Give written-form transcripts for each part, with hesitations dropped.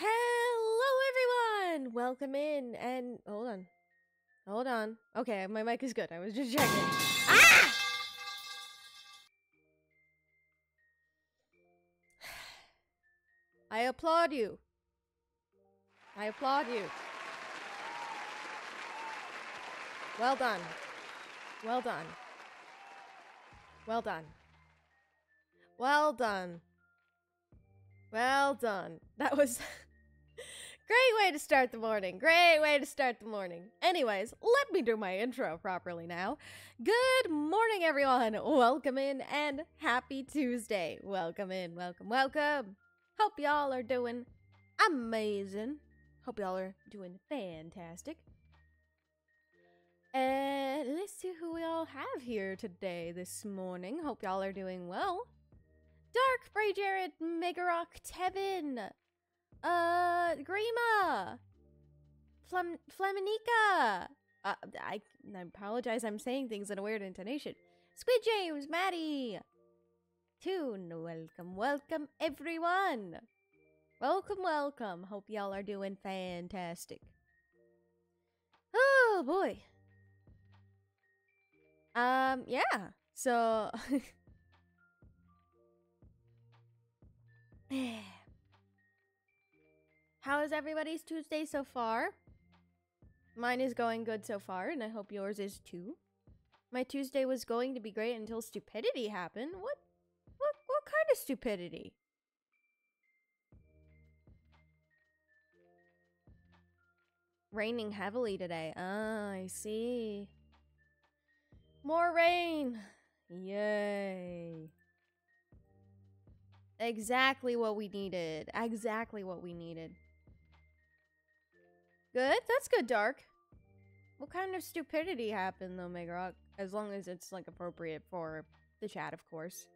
Hello, everyone! Welcome in, and hold on. Okay, my mic is good. I was just checking. Ah! I applaud you. I applaud you. Well done. Well done. Well done. Well done. Well done. That was great way to start the morning. Great way to start the morning. Anyways, let me do my intro properly now. Good morning, everyone. Welcome in and happy Tuesday. Welcome in. Welcome, welcome. Hope y'all are doing amazing. Hope y'all are doing fantastic. And let's see who we all have here today this morning. Hope y'all are doing well. Dark, Bray Jared, Megarock, Tevin, Grima, Flaminica. I apologize, I'm saying things in a weird intonation. Squid James, Maddie, Toon, welcome, welcome everyone. Welcome, welcome. Hope y'all are doing fantastic. Oh boy. Yeah. So how is everybody's Tuesday so far? Mine is going good so far, and I hope yours is too. My Tuesday was going to be great until stupidity happened. What kind of stupidity? Raining heavily today. Ah, I see. More rain. Yay. Exactly what we needed. Exactly what we needed. Good? That's good, Dark. What kind of stupidity happened, though, Megarock? As long as it's, like, appropriate for the chat, of course.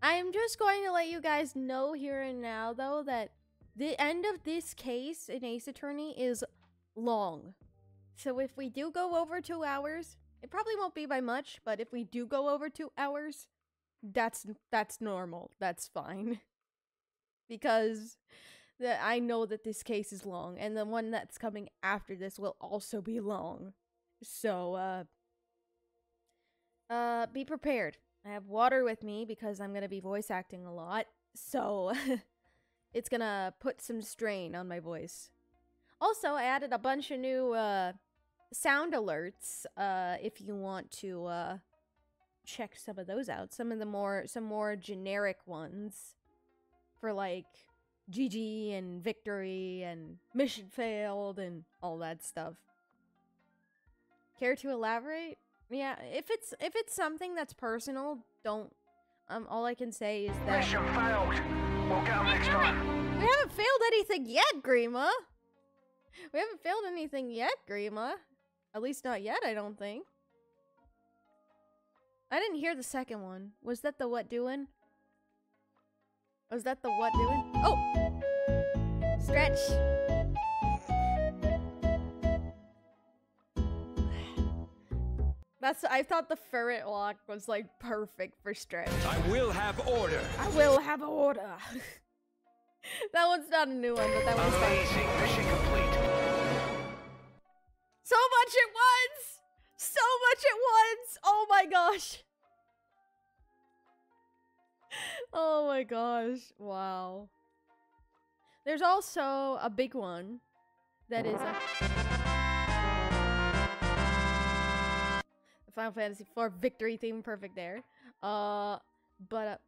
I'm just going to let you guys know here and now, though, that the end of this case in Ace Attorney is long. So if we do go over 2 hours, it probably won't be by much, but if we do go over 2 hours, that's normal. That's fine. Because I know that this case is long, and the one that's coming after this will also be long. So, be prepared. I have water with me because I'm gonna be voice acting a lot, so it's gonna put some strain on my voice. Also, I added a bunch of new, sound alerts, if you want to, check some of those out. Some more generic ones for, like, GG and victory and mission failed and all that stuff. Care to elaborate? Yeah, if it's something that's personal, don't. All I can say is that Mission failed. We'll get 'em next time. We haven't failed anything yet, Grima. We haven't failed anything yet, Grima. At least not yet, I don't think. I didn't hear the second one. Was that the what doing? Was that the what doing? Oh! Stretch! I thought the ferret walk was, like, perfect for stretch. I will have order. I will have order. That one's not a new one, but that one's amazing. Mission complete. So much at once! So much at once! Oh my gosh! Oh my gosh. Wow. There's also a big one that is the Final Fantasy IV victory theme, perfect there. But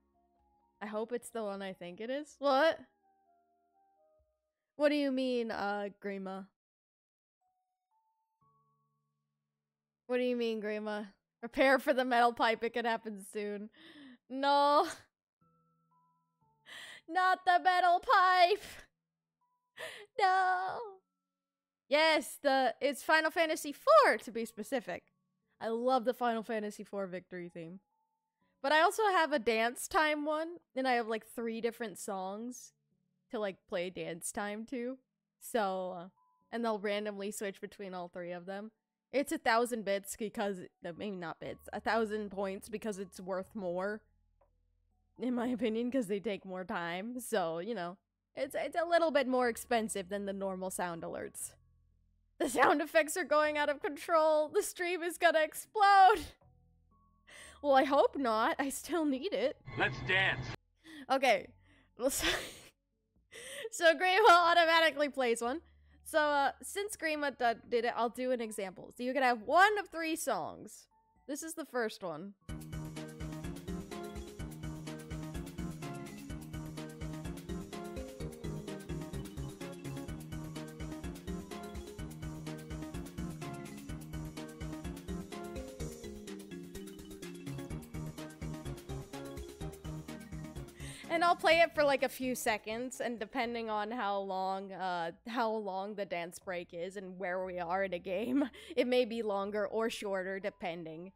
I hope it's the one I think it is. What? What do you mean, Grima? What do you mean, Grima? Prepare for the metal pipe, it could happen soon. No. Not the metal pipe! No! Yes, it's Final Fantasy IV, to be specific. I love the Final Fantasy IV victory theme. But I also have a dance time one, and I have, like, 3 different songs to, like, play dance time to. So, and they'll randomly switch between all 3 of them. It's 1,000 bits because, maybe not bits, 1,000 points because it's worth more. In my opinion, because they take more time. So, you know, It's a little bit more expensive than the normal sound alerts. The sound effects are going out of control. The stream is gonna explode. Well, I hope not. I still need it. Let's dance. Okay. So Grima automatically plays one. So, since Grima did it, I'll do an example. So you can have one of 3 songs. This is the first one. And I'll play it for like a few seconds, and depending on how long the dance break is and where we are in a game, it may be longer or shorter depending.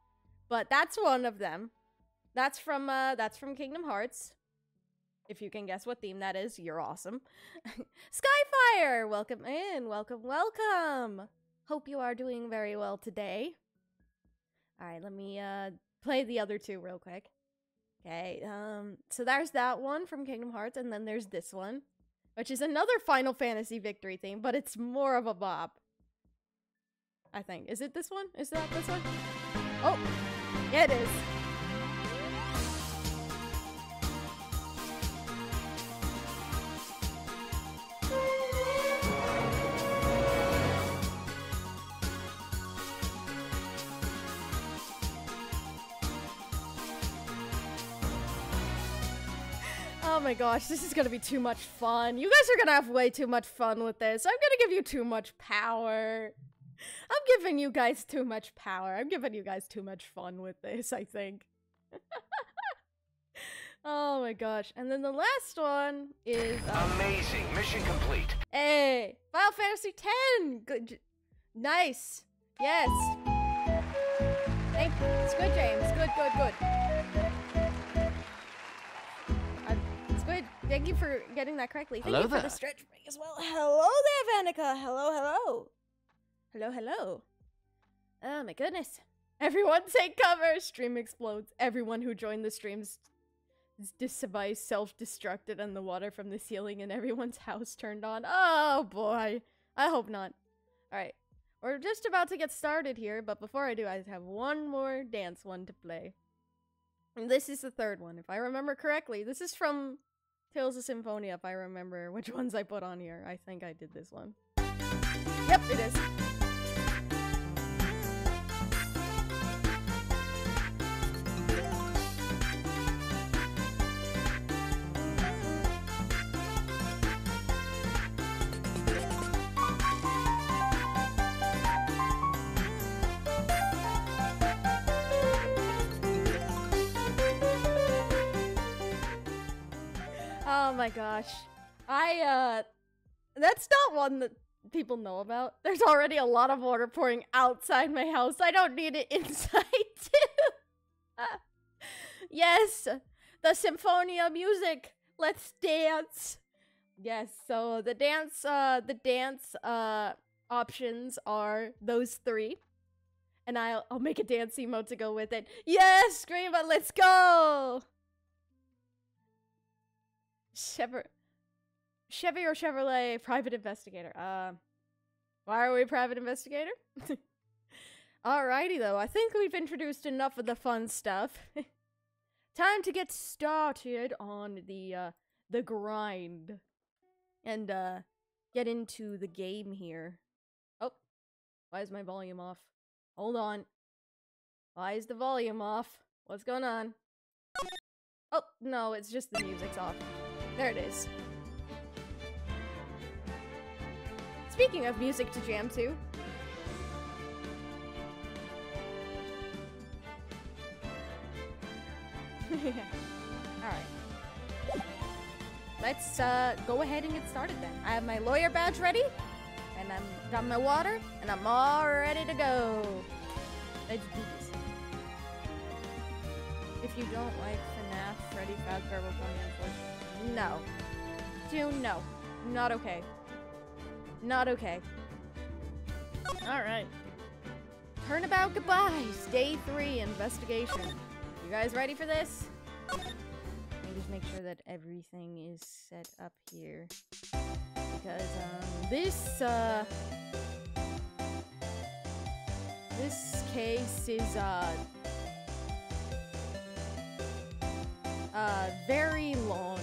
But that's one of them. That's from Kingdom Hearts. If you can guess what theme that is, you're awesome. Skyfire, welcome in, welcome, welcome. Hope you are doing very well today. All right, let me play the other 2 real quick. Okay, so there's that one from Kingdom Hearts, and then there's this one, which is another Final Fantasy victory theme, but it's more of a bop. I think. Is it this one? Is that this one? Oh, yeah, it is. Oh my gosh, this is gonna be too much fun. You guys are gonna have way too much fun with this. I'm gonna give you too much power. I'm giving you guys too much power. I'm giving you guys too much fun with this, I think. Oh my gosh. And then the last one is... Amazing. Mission complete. Hey! Final Fantasy X! Good. Nice. Yes. Thank you. It's good, James. Good, good, good. It's good. Thank you for getting that correctly. Thank you for the stretch break as well. Hello there, Vanica. Hello, hello. Hello, hello. Oh my goodness. Everyone take cover. Stream explodes. Everyone who joined the stream's device self-destructed and the water from the ceiling in everyone's house turned on. Oh boy. I hope not. Alright. We're just about to get started here, but before I do, I have one more dance one to play. And this is the third one, if I remember correctly. This is from Tales of Symphonia, if I remember which ones I put on here. I think I did this one. Yep, it is. Oh my gosh. That's not one that people know about. There's already a lot of water pouring outside my house. I don't need it inside too. Yes, the Symphonia music. Let's dance. Yes, so the dance options are those 3. And I'll make a dance emote to go with it. Yes, Screama, let's go! Chevy or Chevrolet private investigator. Why are we private investigator? Alrighty though, I think we've introduced enough of the fun stuff. Time to get started on the grind. And, get into the game here. Oh, why is my volume off? Hold on. Why is the volume off? What's going on? Oh, no, it's just the music's off. There it is. Speaking of music to jam to. Alright. Let's go ahead and get started then. I have my lawyer badge ready, and I've got my water, and I'm all ready to go. Let's do this. If you don't like FNAF, Freddy Fazbear will come in for... No. No. Not okay. Not okay. Alright. Turnabout goodbyes. Day 3 investigation. You guys ready for this? I think just make sure that everything is set up here. Because, this case is, very long.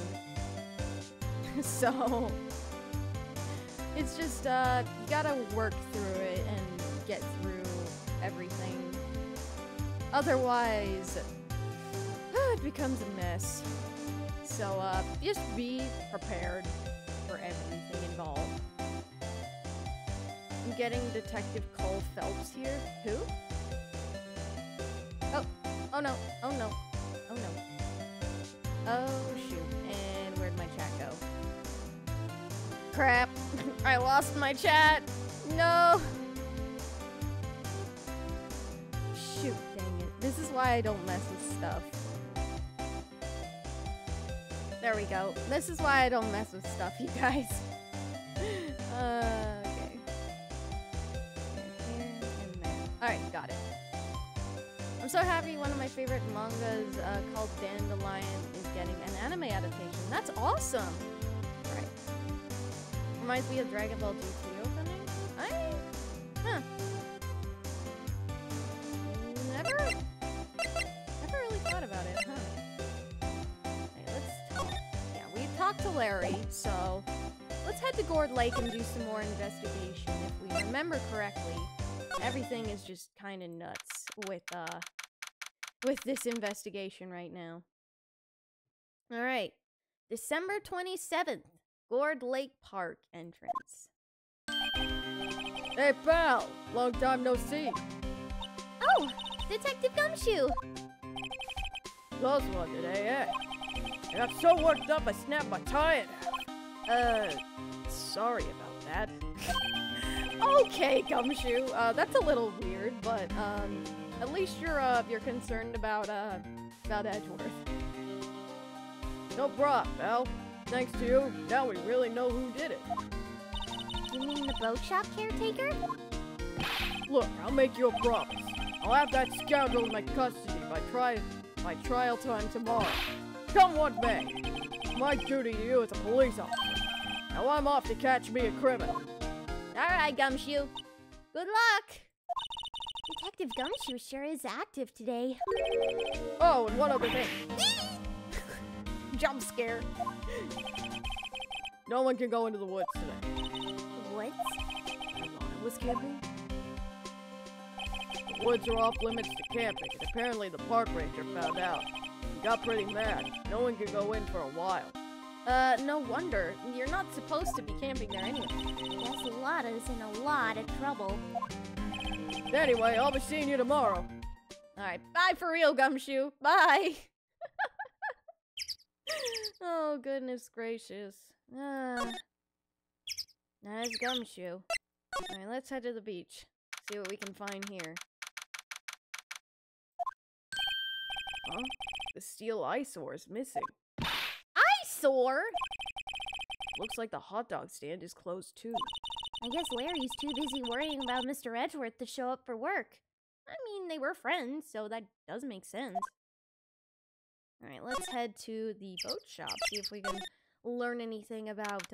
So, it's just, you gotta work through it and get through everything. Otherwise, it becomes a mess. So, just be prepared for everything involved. I'm getting Detective Cole Phelps here. Who? Oh no, oh no, oh no. Oh shoot, and where'd my chat go? Crap, I lost my chat! No! Shoot, dang it. This is why I don't mess with stuff. There we go. This is why I don't mess with stuff, you guys. Okay. Here and there. Alright, got it. I'm so happy one of my favorite mangas called Dandelion is getting an anime adaptation. That's awesome! Alright. Reminds me of Dragon Ball GT opening? Huh. Never really thought about it, huh? Okay, let's talk. Yeah, we talked to Larry, so let's head to Gourd Lake and do some more investigation. If we remember correctly, everything is just kind of nuts with this investigation right now. Alright. December 27th, Gourd Lake Park entrance. Hey pal, long time no see. Oh, Detective Gumshoe! Close one today, eh? I got so worked up I snapped my tie in half. Sorry about that. Okay, Gumshoe. That's a little weird, but, at least you're concerned about Edgeworth. No prob, pal. Thanks to you, now we really know who did it. You mean the boat shop caretaker? Look, I'll make you a promise. I'll have that scoundrel in my custody by trial time tomorrow. Come what may. It's my duty to you as a police officer. Now I'm off to catch me a criminal. Alright, Gumshoe. Good luck! Detective Gumshoe sure is active today. Oh, and one other thing. Jump scare. No one can go into the woods today. Woods? I was camping. The woods are off limits to camping, and apparently the park ranger found out. He got pretty mad. No one could go in for a while. No wonder. You're not supposed to be camping there anyway. Guess Lotta's in a lot of trouble. Anyway, I'll be seeing you tomorrow. Alright, bye for real, Gumshoe. Bye! Oh, goodness gracious. Nice Gumshoe. Alright, let's head to the beach. See what we can find here. Huh? The steel eyesore is missing. Eyesore? Looks like the hot dog stand is closed too. I guess Larry's too busy worrying about Mr. Edgeworth to show up for work. I mean, they were friends, so that does make sense. Alright, let's head to the boat shop, see if we can learn anything about,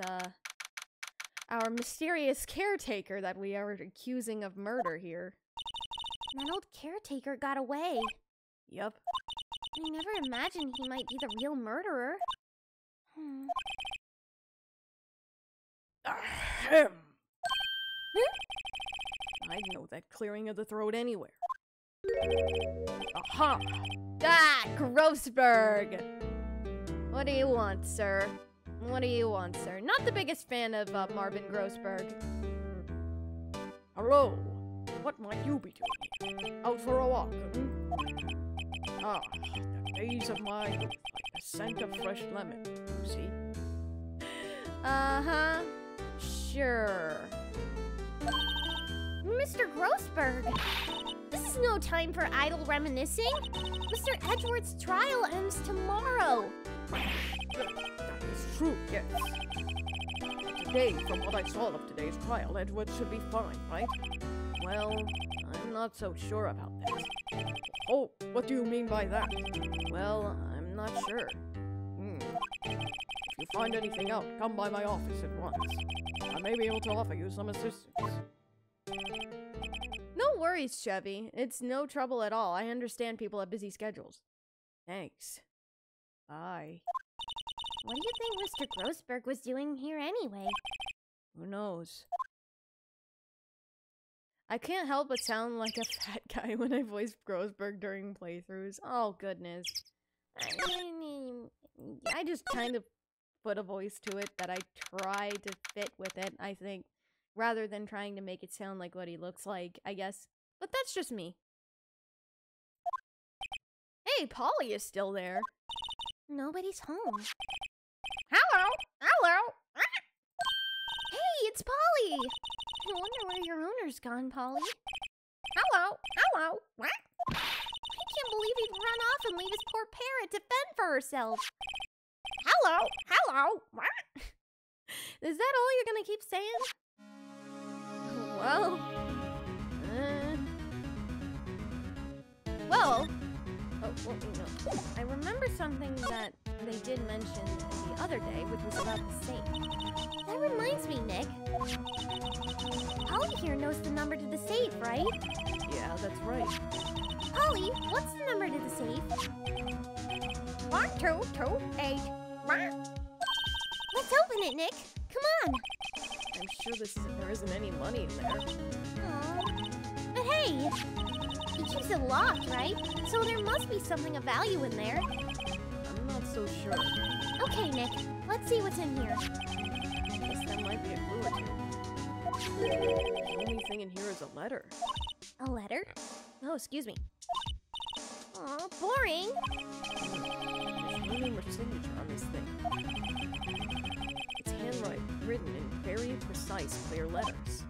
our mysterious caretaker that we are accusing of murder here. That old caretaker got away. Yup. I never imagined he might be the real murderer. Ahem. I'd know that clearing of the throat anywhere. Aha! Ah, Grossberg! What do you want, sir? What do you want, sir? Not the biggest fan of Marvin Grossberg. Hello. What might you be doing? Out for a walk, hmm? Ah, the days of my youth, like the scent of fresh lemon, you see? Uh-huh. Sure. Mr. Grossberg! This is no time for idle reminiscing. Mr. Edgeworth's trial ends tomorrow. That is true, yes. Today, from what I saw of today's trial, Edward should be fine, right? Well, I'm not so sure about that. Oh, what do you mean by that? Well, I'm not sure. If you find anything out, come by my office at once. I may be able to offer you some assistance. No worries, Chevy. It's no trouble at all. I understand people have busy schedules. Thanks. Bye. What do you think Mr. Grossberg was doing here anyway? Who knows? I can't help but sound like a fat guy when I voice Grossberg during playthroughs. Oh, goodness. I just kind of put a voice to it that I try to fit with it, I think, rather than trying to make it sound like what he looks like, I guess. But that's just me. Hey, Polly is still there. Nobody's home. Hello! Hello! Hey, it's Polly! I wonder where your owner's gone, Polly. Hello! Hello! I can't believe he'd run off and leave his poor parrot to fend for herself. Hello! Hello! Is that all you're gonna keep saying? Well... I remember something that they did mention the other day, which was about the safe. That reminds me, Nick. Polly here knows the number to the safe, right? Yeah, that's right. Polly, what's the number to the safe? 1228. Let's open it, Nick. Come on. I'm sure there isn't any money in there. Aww. But hey, he keeps it locked, right? So there must be something of value in there. I'm not so sure. Okay, Nick. Let's see what's in here. I guess that might be a clue or two. The only thing in here is a letter. A letter? Oh, excuse me. Aw, boring. There's no name or signature on this thing. It's handwritten, written in very precise, clear letters.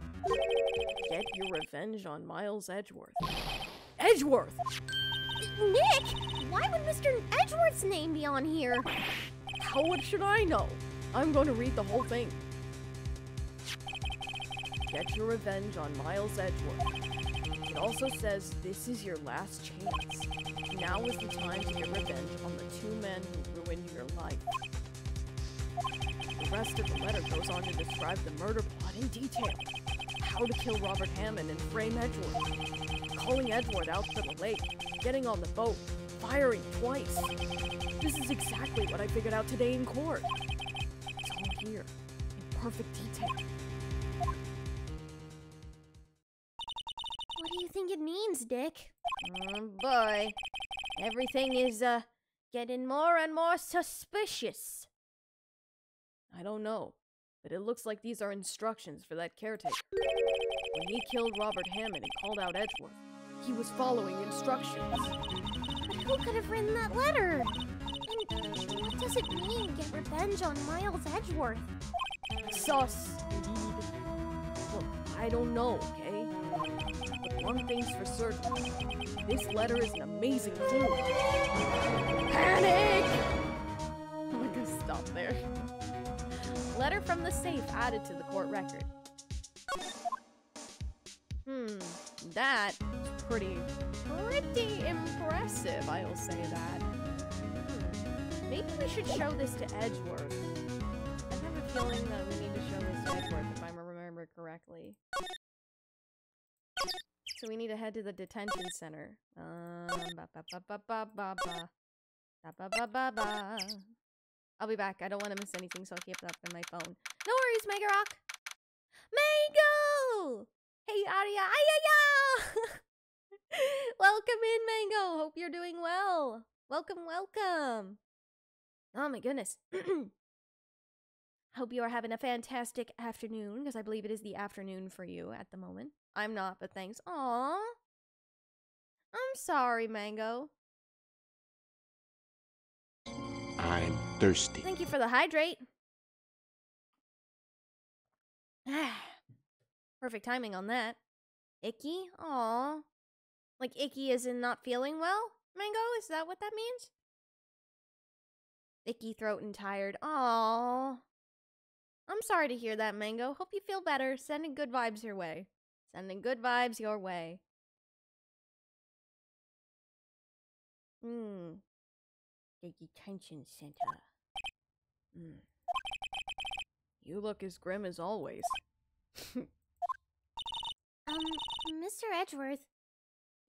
Get your revenge on Miles Edgeworth. Edgeworth! Nick! Why would Mr. Edgeworth's name be on here? How should I know? I'm going to read the whole thing. Get your revenge on Miles Edgeworth. It also says this is your last chance. Now is the time to get revenge on the two men who ruined your life. The rest of the letter goes on to describe the murder plot in detail. How to kill Robert Hammond and frame Edgeworth. Calling Edgeworth out to the lake. Getting on the boat. Firing twice. This is exactly what I figured out today in court. It's all here, in perfect detail. What do you think it means, Dick? Oh boy. Everything is, getting more and more suspicious. I don't know, but it looks like these are instructions for that caretaker. When he killed Robert Hammond and called out Edgeworth, he was following instructions. But who could have written that letter? And what does it mean, get revenge on Miles Edgeworth? Sus, indeed. Look, I don't know, okay? But one thing's for certain. This letter is an amazing clue. Panic! I'm gonna stop there. Letter from the safe added to the court record. That is pretty impressive, I'll say that. Maybe we should show this to Edgeworth. I have a feeling that we need to show this to Edgeworth if I remember correctly. So we need to head to the detention center. I'll be back. I don't want to miss anything, so I'll keep it up in my phone. No worries, Mega Rock! Mango! Hey, Aria! Ayaya! Welcome in, Mango! Hope you're doing well. Welcome, welcome. Oh my goodness. Hope you are having a fantastic afternoon, because I believe it is the afternoon for you at the moment. I'm not, but thanks. Aww. I'm sorry, Mango. I'm thirsty. Thank you for the hydrate. Perfect timing on that. Icky? Aww. Like icky as in not feeling well? Mango, is that what that means? Icky throat and tired. Aww. I'm sorry to hear that, Mango. Hope you feel better. Sending good vibes your way. Sending good vibes your way. The detention center. You look as grim as always. Mr. Edgeworth,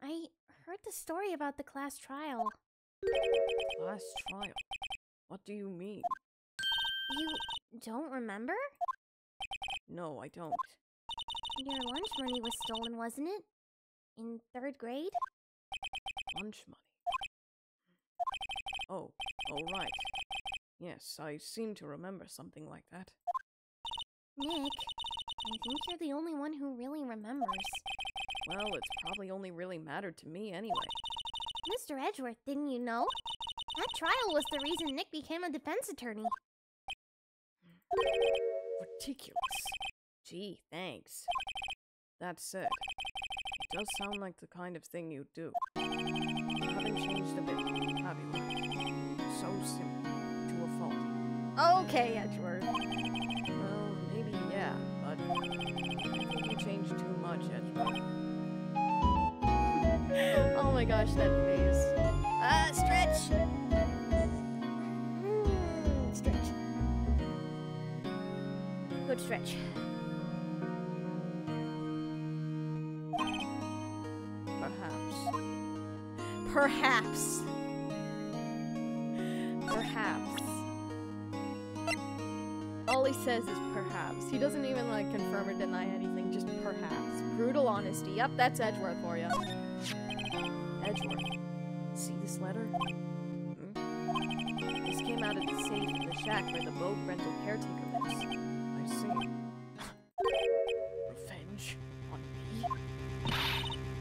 I heard the story about the class trial. Class trial? What do you mean? You don't remember? No, I don't. Your lunch money was stolen, wasn't it? In 3rd grade? Lunch money? Oh, right. Yes, I seem to remember something like that. Nick, I think you're the only one who really remembers. Well, it's probably only really mattered to me anyway. Mr. Edgeworth, didn't you know? That trial was the reason Nick became a defense attorney. Ridiculous. Gee, thanks. That said, it does sound like the kind of thing you'd do. You haven't changed a bit, have you? So simple, to a fault. Okay, Edgeworth. Well, maybe yeah, but I think you changed too much, Edgeworth. Oh my gosh, that face. Stretch! Stretch. Good stretch. Perhaps. All he says is perhaps. He doesn't even like confirm or deny anything, just perhaps. Brutal honesty. Yep, that's Edgeworth for you. Edgeworth. See this letter? This came out of the safe in the shack where the boat rental caretaker lives. I see. Revenge on me?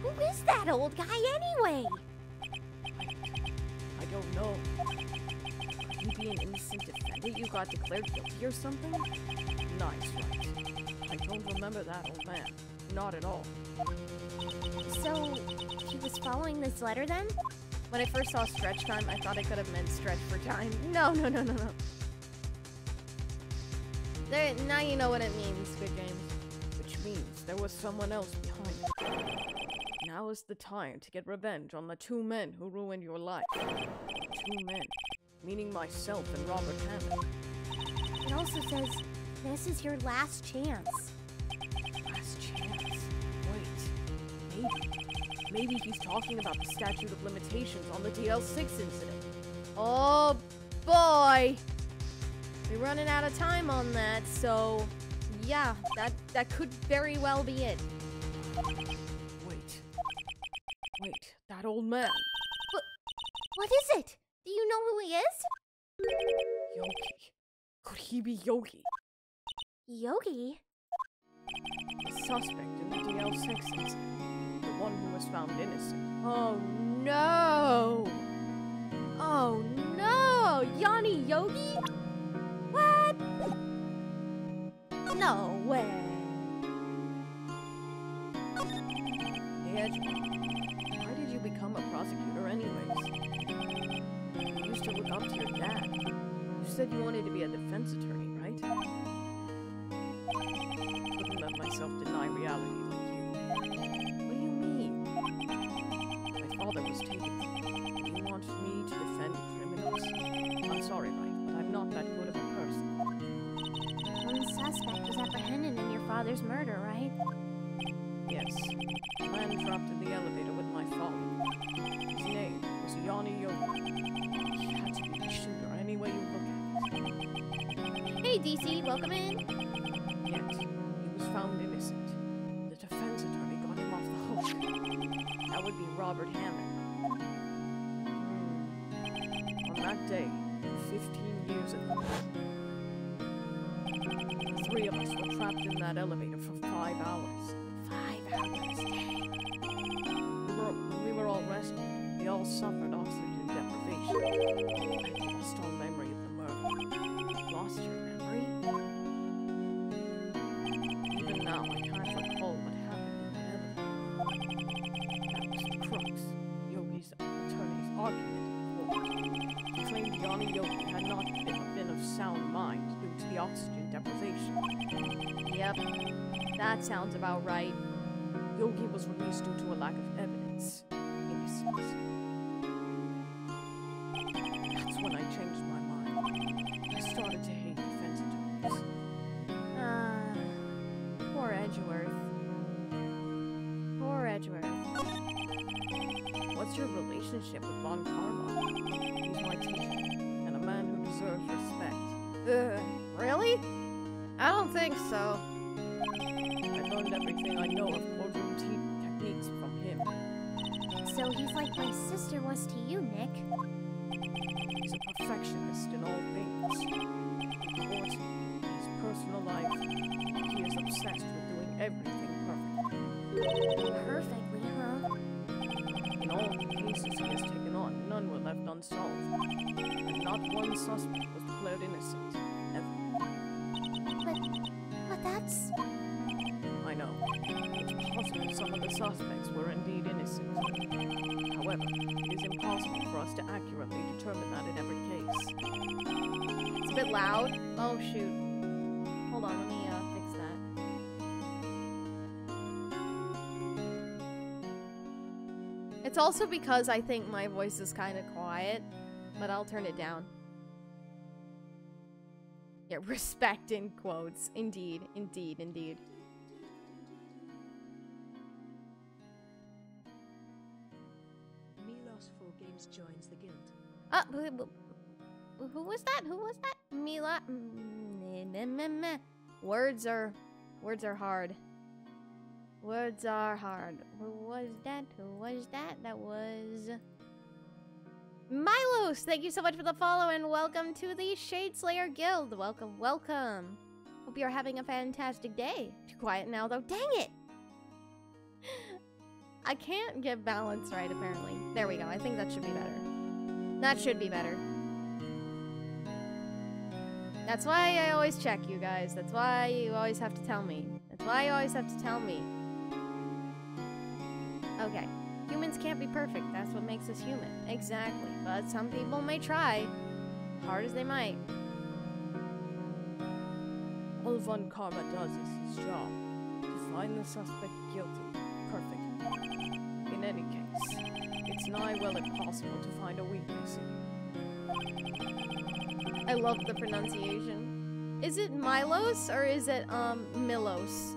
Who is that old guy anyway? I don't know. Could he be an innocent defendant you got declared guilty or something? Nice, Wright. I don't remember that old man. Not at all. So, he was following this letter then? When I first saw stretch time, I thought it could have meant stretch for time. No. There, now you know what it means, Squid Games. Which means there was someone else behind it. Now is the time to get revenge on the 2 men who ruined your life. 2 men. Meaning myself and Robert Hammond. It also says, this is your last chance. Last chance? Wait. Maybe he's talking about the statute of limitations on the DL6 incident. Oh boy! We're running out of time on that, so yeah, that could very well be it. Wait, that old man. What is it? Do you know who he is? Yogi. Could he be Yogi? Yogi? The suspect in the DL6 incident. The one who was found innocent. Oh no! Oh no! Yanni Yogi? What? No way. Hey, Edgeworth. Why did you become a prosecutor anyways? You used to look up to your dad. You said you wanted to be a defense attorney, right? Couldn't let myself deny reality like you. What do you mean? My father was taken from me. You want me to defend criminals? I'm sorry, Wright, but I'm not that good of a person. One suspect was apprehended in your father's murder, right? Yes. A man trapped in the elevator with my father. His name was Yanni Yogi. He had to be the shooter any way you look at it. Hey, DC, welcome in. Yet, he was found innocent. The defense attorney got him off the hook. That would be Robert Hammond. On that day, 15 years ago, the 3 of us were trapped in that elevator for 5 hours. 5 hours, dang. When we were all rescued, we all suffered oxygen deprivation. I lost all memory of the murder. Lost your memory? Even now, I can't recall what happened in that elevator. That was the crux. Yogi's attorney's argument in court. He claimed Yanni Yogi had not been of sound mind due to the oxygen deprivation. Yep, that sounds about right. Yogi was released due to a lack of evidence. Innocence. That's when I changed my mind. I started to hate Edgeworth. What's your relationship with Von Karma? He's my teacher, and a man who deserves respect. Really? I don't think so. I learned everything I know of courtroom techniques from him. So he's like my sister was to you, Nick. He's a perfectionist in all things. Court, his personal life, he is obsessed with doing everything perfectly. Perfectly, huh? In all the cases he has taken on, none were left unsolved. And not one suspect was declared innocent, ever. But that's... I know. It's possible some of the suspects were indeed innocent. However, it is impossible for us to accurately determine that in every case. It's a bit loud. Oh, shoot. Hold on, let me fix that. It's also because I think my voice is kind of quiet, but I'll turn it down. Yeah, respect in quotes. Indeed, indeed, indeed. Milos 4 Games joins the guild. Who was that? Who was that? Mila. Words are hard. Words are hard. Who was that? Who was that? That was Milos. Thank you so much for the follow and welcome to the Shadeslayer Guild. Welcome, welcome. Hope you're having a fantastic day. Too quiet now though. Dang it! I can't get balance right apparently. There we go. I think that should be better. That should be better. That's why I always check you guys. That's why you always have to tell me. That's why you always have to tell me. Okay. Humans can't be perfect. That's what makes us human. Exactly. But some people may try. Hard as they might. All Von Karma does is his job. To find the suspect guilty. Perfect. In any case, it's nigh well impossible to find a weakness in you. I love the pronunciation. Is it Milos or is it Milos?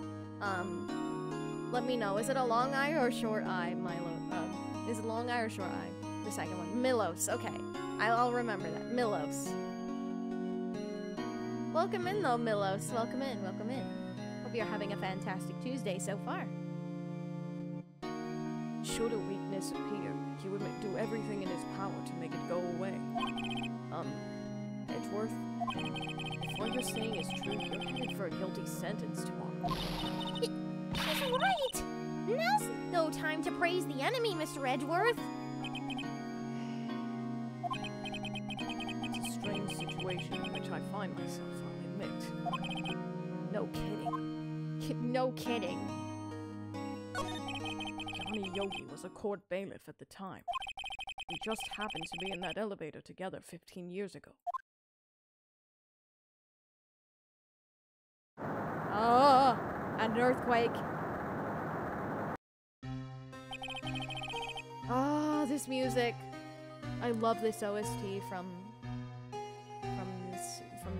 Let me know. Is it a long I or a short I, Milo? Is it long I or short I? The second one. Milos. Okay. I'll remember that. Milos. Welcome in though, Milos. Welcome in. Welcome in. Hope you're having a fantastic Tuesday so far. Should a weakness appear, he would do everything in his power to make it go away. Edgeworth, if what you're saying is true, you're headed for a guilty sentence tomorrow. He's right! Now's no time to praise the enemy, Mr. Edgeworth. It's a strange situation in which I find myself, I'll admit. No kidding. No kidding. Johnny Yogi was a court bailiff at the time. We just happened to be in that elevator together 15 years ago. Oh, an earthquake. Oh, this music. I love this OST from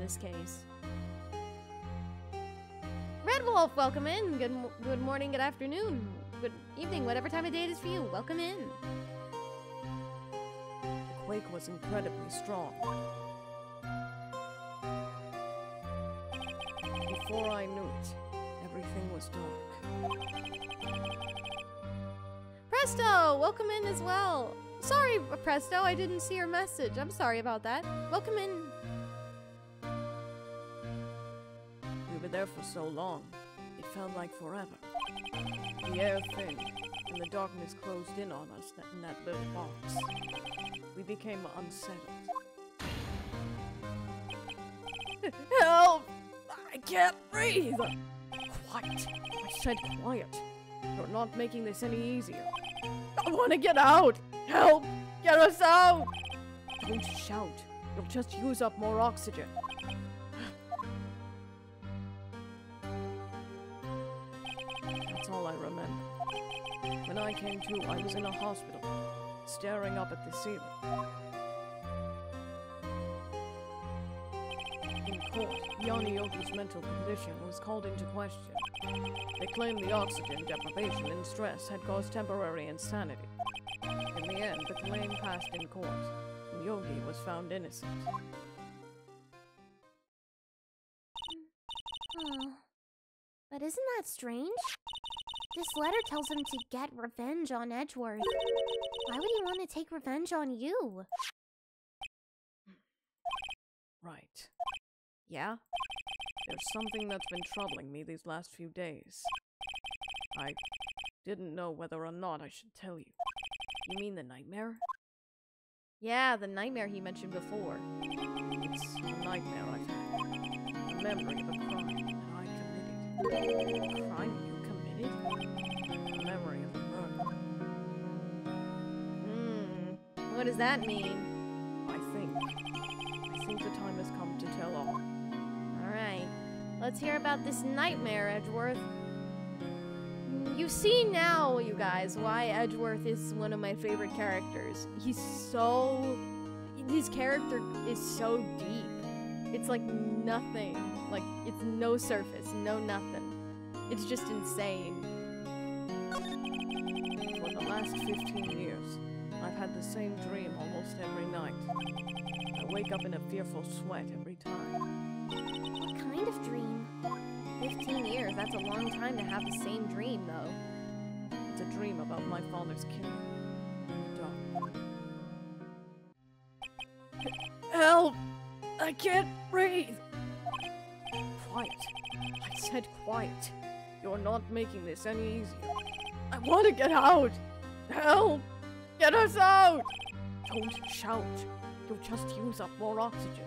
this case. Red Wolf, welcome in. Good morning, good afternoon, good evening, whatever time of day it is for you. Welcome in. The quake was incredibly strong. Before I knew it, everything was dark. Presto, welcome in as well. Sorry, Presto, I didn't see your message. I'm sorry about that. Welcome in. We were there for so long, it felt like forever. The air thinned, and the darkness closed in on us in that little box. We became unsettled. Help! I can't breathe! Quiet. I said quiet. You're not making this any easier. I want to get out! Help! Get us out! Don't shout. You'll just use up more oxygen. That's all I remember. When I came to, I was in a hospital, staring up at the ceiling. In court, Johnny Yogi's mental condition was called into question. They claimed the oxygen deprivation and stress had caused temporary insanity. In the end, the claim passed in court, and Yogi was found innocent. Oh. But isn't that strange? This letter tells him to get revenge on Edgeworth. Why would he want to take revenge on you? Right. Yeah? There's something that's been troubling me these last few days. I didn't know whether or not I should tell you. You mean the nightmare? Yeah, the nightmare he mentioned before. It's a nightmare I've had. A memory of a crime that I committed. A crime you committed? A memory of a murder. What does that mean? I think the time has come to tell all. Alright, let's hear about this nightmare, Edgeworth. You see now, you guys, why Edgeworth is one of my favorite characters. His character is so deep. It's like nothing. Like, it's no surface, no nothing. It's just insane. For the last 15 years, I've had the same dream almost every night. I wake up in a fearful sweat every time. What kind of dream? 15 years, that's a long time to have the same dream, though. It's a dream about my father's killing. In the dark. Help! I can't breathe! Quiet. I said quiet. You're not making this any easier. I want to get out! Help! Get us out! Don't shout. You'll just use up more oxygen.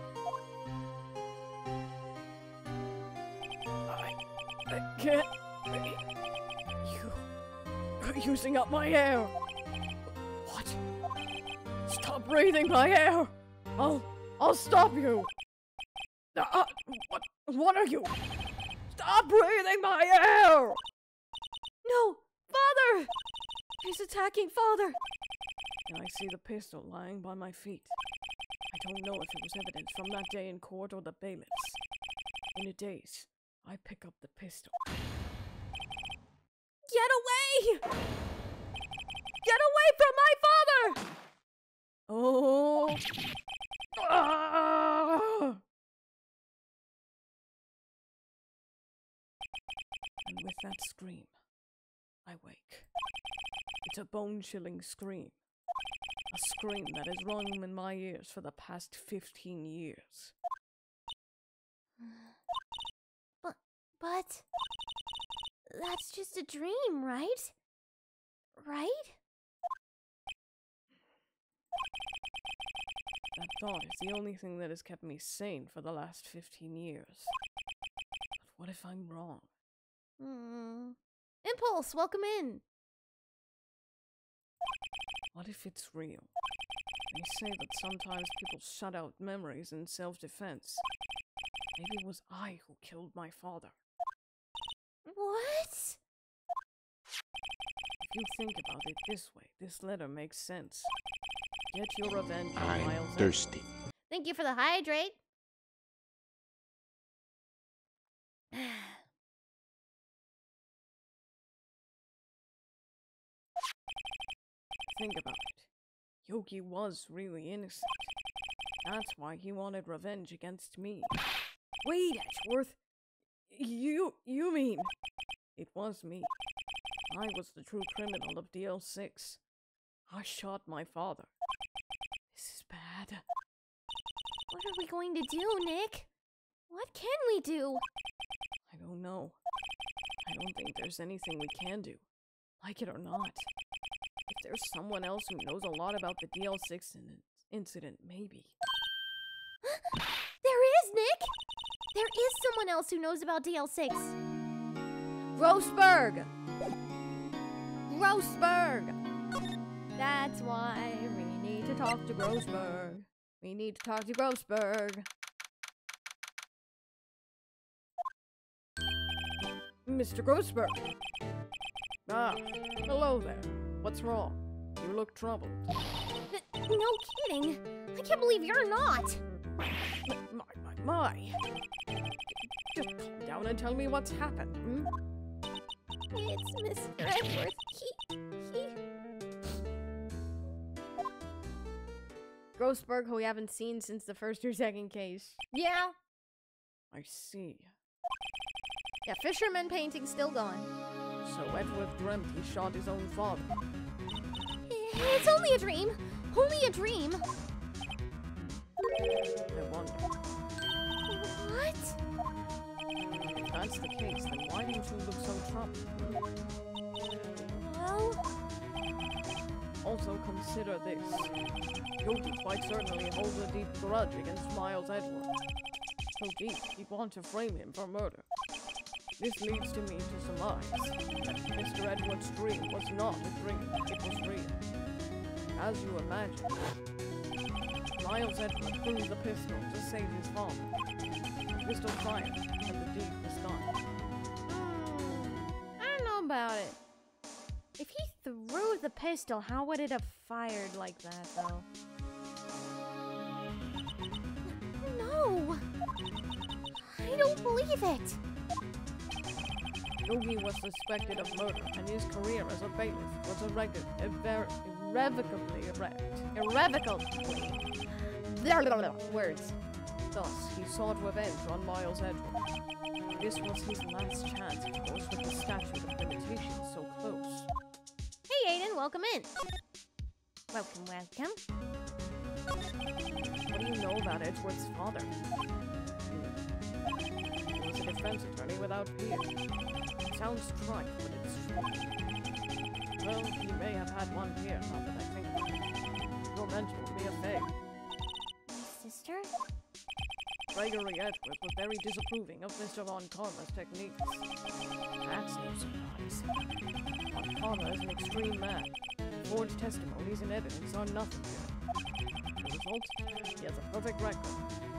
I can't breathe. You're using up my air. What? Stop breathing my air. I'll stop you. What are you? Stop breathing my air. No! Father! He's attacking Father! And I see the pistol lying by my feet. I don't know if it was evidence from that day in court or the bailiffs. In a daze, I pick up the pistol. Get away! Get away from my father! Oh! Ah! And with that scream, I wake. It's a bone-chilling scream. A scream that has rung in my ears for the past 15 years. But that's just a dream, right? Right? That thought is the only thing that has kept me sane for the last 15 years. But what if I'm wrong? Impulse, welcome in. What if it's real? They say that sometimes people shut out memories in self-defense. Maybe it was I who killed my father. What? If you think about it this way, this letter makes sense. Get your revenge on I'm Miles. thirsty. Thank you for the hydrate. Think about it. Yogi was really innocent. That's why he wanted revenge against me. Wait, Edgeworth! You mean... It was me. I was the true criminal of DL6. I shot my father. This is bad. What are we going to do, Nick? What can we do? I don't know. I don't think there's anything we can do. Like it or not. If there's someone else who knows a lot about the DL6 incident, maybe. There is, Nick! There is someone else who knows about DL6. Grossberg! Grossberg! That's why we need to talk to Grossberg. We need to talk to Grossberg. Mr. Grossberg! Ah, hello there. What's wrong? You look troubled. No kidding. I can't believe you're not. My. Just calm down and tell me what's happened, It's Mr. Edward. He... Grossberg, who we haven't seen since the first or second case. Yeah. I see. Yeah, fisherman painting still gone. So Edward dreamt he shot his own father. It's only a dream. Only a dream. I wonder. What? If that's the case, then why don't you look so troubled? Well... Also consider this. Yogi quite certainly holds a deep grudge against Miles Edward. So deep, he'd want to frame him for murder. This leads to me to surmise that Mr. Edward's dream was not a dream, it was real. As you imagine, Miles Edward threw the pistol to save his father. The pistol fired, and the deed was done. I don't know about it. If he threw the pistol, how would it have fired like that, though? No! I don't believe it! Yogi was suspected of murder, and his career as a bailiff was irrevocably erect. Irrevocably. Words. Thus, he sought revenge on Miles Edward. This was his last chance, of course, with the statute of limitations so close. Hey Aiden, welcome in! Welcome, welcome. What do you know about Edward's father? He was a defense attorney without peer. It sounds trite, but it's true. Well, he may have had one peer, now that I think about it. Your mentor would be a fae. Sister? Gregory Edward was very disapproving of Mr. Von Karma's techniques. That's no surprise. Von Karma is an extreme man. Forged testimonies and evidence are nothing to him. The result? He has a perfect record.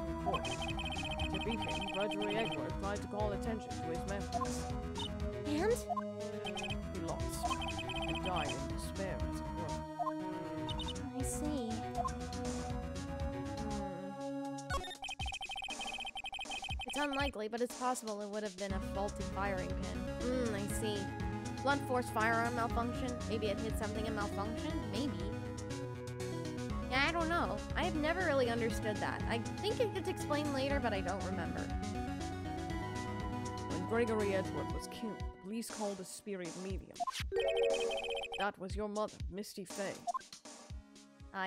Of course. To beat him, Gregory Edward tried to call attention to his methods. And? He lost, and died in despair, as it were. I see. It's unlikely, but it's possible it would have been a faulty firing pin. I see. Blunt force firearm malfunction? Maybe it hit something and malfunctioned? Maybe. Yeah, I don't know. I have never really understood that. I think it gets explained later, but I don't remember. When Gregory Edward was killed, the police called a spirit medium. That was your mother, Misty Faye.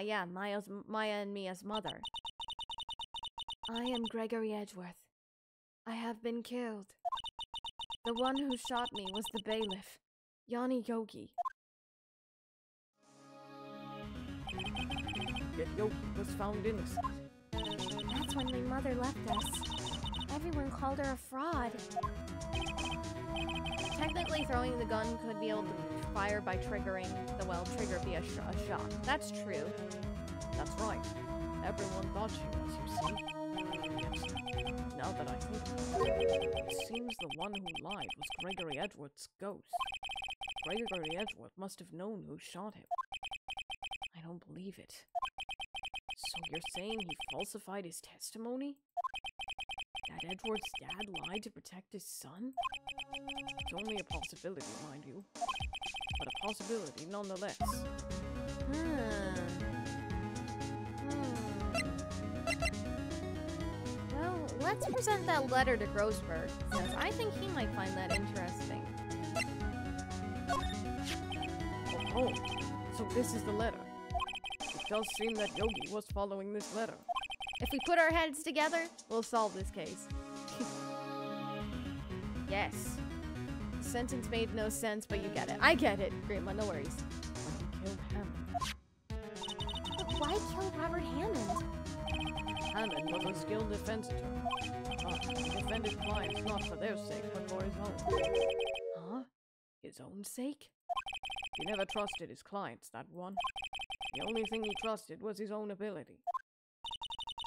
Yeah, Maya and Mia's mother. I am Gregory Edgeworth. I have been killed. The one who shot me was the bailiff, Yanni Yogi. Yet Yogi was found innocent. That's when my mother left us. Everyone called her a fraud. Technically, throwing the gun could be able to fire by triggering the trigger via a shock. That's true. That's right. Everyone thought she was, you see. Yes. Now that I think of it, it seems the one who lied was Gregory Edward's ghost. Gregory Edward must have known who shot him. I don't believe it. So you're saying he falsified his testimony? That Edward's dad lied to protect his son? It's only a possibility, mind you. But a possibility nonetheless. Well, let's present that letter to Grossberg, since I think he might find that interesting. Oh, so this is the letter. It does seem that Yogi was following this letter. If we put our heads together, we'll solve this case. Yes. The sentence made no sense, but you get it. I get it, Grandma, no worries. But he killed Hammond. But why kill Robert Hammond? Hammond was a skilled defense attorney. He defended clients not for their sake, but for his own. Huh? His own sake? He never trusted his clients, that one. The only thing he trusted was his own ability.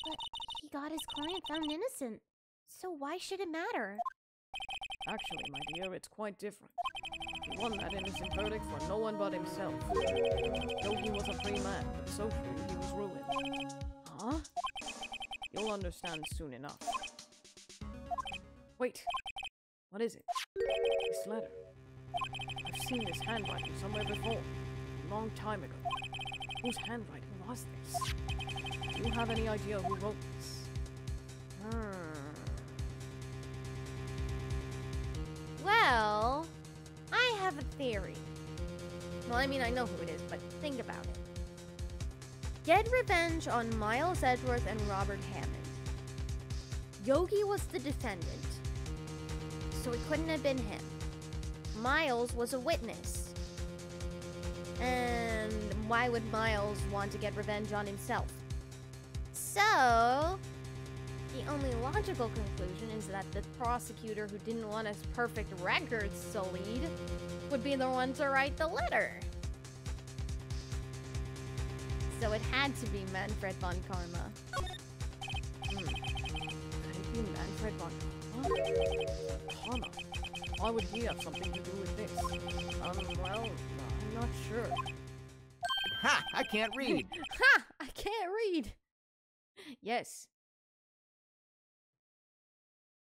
But he got his client found innocent. So why should it matter? Actually, my dear, it's quite different. He won that innocent verdict for no one but himself. Yogi was a free man, but socially he was ruined. Huh? You'll understand soon enough. Wait. What is it? This letter. I've seen this handwriting somewhere before. A long time ago. Whose handwriting was this? Do you have any idea who wrote this? Well, I have a theory. Well, I mean, I know who it is, but think about it. Get revenge on Miles Edgeworth and Robert Hammond. Yogi was the defendant, so it couldn't have been him. Miles was a witness. And why would Miles want to get revenge on himself? So, the only logical conclusion is that the prosecutor who didn't want his perfect records sullied would be the one to write the letter. So it had to be Manfred von Karma. Could it be Manfred von Karma? Karma? Why would he have something to do with this? Well, I'm not sure. Ha! I can't read. Ha! I can't read. Yes.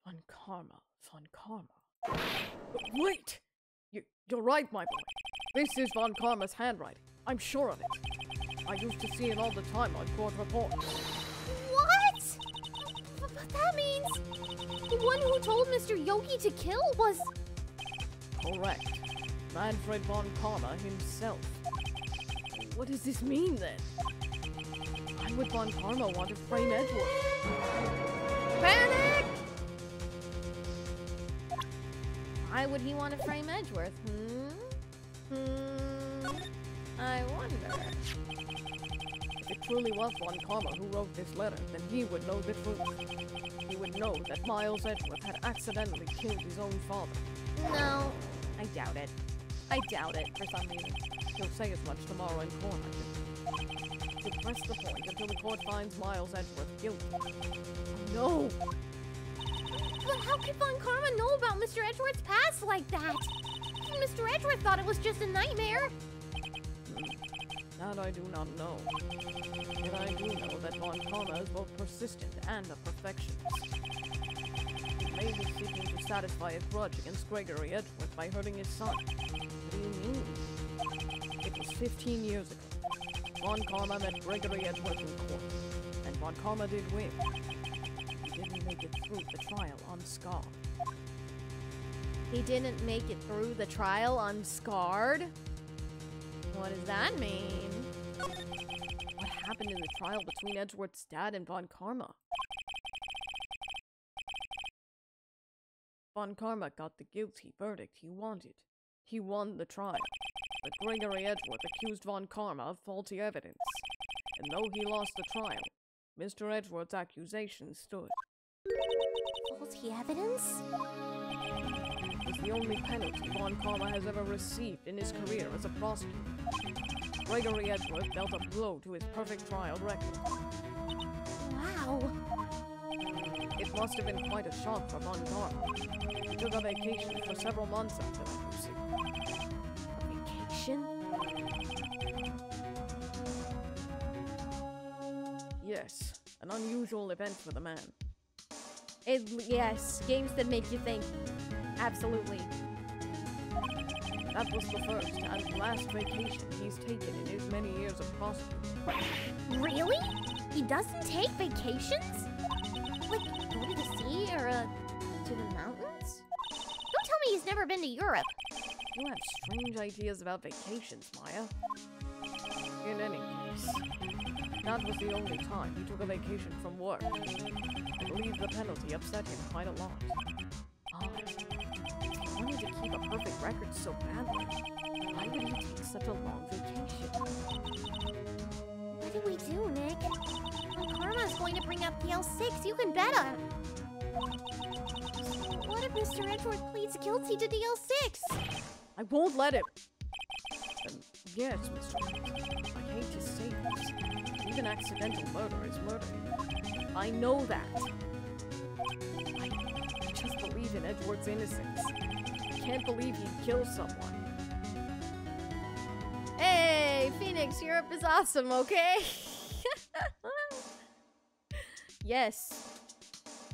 Von Karma. Von Karma. Wait! You're right, my boy. This is Von Karma's handwriting. I'm sure of it. I used to see it all the time on court reports. What? But that means the one who told Mr. Yogi to kill was... Correct. Manfred von Karma himself. What does this mean, then? Why would von Karma want to frame Edgeworth? Panic! Why would he want to frame Edgeworth? I wonder. If it truly was von Karma who wrote this letter, then he would know the truth. He would know that Miles Edgeworth had accidentally killed his own father. No, I doubt it. I doubt it for some reason. He'll say as much tomorrow in court, I think. To press the point until the court finds Miles Edgeworth guilty. No! But how could Von Karma know about Mr. Edgeworth's past like that? Mr. Edgeworth thought it was just a nightmare. That I do not know. Yet I do know that Von Karma is both persistent and a perfectionist. He may be seeking to satisfy a grudge against Gregory Edgeworth by hurting his son. What do you mean? It was 15 years ago. Von Karma met Gregory Edgeworth in court, and Von Karma did win. He didn't make it through the trial unscarred. He didn't make it through the trial unscarred? What does that mean? What happened in the trial between Edgeworth's dad and Von Karma? Von Karma got the guilty verdict he wanted. He won the trial. But Gregory Edgeworth accused Von Karma of faulty evidence. And though he lost the trial, Mr. Edgeworth's accusation stood. Faulty evidence? It was the only penalty Von Karma has ever received in his career as a prosecutor. Gregory Edgeworth dealt a blow to his perfect trial record. Wow. It must have been quite a shock for Von Karma. He took a vacation for several months after that pursuit. A vacation? Yes, an unusual event for the man. Yes, games that make you think. Absolutely. That was the first and last vacation he's taken in his many years of prosecuting. Really? He doesn't take vacations? Like, go to the sea or, to the mountains? Don't tell me he's never been to Europe. You have strange ideas about vacations, Maya. In any case, that was the only time he took a vacation from work. I believe the penalty upset him quite a lot. Odd. If he wanted to keep a perfect record so badly, why would he take such a long vacation? What do we do, Nick? Well, Karma's going to bring up DL6, you can bet on. What if Mr. Edgeworth pleads guilty to DL6? I won't let him! Yes, Mr. Wright. I hate to say this. Even accidental murder is murder. I know that. I just believe in Edgeworth's innocence. I can't believe he'd kill someone. Hey, Phoenix, Europe is awesome, okay? Yes.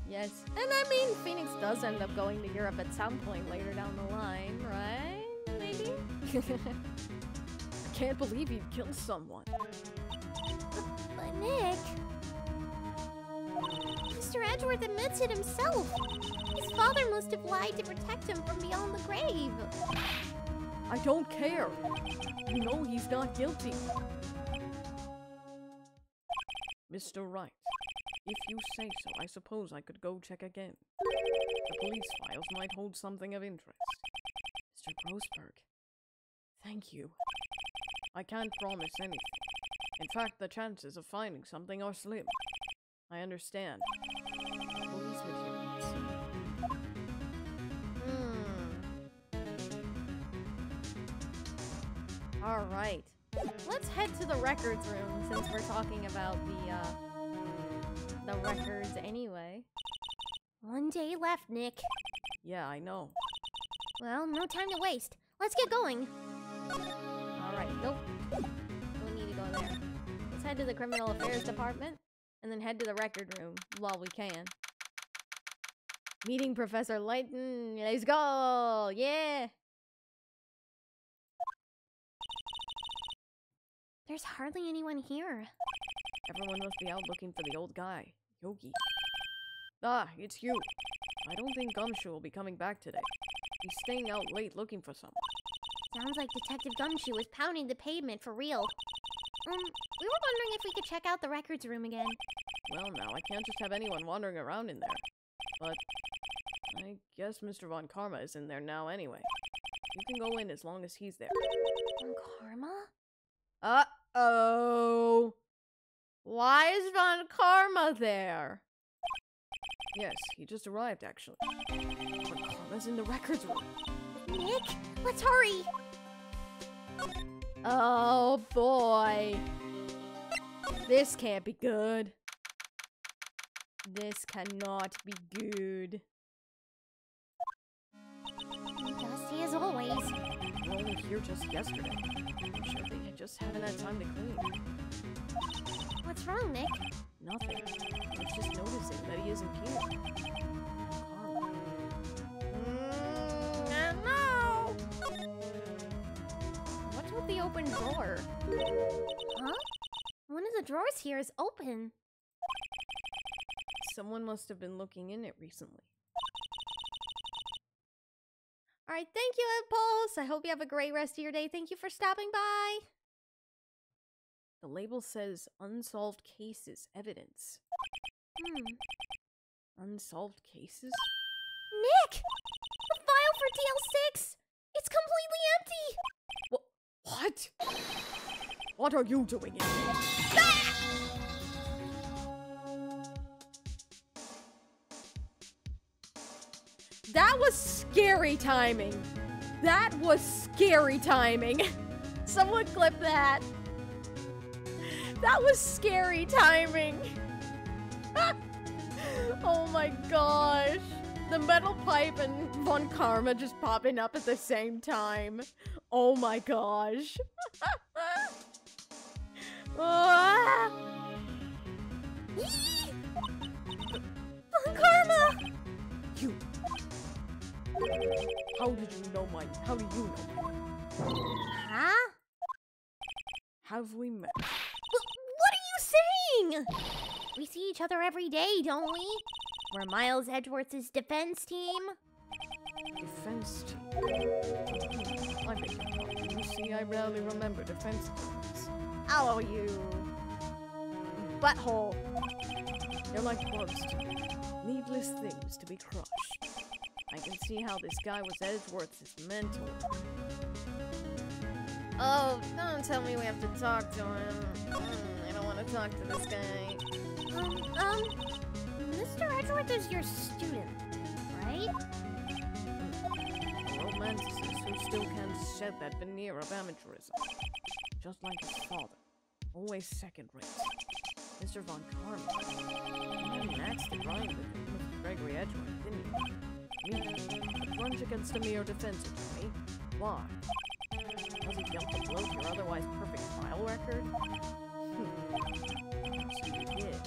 Yes. And I mean, Phoenix does end up going to Europe at some point later down the line, right? I can't believe you killed someone. But Nick... Mr. Edgeworth admits it himself. His father must have lied to protect him from beyond the grave. I don't care. You know he's not guilty. Mr. Wright, if you say so, I suppose I could go check again. The police files might hold something of interest. Mr. Grossberg, thank you. I can't promise anything. In fact, the chances of finding something are slim. I understand. Police materials. Alright. Let's head to the records room since we're talking about the records anyway. 1 day left, Nick. Yeah, I know. Well, no time to waste. Let's get going. Alright, nope. Don't need to go there. Let's head to the criminal affairs department and then head to the record room while we can. Meeting Professor Layton. Let's go! Yeah! There's hardly anyone here. Everyone must be out looking for the old guy, Yogi. Ah, it's you. I don't think Gumshoe will be coming back today. He's staying out late looking for someone. Sounds like Detective Gumshoe is pounding the pavement for real. We were wondering if we could check out the records room again. Well, now, I can't just have anyone wandering around in there. But I guess Mr. Von Karma is in there now anyway. You can go in as long as he's there. Karma? Uh-oh! Why is Von Karma there? Yes, he just arrived, actually. Von Karma's in the records room. Nick, let's hurry! Oh boy. This can't be good. This cannot be good. Dusty as always. We were only here just yesterday. I'm sure they just haven't had time to clean. What's wrong, Nick? Nothing. I was just noticing that he isn't here. Karma. No! What's with the open drawer? Huh? One of the drawers here is open. Someone must have been looking in it recently. Alright, thank you, Impulse. I hope you have a great rest of your day. Thank you for stopping by. The label says unsolved cases evidence. Unsolved cases? Nick! The file for DL6! It's completely empty! What? What are you doing in here? That was scary timing. That was scary timing. Someone clip that. That was scary timing. Oh my gosh. The metal pipe and Von Karma just popping up at the same time. Oh my gosh. Ah! Von Karma! You. How did you know mine? How do you know mine? Huh? Have we met? What are you saying? We see each other every day, don't we? We're Miles Edgeworth's defense team. Defense team. I beg your pardon. You see, I rarely remember defense teams. Oh, you butthole. They're like bugs to me. Needless things to be crushed. I can see how this guy was Edgeworth's mentor. Oh, don't tell me we have to talk to him. I don't want to talk to this guy. Mr. Edgeworth is your student, right? A romanticist who still can't shed that veneer of amateurism. Just like his father. Always second rate. Mr. Von Karma. You maxed it right with Mr. Gregory Edgeworth, didn't you? Me? A grudge against a mere defense attorney? Why? Was he jumped to bloat your otherwise perfect file record? So you did.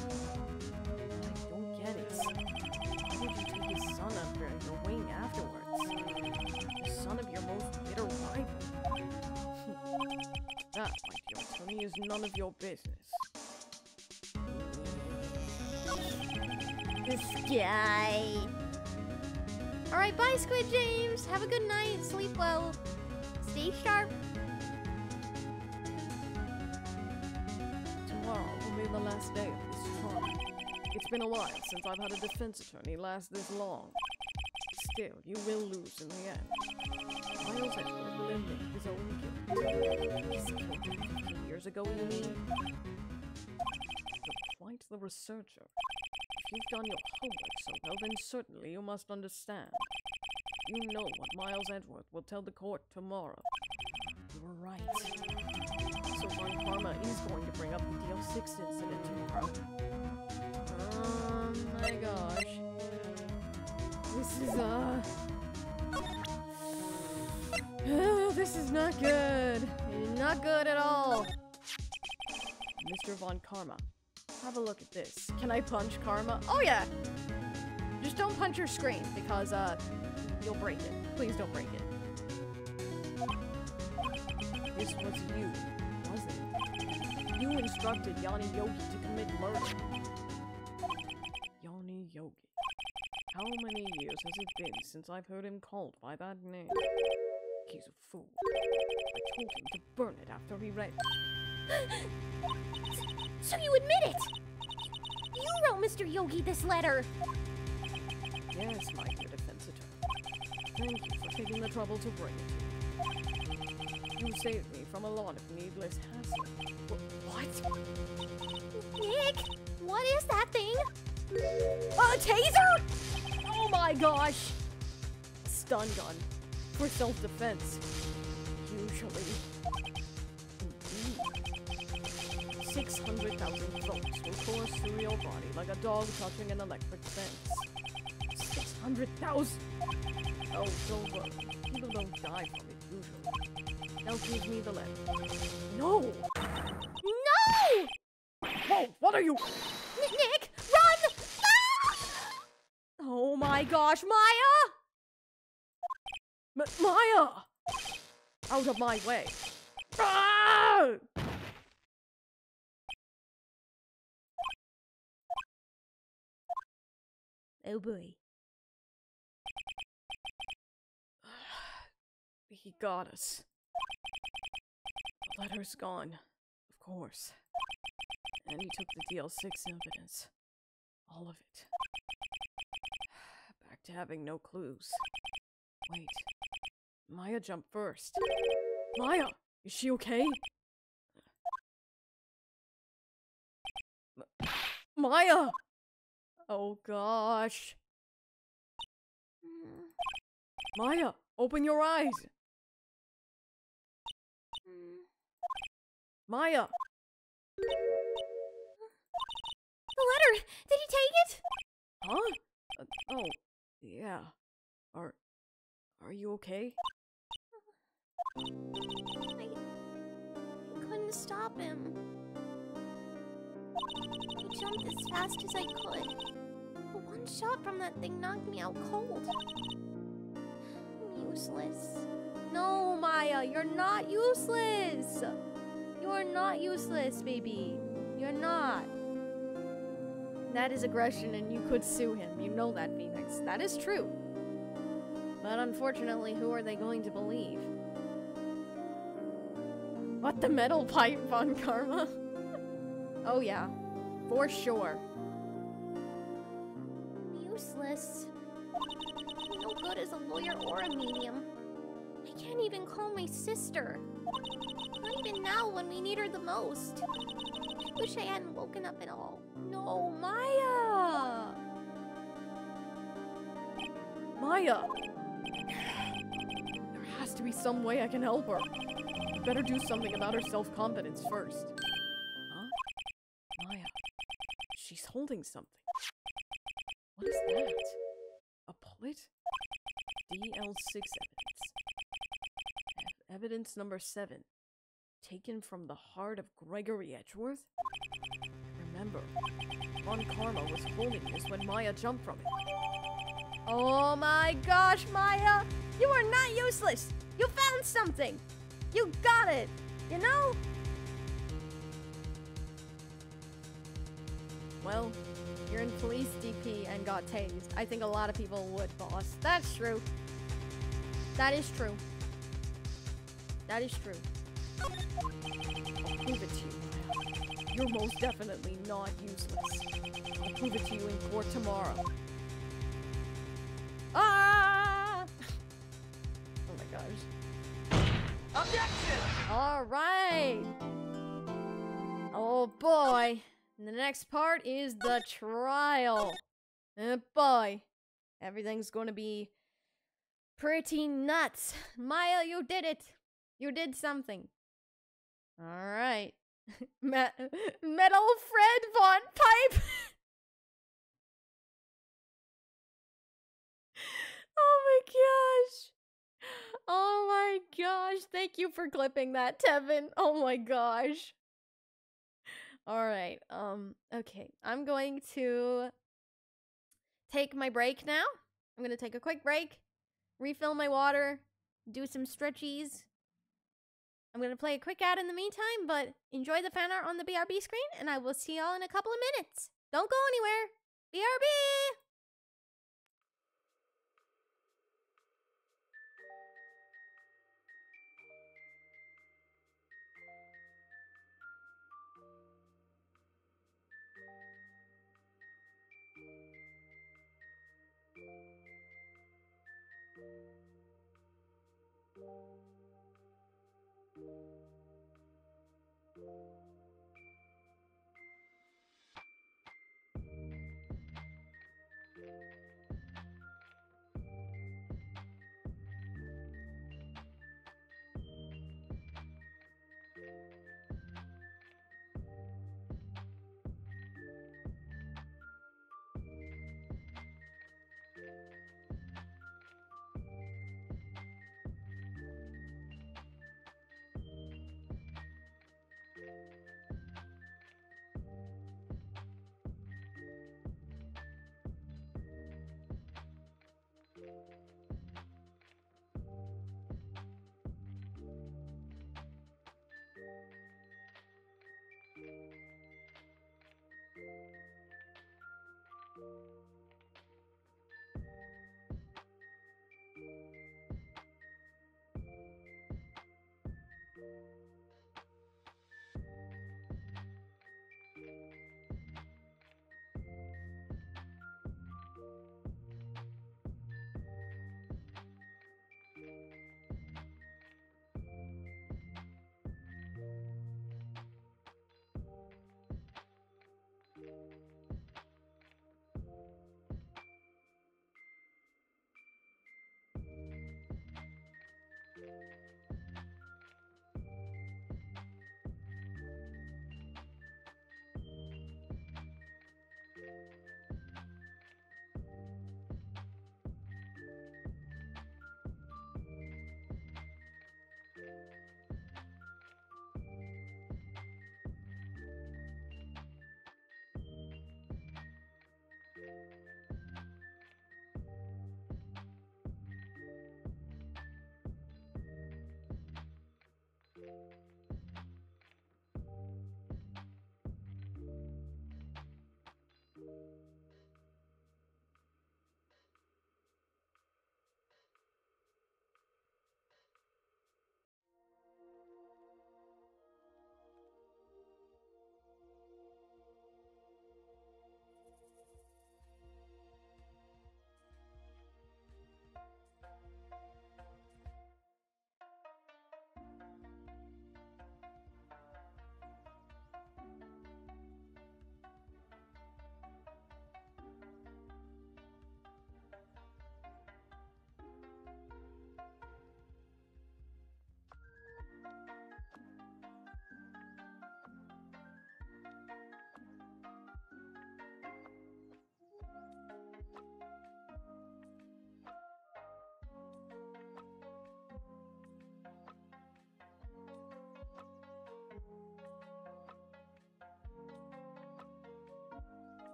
But I don't get it. Why would you take his son under your wing afterwards? The son of your most bitter rival. that, my dear Tony, is none of your business. This guy. Alright, bye, Squid James. Have a good night. Sleep well. Stay sharp. Tomorrow will be the last day of this trial. It's been a while since I've had a defense attorney last this long. Still, you will lose in the end. Miles Edward will admit his own guilt. He killed him 15 years ago, you mean? You're quite the researcher. If you've done your homework so well, then certainly you must understand. You know what Miles Edgeworth will tell the court tomorrow. You were right. So Von Karma is going to bring up the DL6 incident tomorrow. Oh my gosh. This is, this is not good. Not good at all. Mr. Von Karma, have a look at this. Can I punch Karma? Oh yeah! Just don't punch your screen, because, you'll break it. Please don't break it. This was you, wasn't it? You instructed Yanni Yogi to commit murder. Yanni Yogi. How many years has it been since I've heard him called by that name? He's a fool. I told him to burn it after he read it. So you admit it? You wrote Mr. Yogi this letter. Yes, my dear defense attorney. Thank you for taking the trouble to bring it to me. You saved me from a lot of needless hassle. What? Nick, what is that thing? A taser? Oh my gosh! Stun gun. For self-defense. Usually. 600,000 volts will course through your body like a dog touching an electric fence. 600,000! Oh, don't worry. People don't die from it usually. Now give me the letter. No! No! Whoa, what are you? Nick, run! Ah! Oh my gosh, Maya! Maya! Out of my way. Ah! Oh boy. He got us. The letter's gone, of course. And he took the DL6 evidence. All of it. Back to having no clues. Wait. Maya jumped first. Maya! Is she okay? Maya! Oh gosh. Maya, open your eyes! Maya! The letter! Did he take it? Huh? Oh, yeah. Are you okay? I couldn't stop him. I jumped as fast as I could. But one shot from that thing knocked me out cold. I'm useless. No, Maya, you're not useless. You're not useless, baby. You're not. That is aggression and you could sue him. You know that, Phoenix. That is true. But unfortunately, who are they going to believe? What, the metal pipe, Von Karma? Oh yeah, for sure. Useless. I'm no good as a lawyer or a medium. I can't even call my sister. Not even now when we need her the most. I wish I hadn't woken up at all. No, Maya! Maya! There has to be some way I can help her. I better do something about her self-confidence first. Huh? Maya. She's holding something. What is that? A bullet? DL6 evidence. Evidence number 7. Taken from the heart of Gregory Edgeworth? Remember, Von Karma was holding this when Maya jumped from it. Oh my gosh, Maya! You are not useless! You found something! You got it! You know? Well, you're in police DP and got tased. I think a lot of people would, boss. That's true. That is true. That is true. I'll prove it to you. You're most definitely not useless. I'll prove it to you in court tomorrow. Ah! Oh my gosh. Objection! All right. Oh boy. The next part is the trial. Oh boy. Everything's going to be pretty nuts. Maya, you did it. You did something. All right. Metal Fred Von Pipe. Oh my gosh. Oh my gosh. Thank you for clipping that, Tevin. Oh my gosh. All right. Okay. I'm going to take my break now. I'm going to take a quick break, refill my water, do some stretchies. I'm going to play a quick ad in the meantime, but enjoy the fan art on the BRB screen, and I will see y'all in a couple of minutes. Don't go anywhere. BRB!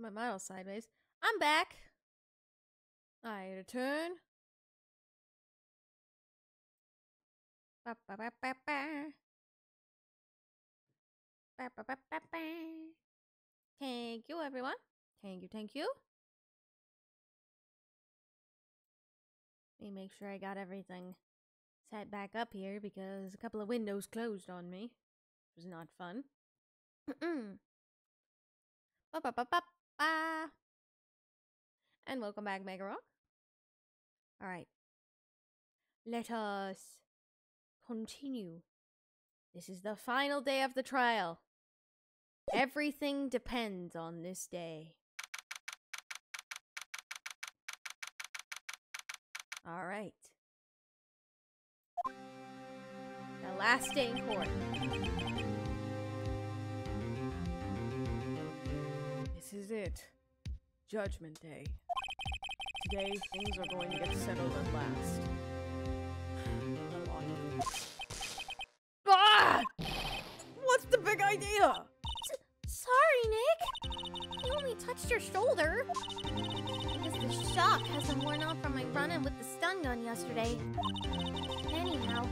my model sideways. I'm back. I return. Ba, ba, ba, ba, ba. Ba, ba, ba, ba, ba. Thank you, everyone. Thank you, thank you. Let me make sure I got everything set back up here because a couple of windows closed on me. It was not fun. Ba, ba, ba, ba, ba. And welcome back, Mega Rock. Alright. Let us continue. This is the final day of the trial. Everything depends on this day. Alright. The last day in court. This is it. Judgment Day. Today, things are going to get settled at last. Ah! What's the big idea? Sorry, Nick. You only touched your shoulder. I guess the shock hasn't worn off from my run-in with the stun gun yesterday. Anyhow,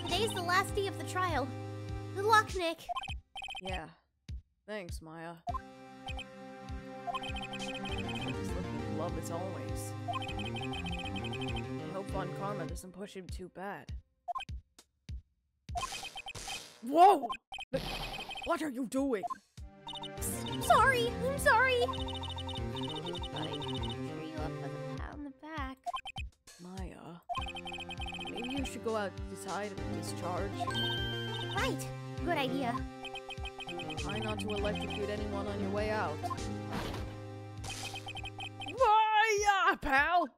today's the last day of the trial. Good luck, Nick. Yeah. Thanks, Maya. He's looking love as always. I hope Von Karma doesn't push him too bad. Whoa! What are you doing? I'm sorry. I just thought I'd cheer you up with a pat on the back. Maya, maybe you should go outside and discharge. Right. Good idea. Try not to electrocute anyone on your way out. Maya, pal!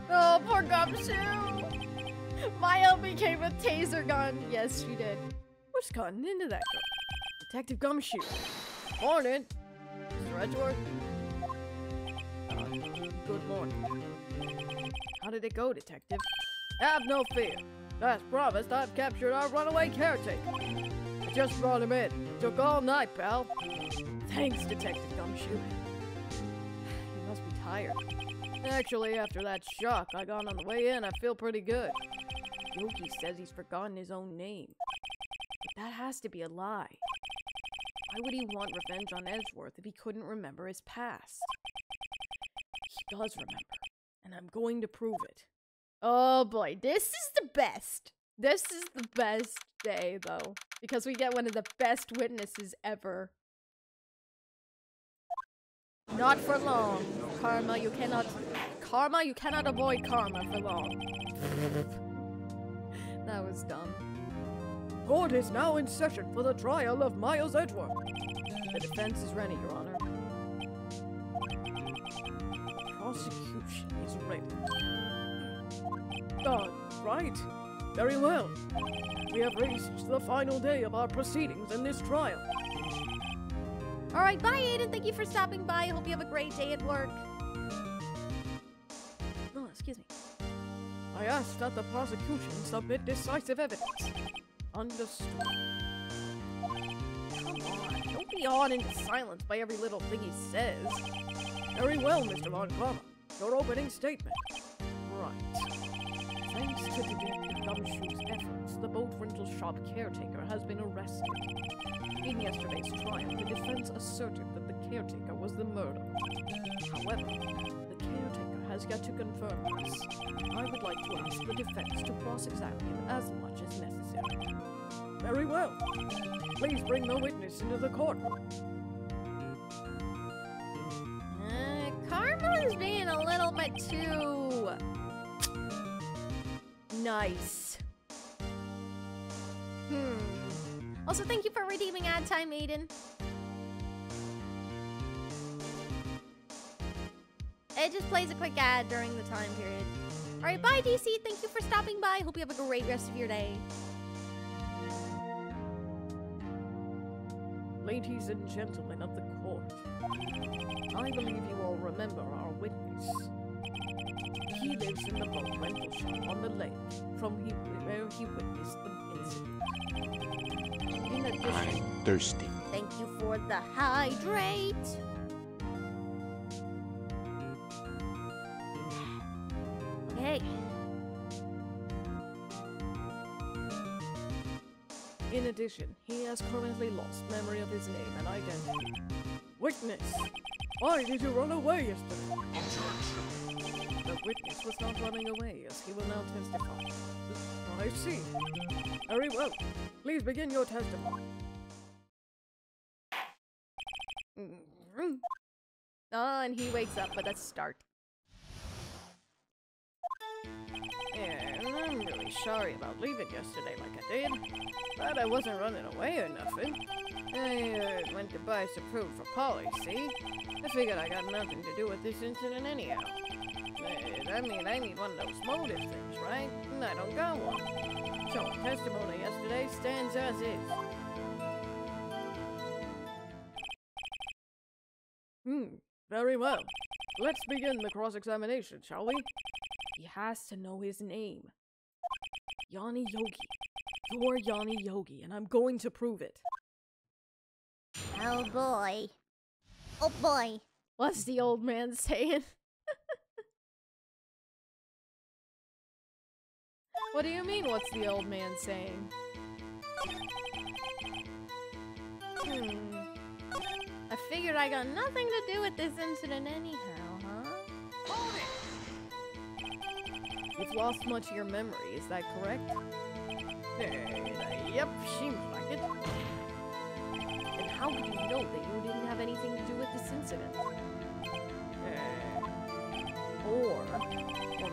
Oh, poor Gumshoe! Maya became a taser gun. Yes, she did. What's gotten into that girl? Detective Gumshoe. Morning, Mr. Edgeworth. Good morning. How did it go, Detective? Have no fear. As promised, I've captured our runaway caretaker. I just brought him in. Took all night, pal. Thanks, Detective Gumshoe. You must be tired. Actually, after that shock I got on the way in, I feel pretty good. Yogi says he's forgotten his own name. But that has to be a lie. Why would he want revenge on Edgeworth if he couldn't remember his past? He does remember, and I'm going to prove it. Oh boy, this is the best. This is the best day, though, because we get one of the best witnesses ever. Not for long. Karma, you cannot avoid karma for long. That was dumb. Court is now in session for the trial of Miles Edgeworth. The defense is ready, Your Honor. Prosecution is ready. Right. Very well. We have reached the final day of our proceedings in this trial. Alright, bye Aiden. Thank you for stopping by. Hope you have a great day at work. Oh, excuse me. I ask that the prosecution submit decisive evidence. Understood. Come on, don't be awed into silence by every little thing he says. Very well, Mr. Von Karma. Your opening statement. Right. Thanks to Detective Gumshoe's efforts, the boat rental shop caretaker has been arrested. In yesterday's trial, the defense asserted that the caretaker was the murderer. However, the caretaker has yet to confirm this. I would like to ask the defense to cross-examine him as much as necessary. Very well. Please bring the witness into the courtroom. Karma's being a little bit too nice. Also, thank you for redeeming ad time, Aiden. It just plays a quick ad during the time period. Alright, bye DC. Thank you for stopping by. Hope you have a great rest of your day. Ladies and gentlemen of the court, I believe you all remember our witness. He lives in the boat rental shop on the lake where he witnessed the incident. In addition, I'm thirsty. Thank you for the hydrate. Okay. In addition, he has currently lost memory of his name and identity. Witness! Why did you run away yesterday? The witness was not running away, as he will now testify. I see. Very well. Please begin your testimony. Oh, and he wakes up with a start. Yeah, I'm really sorry about leaving yesterday like I did. But I wasn't running away or nothing. I went to buy some food for Polly, see? I figured I got nothing to do with this incident anyhow. I need one of those motive things, right? And I don't got one. So my testimony yesterday stands as is. Very well. Let's begin the cross-examination, shall we? He has to know his name. Yanni Yogi. You're Yanni Yogi, and I'm going to prove it. Oh boy. Oh boy. What's the old man saying? What do you mean, what's the old man saying? I figured I got nothing to do with this incident anyhow, huh? You've lost much of your memory, is that correct? Yep, seems like it. And how could you know that you didn't have anything to do with this incident? Or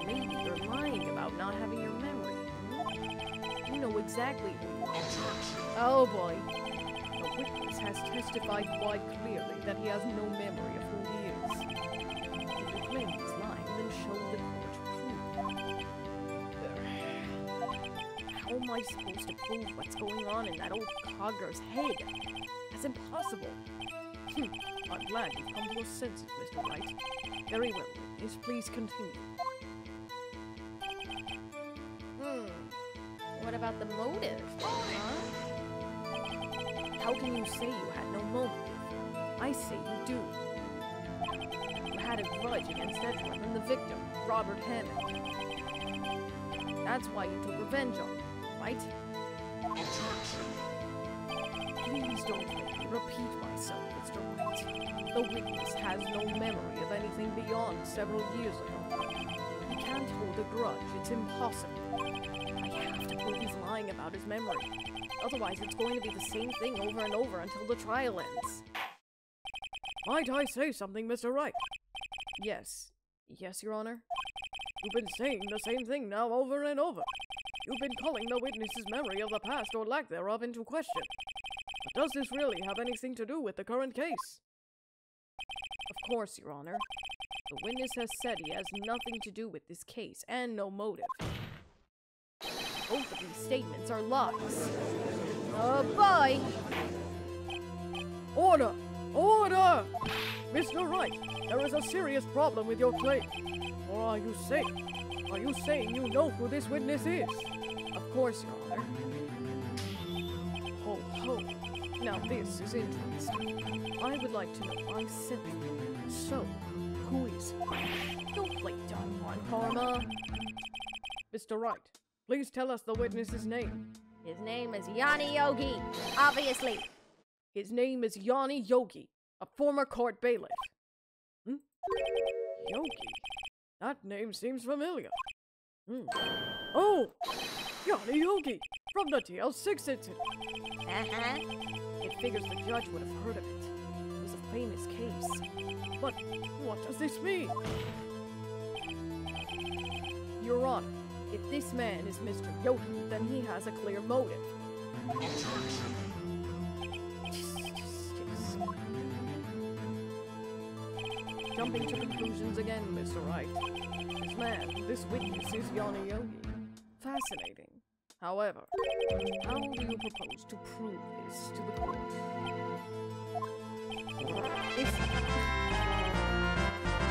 maybe you're lying about not having your memory. You know exactly who you are. Oh boy. The witness has testified quite clearly that he has no memory of who he is. If you claim he's lying, then show the court proof. How am I supposed to prove what's going on in that old cogger's head? That's impossible. I'm glad you've come to your senses, Mr. Wright. Very well, witness, please continue. What about the motive? Huh? How can you say you had no motive? I say you do. You had a grudge against Edward and the victim, Robert Hammond. That's why you took revenge on him, right? Please don't make me repeat myself, Mr. Wright. The witness has no memory of anything beyond several years ago. He can't hold a grudge, it's impossible. I have to prove he's lying about his memory. Otherwise, it's going to be the same thing over and over until the trial ends. Might I say something, Mr. Wright? Yes. Yes, Your Honor? You've been saying the same thing now over and over. You've been calling the witness's memory of the past or lack thereof into question. But does this really have anything to do with the current case? Of course, Your Honor. The witness has said he has nothing to do with this case and no motive. Both of these statements are lies. Oh boy! Order! Order! Mr. Wright, there is a serious problem with your claim. Or are you saying you know who this witness is? Of course, Your Honor. Ho ho. Now this is interesting. I would like to know why simply. So, who is he? Don't play dumb on Karma. Mr. Wright, please tell us the witness's name. His name is Yanni Yogi, obviously. His name is Yanni Yogi, a former court bailiff. Yogi? That name seems familiar. Oh! Yanni Yogi! From the TL6 incident! It figures the judge would have heard of it. It was a famous case. But what does this mean? Your Honor, if this man is Mr. Yogi, then he has a clear motive. Jumping to conclusions again, Mr. Wright. This witness is Yanni Yogi. Fascinating. However, how do you propose to prove this to the court?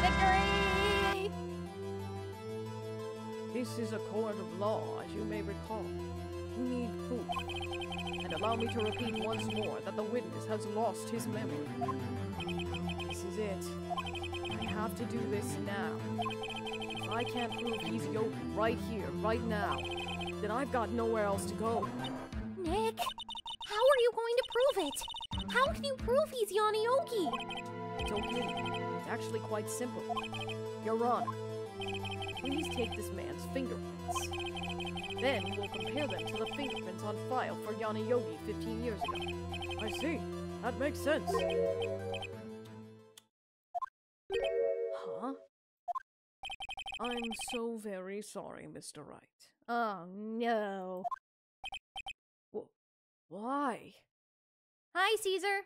Victory! This is a court of law, as you may recall. You need proof. And a allow me to repeat once more that the witness has lost his memory. This is it. I have to do this now. If I can't prove he's Yogi right here, right now, then I've got nowhere else to go. Nick, how are you going to prove it? How can you prove he's Yana Yogi? It's okay. It's actually quite simple. Your Honor, please take this man's fingerprints. Then we'll compare them to the fingerprints on file for Yana Yogi 15 years ago. I see. That makes sense. Huh? I'm so very sorry, Mr. Wright. Oh no. Why? Hi, Caesar.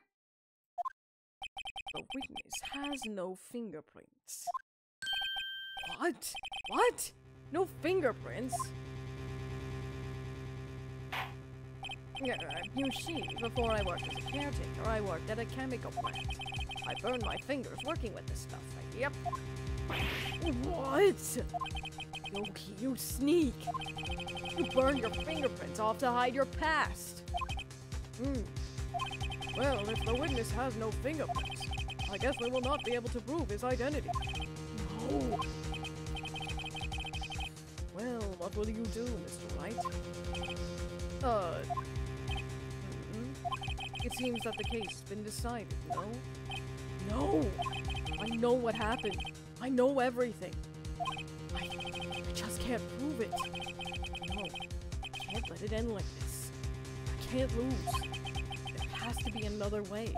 The witness has no fingerprints. What? What? No fingerprints? You see, before I worked as a caretaker, I worked at a chemical plant. I burned my fingers working with this stuff. Yep. What? Yogi, you sneak! You burned your fingerprints off to hide your past. Well, if the witness has no fingerprints, I guess we will not be able to prove his identity. No. Well, what will you do, Mr. Wright? It seems that the case has been decided, no? No! I know what happened. I know everything. I just can't prove it. No, I can't let it end like this. I can't lose. There has to be another way.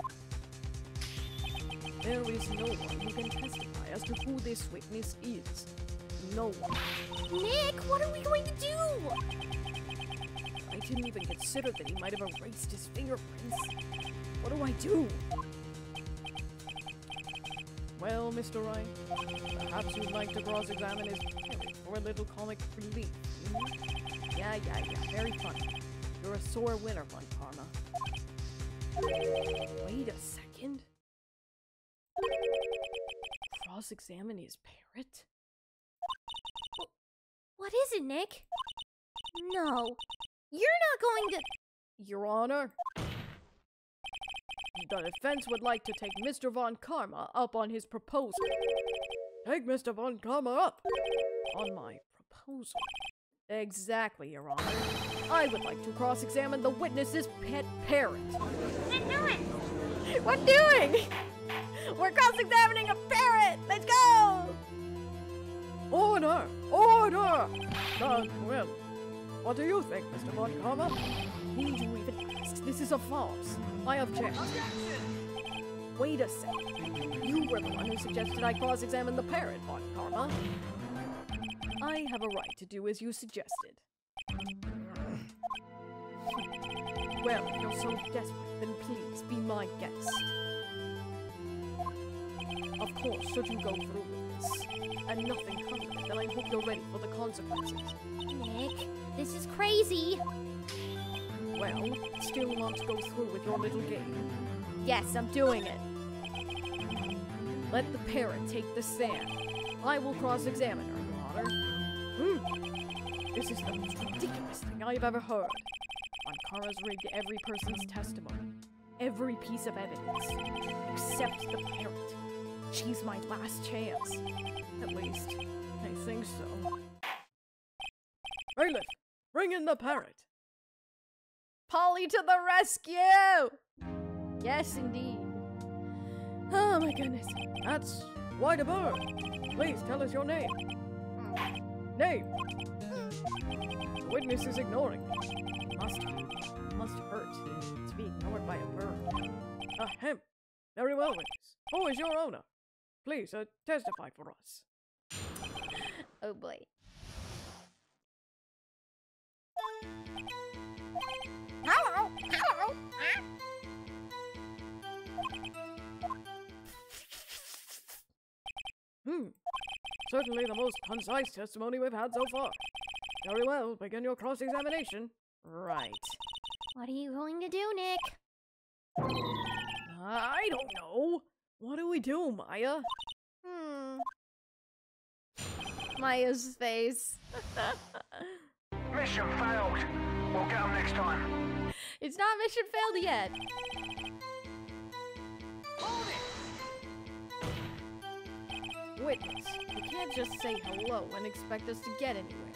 There is no one who can testify as to who this witness is. No one. Nick, what are we going to do? I didn't even consider that he might have erased his fingerprints. What do I do? Well, Mr. Wright, perhaps you'd like to cross-examine his parent for a little comic relief. Yeah, very funny. You're a sore winner, Von Karma. Wait a second. Cross-examine his parrot? What is it, Nick? No, you're not going to... Your Honor, the defense would like to take Mr. Von Karma up on his proposal. Take Mr. Von Karma up on my proposal. Exactly, Your Honor. I would like to cross-examine the witness's pet parrot. What doing? We're cross-examining a parrot! Let's go! Order! Order! Well, what do you think, Mr. Von Karma? Need you even ask? This is a farce. I object. Wait a second. You were the one who suggested I cross-examine the parrot, Von Karma. I have a right to do as you suggested. Well, if you're so desperate, then please be my guest. Of course, should you go through with this, and nothing comes of it, then I hope you're ready for the consequences. Nick, this is crazy. Well, still want to go through with your little game? Yes, I'm doing it. Let the parrot take the stand. I will cross-examine her, Your Honor. This is the most ridiculous thing I've ever heard. Ankara's rigged every person's testimony, every piece of evidence, except the parrot. She's my last chance. At least, I think so. Bailiff, bring in the parrot. Polly to the rescue! Yes, indeed. Oh my goodness. That's White a bird. Please tell us your name. Name. The witness is ignoring me. Must hurt to be ignored by a bird. Ahem. Very well, witness. Who is your owner? Please, testify for us. Oh boy. Hello, hello. Certainly the most concise testimony we've had so far. Very well, begin your cross-examination. Right. What are you going to do, Nick? I don't know. What do we do, Maya? Maya's face. Mission failed. We'll get them next time. It's not mission failed yet. Witness, you can't just say hello and expect us to get anywhere.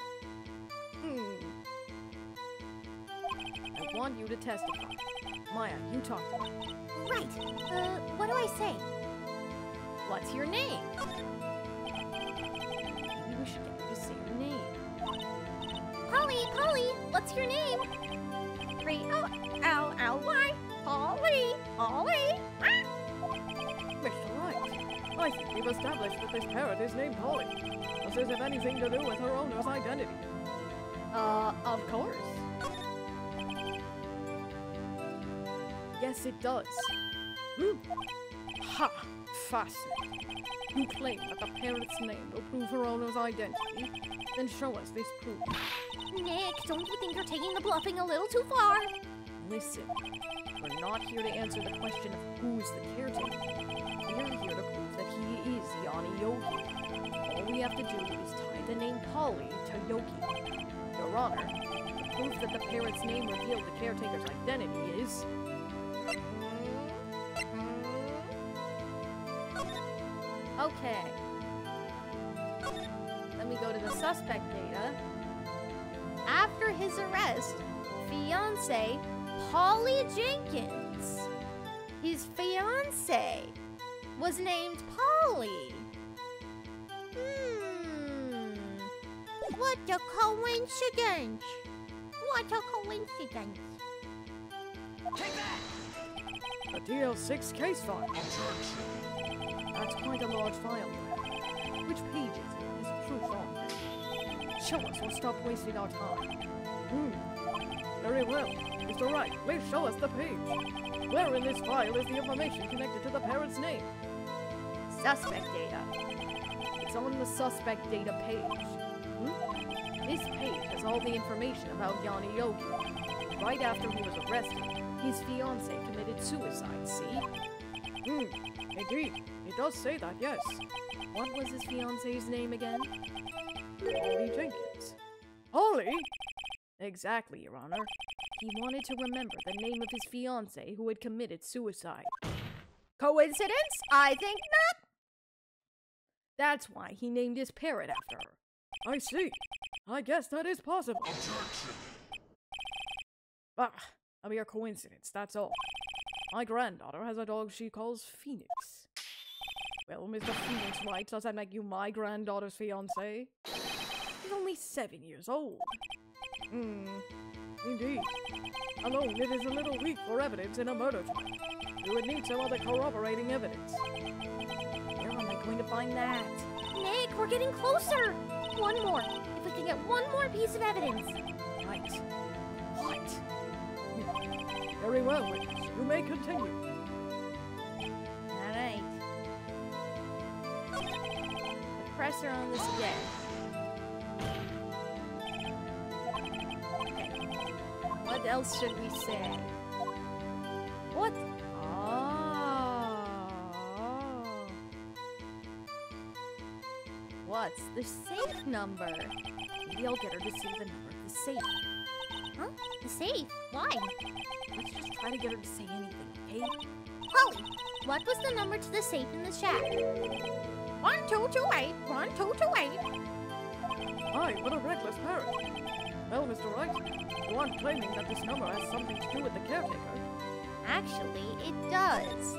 I want you to testify. Maya, you talk to me. Right. What do I say? What's your name? Maybe we should get her to say her name. Polly, what's your name? Great. Oh, ow, ow, why? Polly. Ah! Mr. Wright, I think we've established that this parrot is named Polly. Does this have anything to do with her owner's identity? Of course. Yes, it does. Ha! Fascinating. You claim that the parrot's name will prove her owner's identity? Then show us this proof. Nick, don't you think you're taking the bluffing a little too far? Listen, we're not here to answer the question of who's the caretaker. We're here to prove that he is Yanni Yogi. All we have to do is tie the name Polly to Yogi. Your Honor, the proof that the parrot's name revealed the caretaker's identity is... Okay. Let me go to the suspect data. After his arrest, fiancé Polly Jenkins. His fiancé was named Polly. What a coincidence. What a coincidence. The DL6 case file. That's quite a large file. Which page is it? Is proof on there? Show us, we'll stop wasting our time. Very well. Mr. Wright, please show us the page. Where in this file is the information connected to the parrot's name? Suspect data. It's on the suspect data page. This page has all the information about Yanni Yogi. Right after he was arrested, his fiancée committed suicide, see? Indeed. It does say that, yes. What was his fiancée's name again? Polly Jenkins. Polly? Exactly, Your Honor. He wanted to remember the name of his fiancée who had committed suicide. Coincidence? I think not. That's why he named his parrot after her. I see. I guess that is possible. Ah, a mere coincidence, that's all. My granddaughter has a dog she calls Phoenix. Well, Mr. Phoenix Wright, does that make you my granddaughter's fiancé? He's only 7 years old. Indeed. Alone, it is a little weak for evidence in a murder trial. You would need some other corroborating evidence. Where am I going to find that? Nick, we're getting closer. One more. If we can get one more piece of evidence. Right. What? Very well, witness. You may continue. Alright. Press her on this again. Okay. What else should we say? What? Oh. What's the safe number? Maybe I'll get her to say the number of the safe. Huh? The safe? Why? Let's just try to get her to say anything, okay? Polly, what was the number to the safe in the shack? 1228. 1228. My, what a reckless parrot. Well, Mr. Wright, you aren't claiming that this number has something to do with the caretaker. Actually, it does.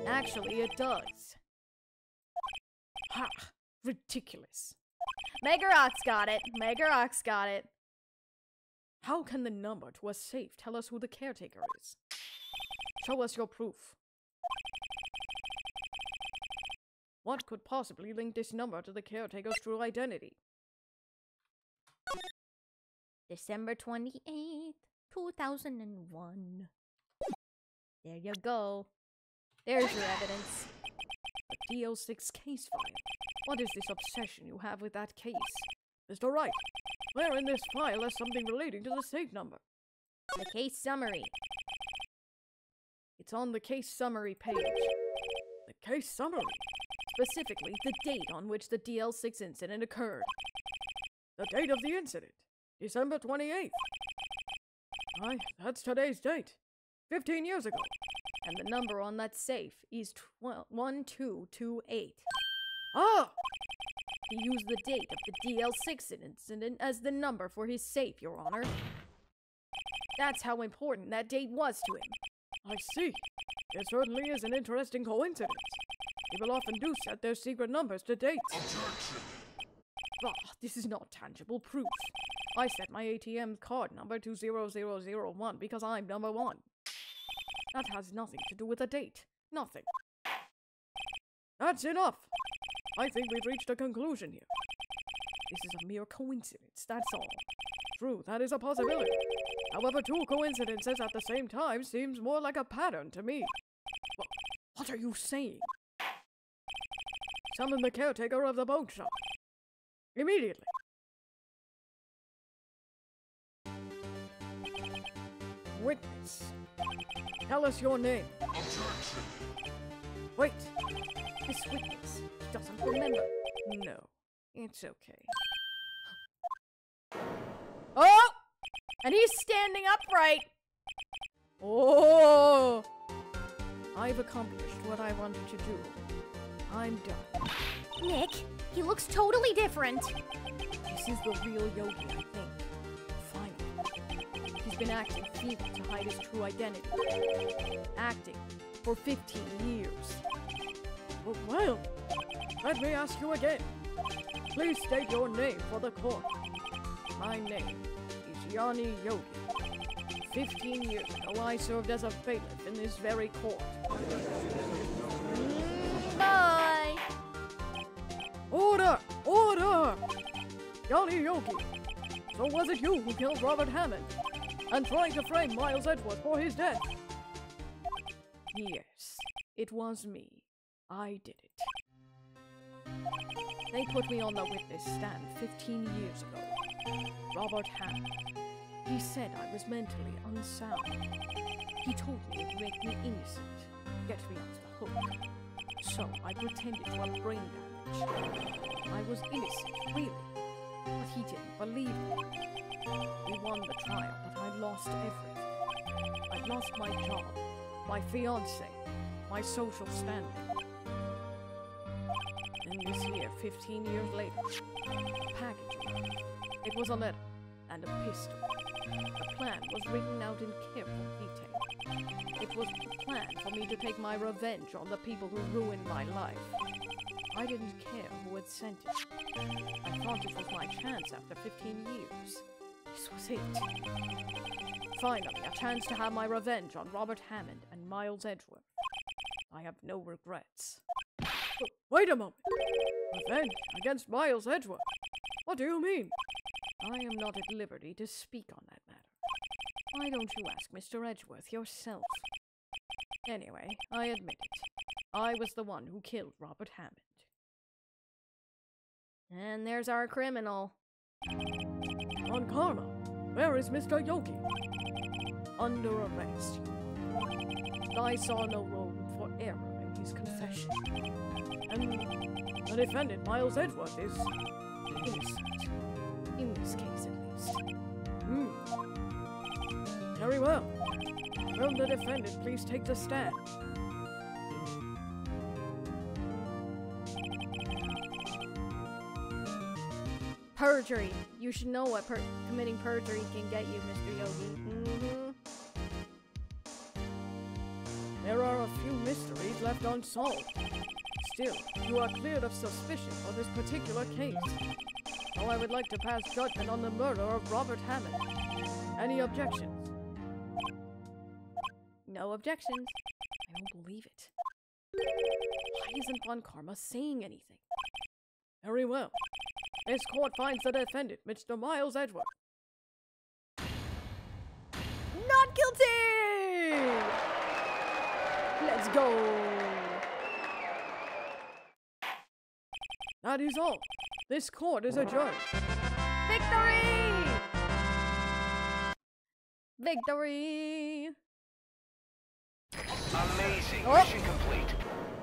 Actually, it does. Ha! Ridiculous. Megarox got it. Megarox got it. How can the number to a safe tell us who the caretaker is? Show us your proof. What could possibly link this number to the caretaker's true identity? December 28th, 2001. There you go. There's your evidence. The DL6 case file. What is this obsession you have with that case? Mr. Wright, where in this file is something relating to the safe number? The case summary. It's on the case summary page. The case summary? Specifically, the date on which the DL6 incident occurred. The date of the incident? December 28th. Why, that's today's date. 15 years ago. And the number on that safe is 1228. Ah! He used the date of the DL6 incident as the number for his safe, Your Honor. That's how important that date was to him. I see. It certainly is an interesting coincidence. People often do set their secret numbers to dates. Ah, this is not tangible proof. I set my ATM card number to 0001 because I'm number 1. That has nothing to do with the date. Nothing. That's enough. I think we've reached a conclusion here. This is a mere coincidence, that's all. True, that is a possibility. However, 2 coincidences at the same time seems more like a pattern to me. What are you saying? Summon the caretaker of the boat shop. Immediately. Witness. Tell us your name. Wait. This witness doesn't remember. No, it's okay. Oh! And he's standing upright! Oh! I've accomplished what I wanted to do. I'm done. Nick, he looks totally different. This is the real Yogi, I think. Finally. He's been acting feeble to hide his true identity. Acting for 15 years. Well, let me ask you again. Please state your name for the court. My name is Yanni Yogi. 15 years ago, I served as a bailiff in this very court. Bye. Order! Order! Yanni Yogi. So was it you who killed Robert Hammond and tried to frame Miles Edgeworth for his death? Yes, it was me. I did it. They put me on the witness stand 15 years ago. Robert Hammond. He said I was mentally unsound. He told me it would make me innocent, get me off the hook. So I pretended to have brain damage. I was innocent, really. But he didn't believe me. We won the trial, but I lost everything. I lost my job, my fiancé, my social standing. And this year, 15 years later, a package arrived. It was a letter and a pistol. The plan was written out in careful detail. It was the plan for me to take my revenge on the people who ruined my life. I didn't care who had sent it. I thought it was my chance after 15 years. This was it. Finally, a chance to have my revenge on Robert Hammond and Miles Edgeworth. I have no regrets. Wait a moment. Revenge against Miles Edgeworth? What do you mean? I am not at liberty to speak on that matter. Why don't you ask Mr. Edgeworth yourself? Anyway, I admit it. I was the one who killed Robert Hammond. And there's our criminal. On Karma, where is Mr. Yogi? Under arrest. I saw no room for error in his confession. And the defendant, Miles Edgeworth, is innocent. In this case, at least. Very well. Will the defendant please take the stand? Perjury. You should know what committing perjury can get you, Mr. Yogi. There are a few mysteries left unsolved. Still, you are cleared of suspicion for this particular case. So I would like to pass judgment on the murder of Robert Hammond. Any objections? No objections. I don't believe it. Why isn't Von Karma saying anything? Very well. This court finds the defendant, Mr. Miles Edgeworth. Not guilty! Let's go! That is all. This court is adjourned. Victory! Victory! Amazing. Oh. Mission complete.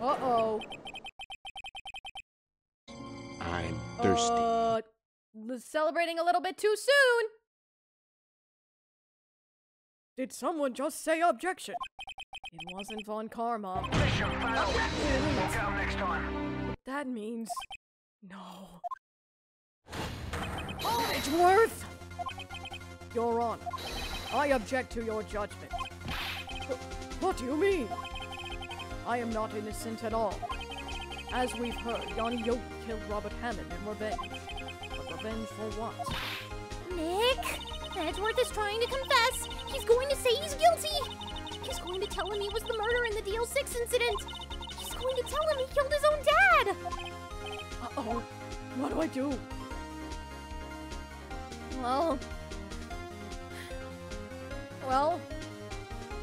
Uh-oh. I'm thirsty. Celebrating a little bit too soon! Did someone just say objection? It wasn't Von Karma. Mission failed. Look out next time. That means... No. Edgeworth! Your Honor, I object to your judgment. What do you mean? I am not innocent at all. As we've heard, Yanni Yogi killed Robert Hammond in revenge. But revenge for what? Nick! Edgeworth is trying to confess! He's going to say he's guilty! He's going to tell him he was the murderer in the DL6 incident! He's going to tell him he killed his own dad! Uh-oh. What do I do? Well,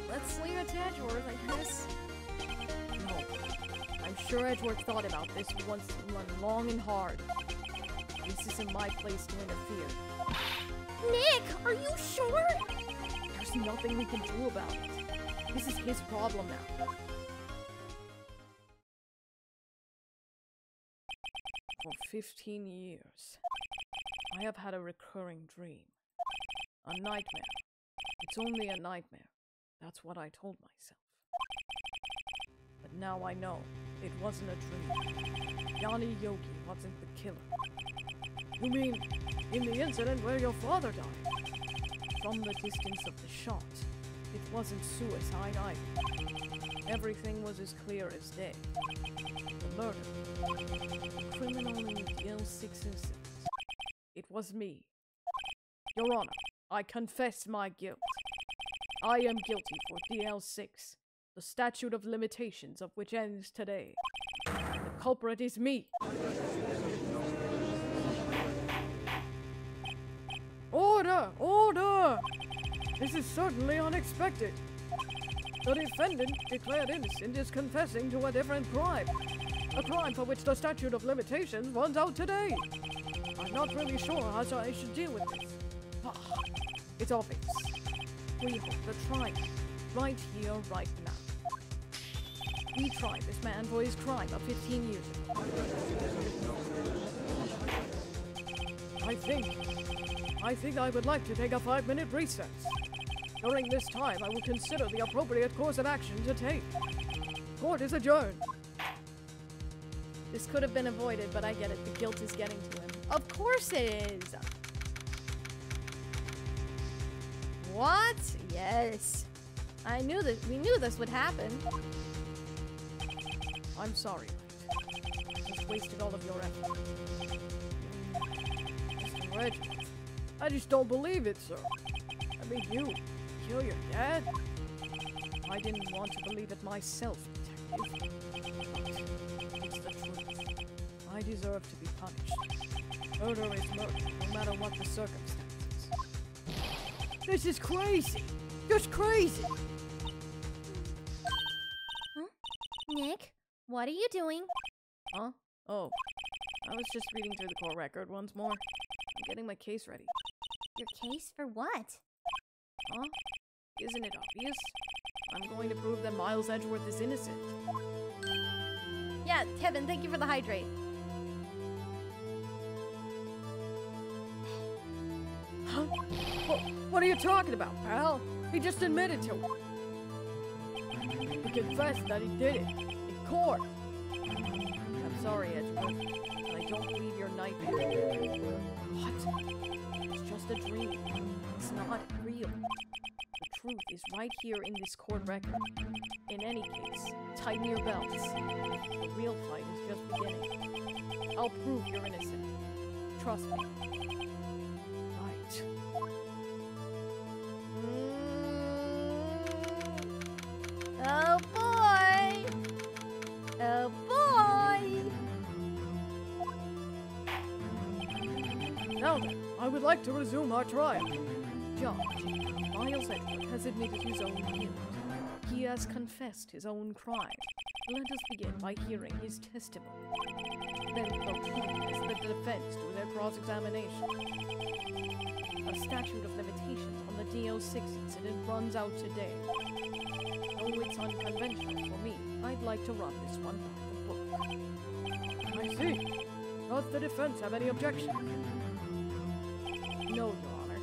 let's leave it to Edgeworth, I guess. No. I'm sure Edgeworth thought about this once and run long and hard. This isn't my place to interfere. Nick, are you sure? There's nothing we can do about it. This is his problem now. For 15 years, I have had a recurring dream. A nightmare. It's only a nightmare. That's what I told myself. But now I know it wasn't a dream. Yanni Yogi wasn't the killer. You mean, in the incident where your father died? From the distance of the shot, it wasn't suicide either. Everything was as clear as day. The murder. The criminal in the DL6 incident. It was me. Your Honor, I confess my guilt. I am guilty for DL6, the statute of limitations of which ends today. The culprit is me. Order! Order! This is certainly unexpected. The defendant, declared innocent, is confessing to a different crime. A crime for which the statute of limitations runs out today. I'm not really sure how I should deal with this. It's obvious. We hold the trial, right here, right now. We tried this man for his crime of 15 years ago. I think I would like to take a 5-minute recess. During this time, I will consider the appropriate course of action to take. Court is adjourned. This could have been avoided, but I get it. The guilt is getting to him. Of course it is! What? Yes. I knew this. We knew this would happen. I'm sorry. I just wasted all of your effort. Mr. Edgeworth, I just don't believe it, sir. I mean, you kill your dad? I didn't want to believe it myself, detective. But it's the truth. I deserve to be punished. Murder is murder, no matter what the circumstances. This is crazy! Just crazy! Huh? Nick, what are you doing? Huh? Oh, I was just reading through the court record once more. I'm getting my case ready. Your case for what? Huh? Isn't it obvious? I'm going to prove that Miles Edgeworth is innocent. Yeah, Kevin, thank you for the hydrate. Huh? What are you talking about, pal? He just admitted to it. He confessed that he did it. In court. I'm sorry, Edgeworth, but I don't believe your nightmare. What? It's just a dream. It's not real. The truth is right here in this court record. In any case, tighten your belts. The real fight is just beginning. I'll prove you're innocent. Trust me. Right. Oh boy! Oh boy! Now then, I would like to resume our trial. Judge, Miles Edgeworth has admitted his own guilt. He has confessed his own crime. Let us begin by hearing his testimony. Then as the defense do their cross-examination. A statute of limitations on the DL6 incident runs out today. Though it's unconventional for me, I'd like to run this one by the book. I see. Does the defense have any objection? No, Your Honor.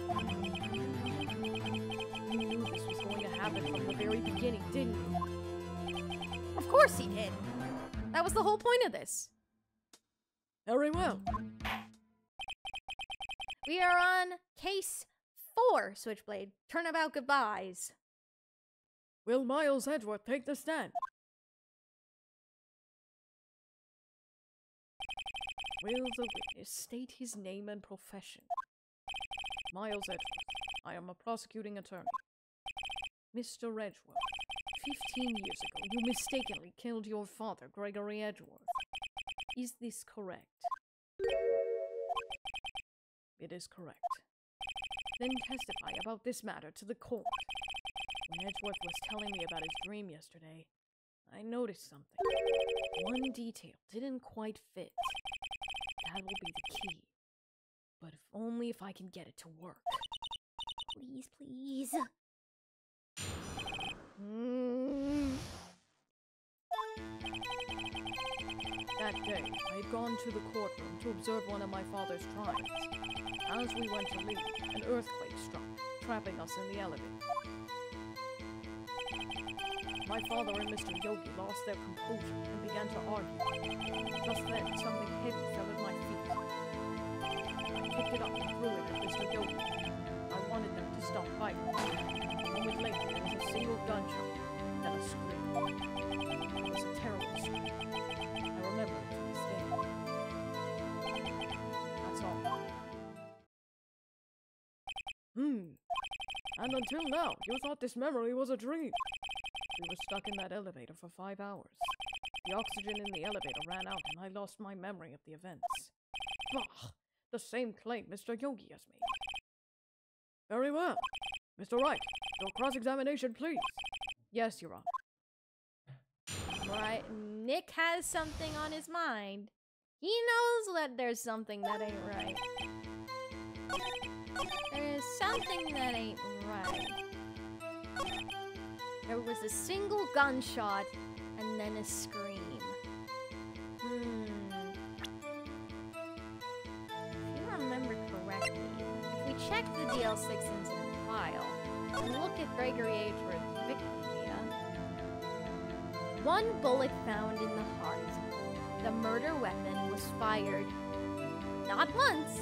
We knew this was going happened from the very beginning, didn't you? Of course he did. That was the whole point of this. Very well. We are on case 4, Switchblade. Turnabout goodbyes. Will Miles Edgeworth take the stand? Will the witness state his name and profession? Miles Edgeworth. I am a prosecuting attorney. Mr. Edgeworth, 15 years ago, you mistakenly killed your father, Gregory Edgeworth. Is this correct? It is correct. Then testify about this matter to the court. When Edgeworth was telling me about his dream yesterday, I noticed something. One detail didn't quite fit. That will be the key. But if only if I can get it to work. Please, please. That day, I had gone to the courtroom to observe one of my father's trials. As we went to leave, an earthquake struck, trapping us in the elevator. My father and Mr. Yogi lost their composure and began to argue. Just then, something heavy fell at my feet. I picked it up and threw it at Mr. Yogi. I wanted them to stop fighting. A moment later, there was a single gunshot, then a scream. It was a terrible scream. I remember it to this day. That's all. And until now, you thought this memory was a dream. We were stuck in that elevator for 5 hours. The oxygen in the elevator ran out and I lost my memory of the events. Bah! The same claim Mr. Yogi has made. Very well. Mr. Wright, your cross-examination, please. Yes, Your Honor. Right, Nick has something on his mind. He knows that there's something that ain't right. There's something that ain't right. There was a single gunshot and then a scream. If you remember correctly, if we check the DL6 incident file and look at Gregory Edgeworth's victim data, one bullet found in the heart. The murder weapon was fired not once,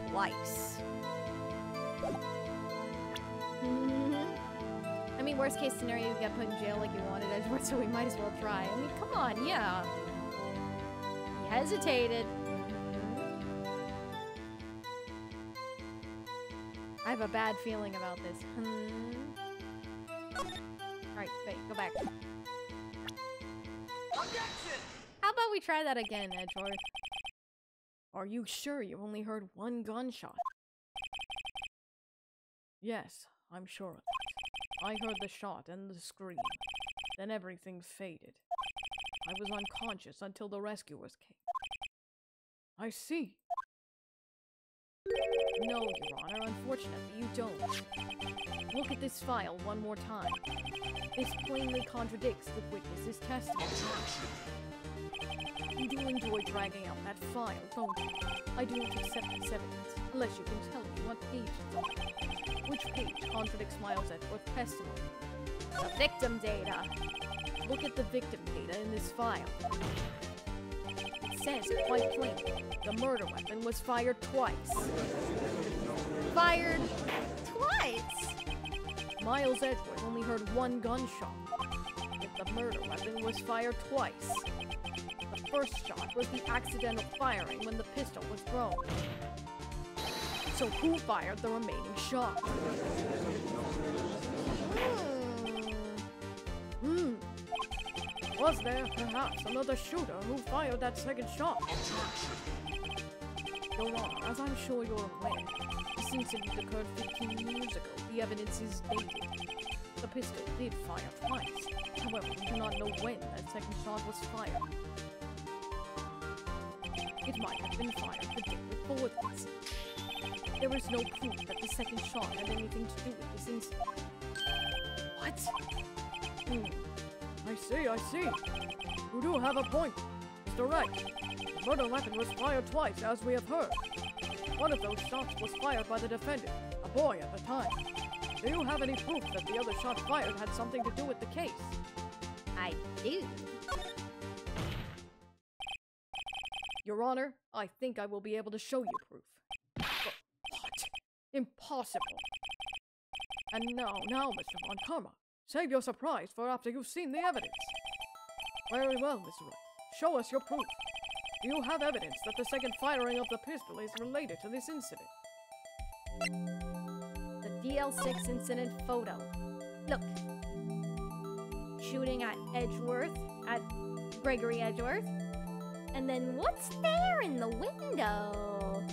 twice. I mean, worst case scenario, you get put in jail like you wanted Edgeworth, so we might as well try. I mean, come on, yeah. He hesitated. I have a bad feeling about this. Alright, wait, go back. How about we try that again, Edgeworth? Are you sure you only heard one gunshot? Yes, I'm sure of it. I heard the shot and the scream. Then everything faded. I was unconscious until the rescuers came. I see. No, Your Honor, unfortunately you don't. Look at this file one more time. This plainly contradicts the witness's testimony. You do enjoy dragging out that file, don't you? I do not accept this evidence, unless you can tell me what page it's on. Which page contradicts Miles Edgeworth's testimony? The victim data. Look at the victim data in this file. It says quite plainly, the murder weapon was fired twice. Fired twice? Miles Edgeworth only heard one gunshot, yet the murder weapon was fired twice. The first shot was the accidental firing when the pistol was thrown. So who fired the remaining shot? Was there perhaps another shooter who fired that second shot? Your Honor, as I'm sure you're aware, this incident occurred 15 years ago. The evidence is dated. The pistol did fire twice. However, we do not know when that second shot was fired. It might have been fired the day before the incident. There is no proof that the second shot had anything to do with this incident. What? I see. You do have a point. Mr. Wright, the murder weapon was fired twice, as we have heard. One of those shots was fired by the defendant, a boy at the time. Do you have any proof that the other shot fired had something to do with the case? I do. Your Honor, I think I will be able to show you proof. But what? Impossible. And now, Mr. Von Karma, save your surprise for after you've seen the evidence. Very well, Mr. Wright. Show us your proof. Do you have evidence that the second firing of the pistol is related to this incident? The DL6 incident photo. Look. Shooting at Edgeworth, at Gregory Edgeworth. And then what's there in the window?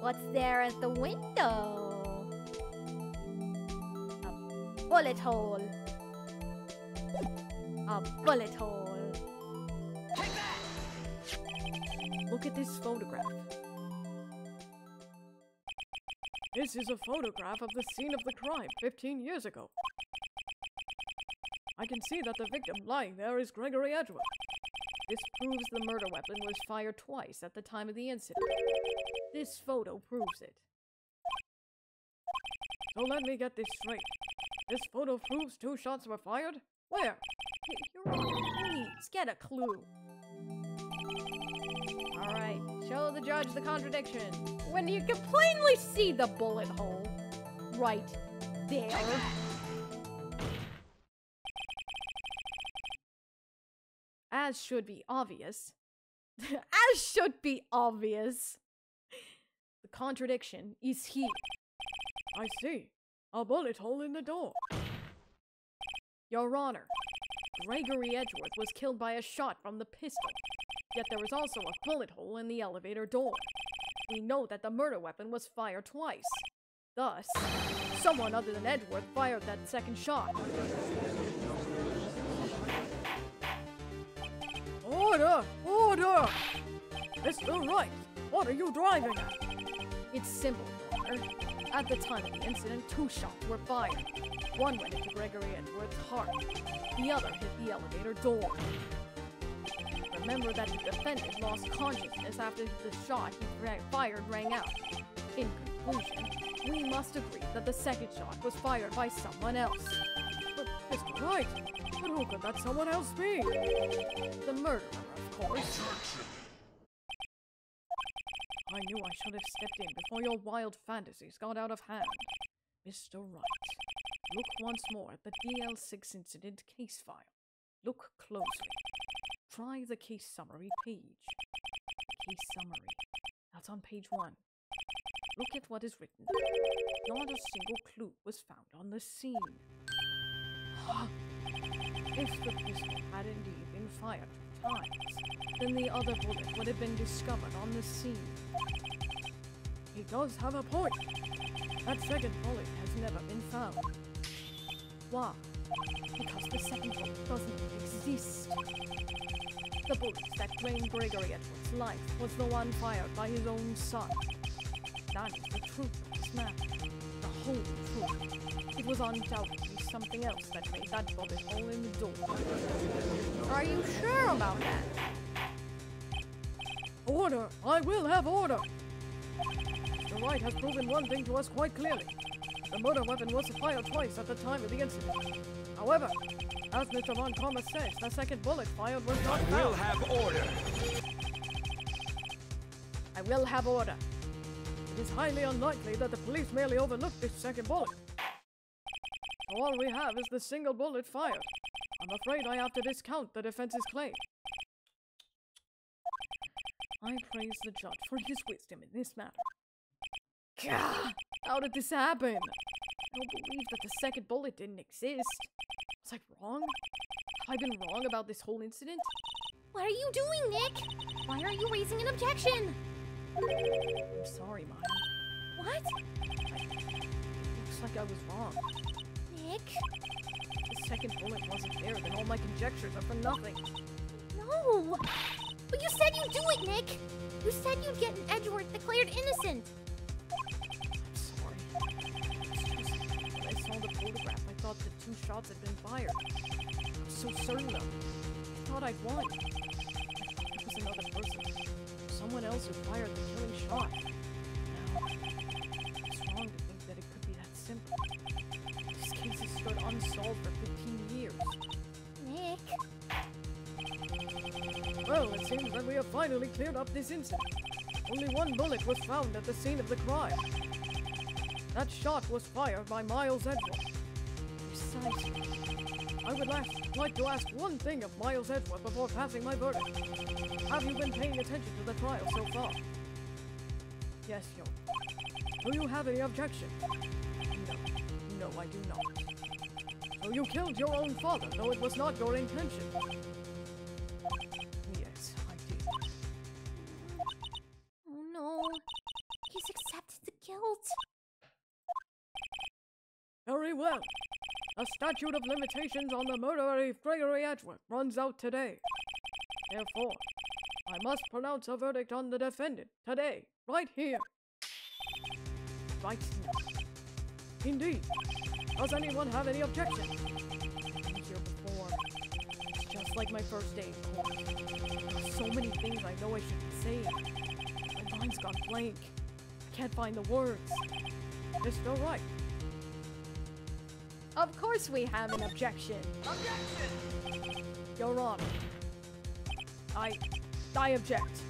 What's there at the window? A bullet hole. A bullet hole. Look at this photograph. This is a photograph of the scene of the crime 15 years ago. I can see that the victim lying there is Gregory Edgeworth. This proves the murder weapon was fired twice at the time of the incident. This photo proves it. So let me get this straight. This photo proves 2 shots were fired? Where? Your Honor, please, get a clue. Alright, show the judge the contradiction. When you can plainly see the bullet hole. Right there. As should be obvious. As should be obvious. The contradiction is here. I see. A bullet hole in the door. Your Honor, Gregory Edgeworth was killed by a shot from the pistol. Yet there was also a bullet hole in the elevator door. We know that the murder weapon was fired twice. Thus, someone other than Edgeworth fired that second shot. Order! Order! Mr. Wright, what are you driving at? It's simple, Your Honor. At the time of the incident, 2 shots were fired. One went into Gregory Edgeworth's heart. The other hit the elevator door. Remember that the defendant lost consciousness after the shot he fired rang out. In conclusion, we must agree that the second shot was fired by someone else. But, Mr. Wright, but who could that someone else be? The murderer, of course. I knew I should have stepped in before your wild fantasies got out of hand. Mr. Wright, look once more at the DL6 incident case file. Look closely. Try the case summary page. Case summary. That's on page 1. Look at what is written. Not a single clue was found on the scene. If the pistol had indeed been fired 2 times, then the other bullet would have been discovered on the scene. He does have a point. That second bullet has never been found. Why? Because the second bullet doesn't exist. The bullet that claimed Gregory Edgeworth's life was the one fired by his own son. That is the truth of this matter. The whole truth. It was undoubtedly something else that made that bullet hole in the door. Are you sure about that? Order! I will have order! Mr. Wright has proven one thing to us quite clearly. The murder weapon was fired twice at the time of the incident. However, as Mr. Von Karma says, the second bullet fired was not found. I will have order. I will have order. It is highly unlikely that the police merely overlooked this second bullet. So all we have is the single bullet fired. I'm afraid I have to discount the defense's claim. I praise the judge for his wisdom in this matter. Gah! How did this happen? I don't believe that the second bullet didn't exist. Was I wrong? Have I been wrong about this whole incident? What are you doing, Nick? Why are you raising an objection? I'm sorry, Maya. What? Looks like I was wrong. Nick? If the second bullet wasn't there, then all my conjectures are for nothing. No! But you said you'd do it, Nick! You said you'd get an Edgeworth declared innocent! I'm sorry. It's just, when I saw the photograph, I thought the 2 shots had been fired. I was so certain of it. I thought I'd won. I thought it was another person. Someone else who fired the killing shot. Now, it's wrong to think that it could be that simple. This case has stood unsolved for 15 years. Nick. Well, it seems that we have finally cleared up this incident. Only one bullet was found at the scene of the crime. That shot was fired by Miles Edgeworth. Precisely. I would like to ask one thing of Miles Edgeworth before passing my verdict. Have you been paying attention to the trial so far? Yes, Yo. Do you have any objection? No, I do not. So you killed your own father, though it was not your intention. Yes, I did. Oh no. He's accepted the guilt. Very well. The statute of limitations on the murder of Gregory Edgeworth runs out today. Therefore, I must pronounce a verdict on the defendant today, right here. Right now. Indeed. Does anyone have any objection? I've been here before. It's just like my first day in court. There's so many things I know I shouldn't say. My mind's gone blank. I can't find the words. Mr. Wright. Of course we have an objection. Objection! Your Honor. I object.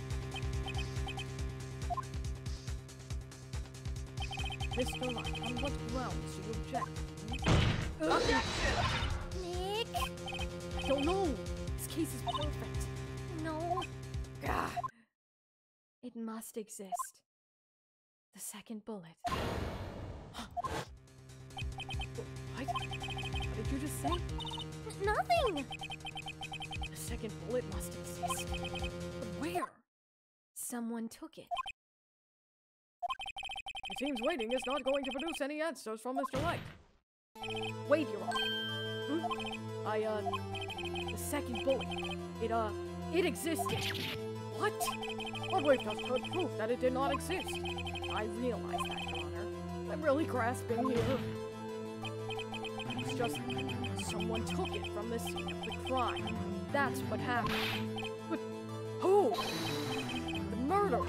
Mr. Wright, on what grounds do you object? Objection! Nick. I don't know. This case is perfect. No. Gah. It must exist. The second bullet. What? What did you just say? Nothing. The second bullet must exist. But where? Someone took it. It seems waiting is not going to produce any answers from Mr. Wright. Wait, Your Honor. The second bullet. It existed. What? But we've just heard proof that it did not exist. I realize that, Your Honor. I'm really grasping here. It's just someone took it from the scene of the crime. That's what happened. But who? The murderer.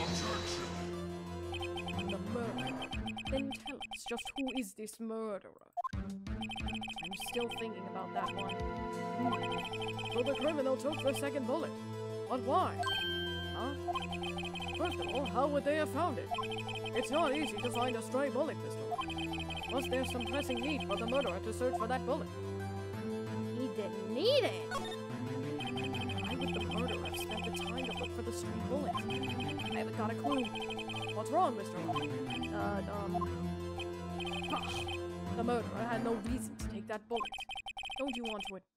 The murderer. Then tell us, just who is this murderer? I'm still thinking about that one. So the criminal took the second bullet. But why? Huh? First of all, how would they have found it? It's not easy to find a stray bullet, Mr. Wright. Was there some pressing need for the murderer to search for that bullet? He didn't need it. Why would the murderer have spent the time to look for the stray bullet? I haven't got a clue. What's wrong, Mr. Wright? The murderer had no reason to take that bullet.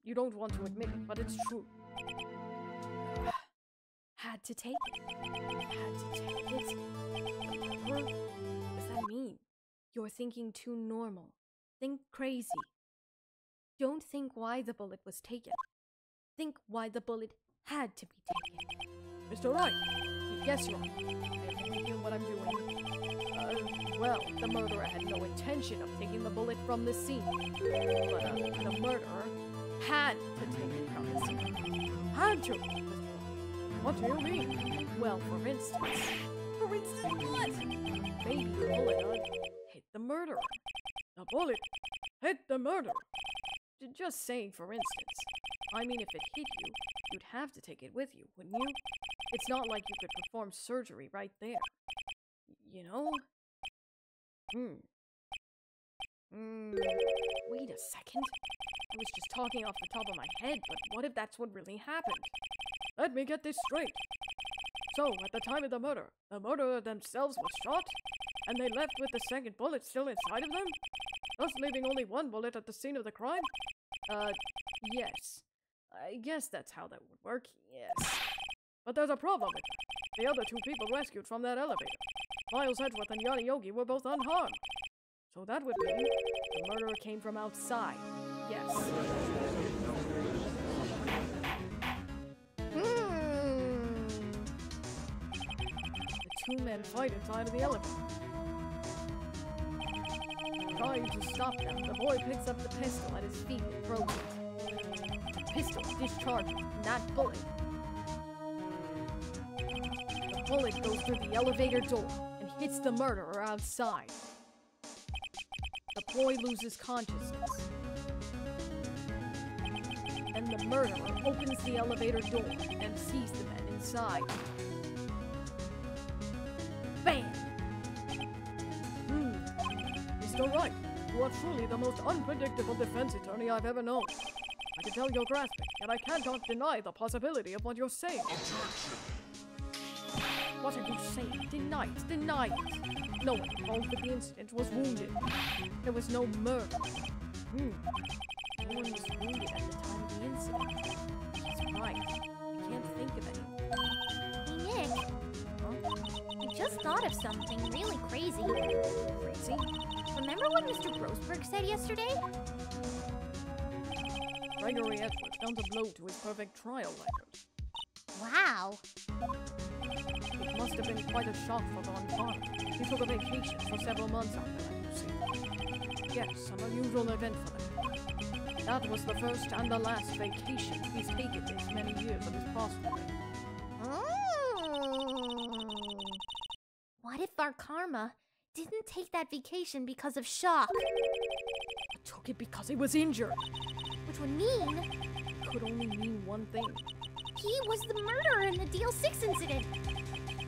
You don't want to admit it, but it's true. Had to take it. Had to take it. What does that mean? You're thinking too normal. Think crazy. Don't think why the bullet was taken. Think why the bullet had to be taken. Mr. Wright! Yes, Your Honor. I have no idea what I'm doing. Well, the murderer had no intention of taking the bullet from the scene. But, the murderer had to take it from the scene. Had to, Mr. Wright. What do you mean? Well, for instance... For instance what? Maybe the bullet hit the murderer. The bullet hit the murderer. Just saying, for instance. I mean, if it hit you, you'd have to take it with you, wouldn't you? It's not like you could perform surgery right there. You know? Wait a second. I was just talking off the top of my head, but what if that's what really happened? Let me get this straight. So, at the time of the murderer themselves was shot, and they left with the second bullet still inside of them? Thus leaving only one bullet at the scene of the crime? Yes. I guess that's how that would work, yes. But there's a problem with that. The other two people rescued from that elevator, Miles Edgeworth and Yanni Yogi, were both unharmed. So that would mean the murderer came from outside. Yes. The two men fight inside of the elevator. Trying to stop them, the boy picks up the pistol at his feet and throws it. The pistol discharges, and that bullet. The bullet goes through the elevator door and hits the murderer outside. the boy loses consciousness. And the murderer opens the elevator door and sees the men inside. Bam! Mr. Wright, you are truly the most unpredictable defense attorney I've ever known. I can tell you're grasping, and I cannot deny the possibility of what you're saying. What are you saying? Deny it! Deny it! No one involved with the incident was wounded. There was no murder. No one was wounded at the time of the incident. He's right. I can't think of any. Hey, Nick. Huh? I just thought of something really crazy. Crazy? Remember what Mr. Grossberg said yesterday? Gregory Edwards found a blow to his perfect trial record. Wow. It must have been quite a shock for Von Farn. He took a vacation for several months after that, you see. Yes, an unusual event for them. That was the first and the last vacation he's taken this many years of his prospering. What if our karma didn't take that vacation because of shock? He took it because he was injured. Which would mean It could only mean one thing. he was the murderer in the DL6 incident.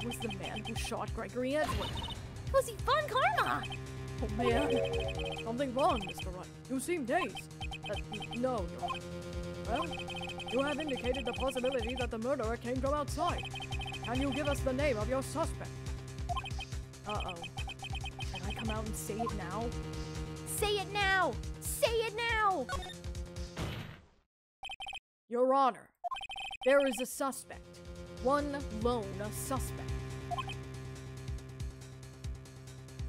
He was the man who shot Gregory Edwards. Was he Von Karma? Oh man, something wrong, Mr. Wright. You seem dazed. No, Your Honor. Well, you have indicated the possibility that the murderer came from outside. Can you give us the name of your suspect? Uh-oh. Can I come out and say it now? Say it now! Say it now! Your Honor, there is a suspect. One lone suspect.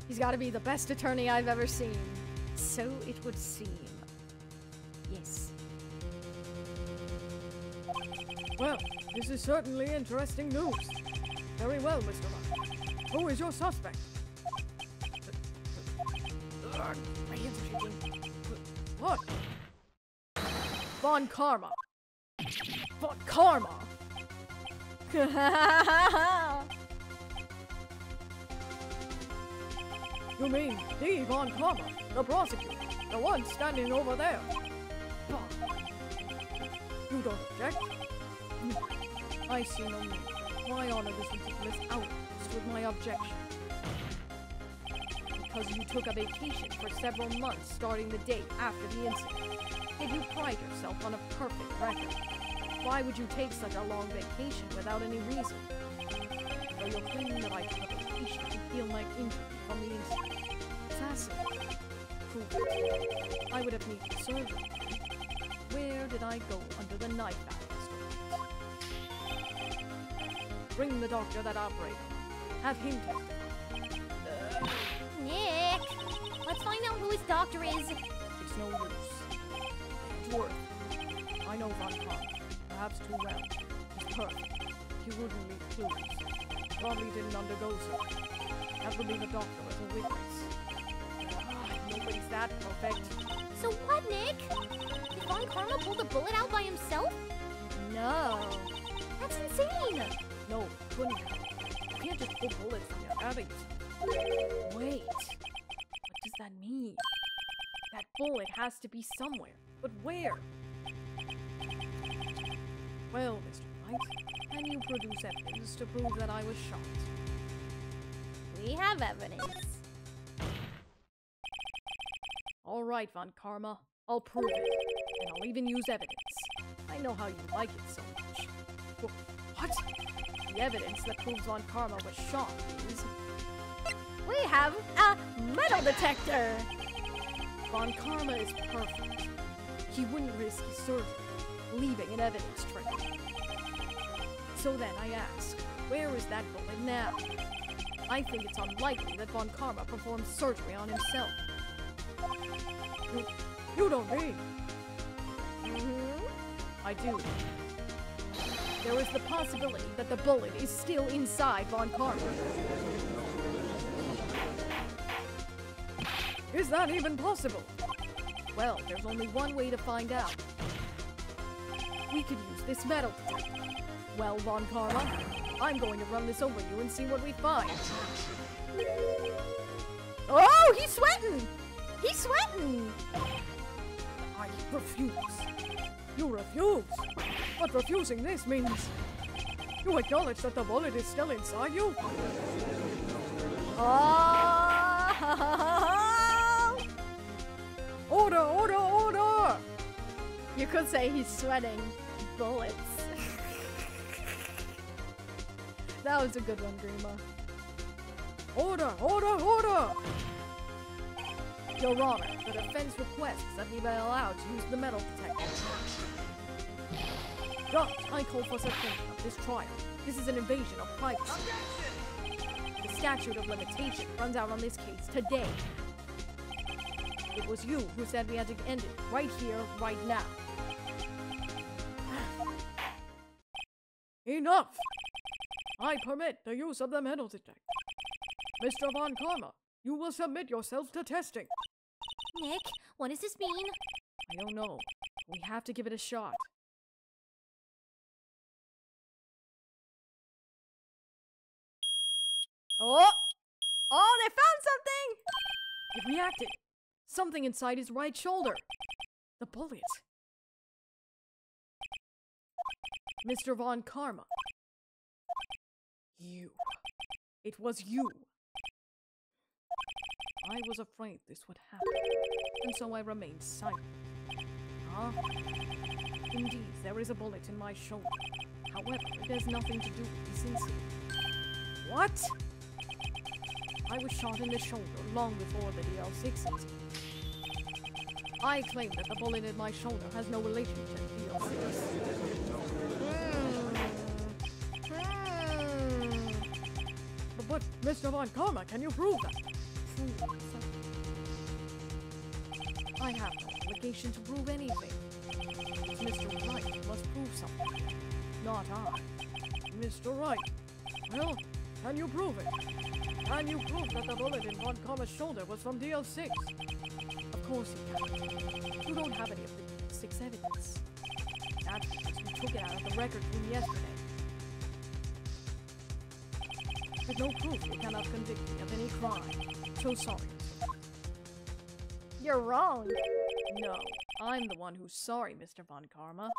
He's got to be the best attorney I've ever seen. So it would seem. Yes. Well, this is certainly interesting news. Very well, Mr. Wright. Who is your suspect? My hands are shaking. What? Von Karma. Von Karma? You mean the Von Karma, the prosecutor, the one standing over there? You don't object? I see no need. Why honor this ridiculous outburst with my objection? Because you took a vacation for several months starting the day after the incident. Did you pride yourself on a perfect record? Why would you take such a long vacation without any reason? Though you're claiming that I took a vacation to heal my injury from the incident. Fascinating. Prove it. I would have needed surgery. Where did I go under the knife at, Mr. Wright? Bring the doctor that operated. Have him testify. Nick! Let's find out who his doctor is. It's no use. It's worth. I know Von Karma. Perhaps too well. He's perfect. He wouldn't leave clues. Probably didn't undergo surgery. Have to leave a doctor as a witness. Nobody's that perfect. So what, Nick? Did Von Karma pull the bullet out by himself? No. That's insane! No, couldn't have. You can't just pull bullets from your body. Wait. What does that mean? That bullet has to be somewhere. But where? Well, Mr. Wright, can you produce evidence to prove that I was shot? We have evidence. All right, Von Karma. I'll prove it. And I'll even use evidence. I know how you like it so much. What? The evidence that proves Von Karma was shot is... We have a metal detector. Von Karma is perfect. He wouldn't risk his surgery, leaving an evidence trail. So then I ask, where is that bullet now? I think it's unlikely that Von Karma performed surgery on himself. You don't mean? I do. There is the possibility that the bullet is still inside Von Karma. Is that even possible? Well, there's only one way to find out. We could use this metal detector. Well, Von Karma, I'm going to run this over you and see what we find. Oh, he's sweating. He's sweating! I refuse. You refuse. But refusing this means you acknowledge that the bullet is still inside you. Oh! Order, order, order! You could say he's sweating bullets. That was a good one, Grima. Order, order, order! Your Honor, the defense requests that he be allowed to use the metal detector. Judge, I call for suspension of this trial. This is an invasion of privacy. The statute of limitation runs out on this case today. It was you who said we had to end it right here, right now. Enough! I permit the use of the metal detector. Mr. Von Karma, you will submit yourself to testing. Nick, what does this mean? I don't know. We have to give it a shot. Oh! Oh, they found something! It reacted. Something inside his right shoulder. The bullet. Mr. Von Karma. You. It was you. I was afraid this would happen, and so I remained silent. Ah, indeed, there is a bullet in my shoulder. However, it has nothing to do with this incident. What? I was shot in the shoulder long before the DL6 incident. I claim that the bullet in my shoulder has no relation to the DL6. But Mr. Von Karma, can you prove that? I have no obligation to prove anything. It's Mr. Wright who must prove something. Not I. Mr. Wright. Well, can you prove it? Can you prove that the bullet in Von Karma's shoulder was from DL6? Of course you can. You don't have any of the DL6 evidence. That's because we took it out of the record room yesterday. With no proof, you cannot convict me of any crime. So sorry. You're wrong. No, I'm the one who's sorry, Mr. Von Karma.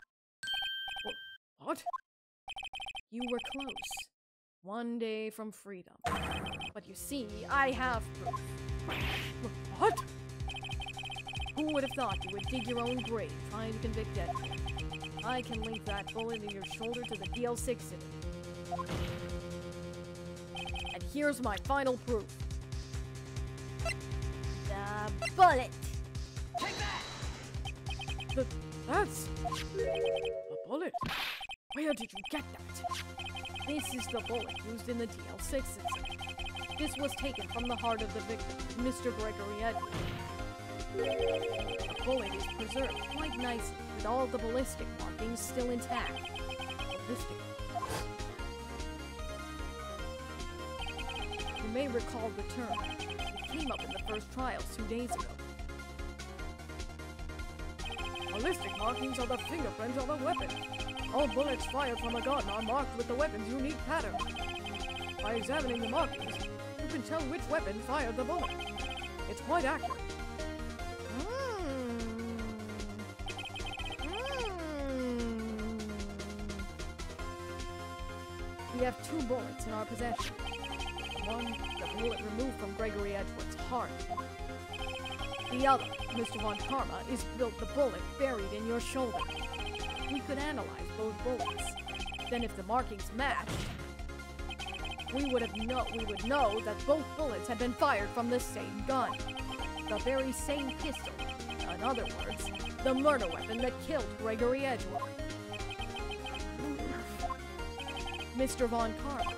What? You were close. One day from freedom. But you see, I have proof. What? Who would have thought you would dig your own grave trying to convict Edward? I can link that bullet in your shoulder to the DL6 incident. And here's my final proof. The bullet. That's a bullet. Where did you get that? This is the bullet used in the DL6 incident. This was taken from the heart of the victim, Mr. Gregory Edwards. The bullet is preserved quite nicely, with all the ballistic markings still intact. Ballistic markings. You may recall the term. It came up in the first trials 2 days ago. Ballistic markings are the fingerprints of a weapon. All bullets fired from a gun are marked with the weapon's unique pattern. By examining the markings, you can tell which weapon fired the bullet. It's quite accurate. We have 2 bullets in our possession. One, the bullet removed from Gregory Edwards' heart. The other, Mr. Von Karma, is the bullet buried in your shoulder. We could analyze both bullets. Then if the markings matched, we would know that both bullets had been fired from the same gun. The very same pistol. In other words, the murder weapon that killed Gregory Edgeworth. Mr. Von Karma,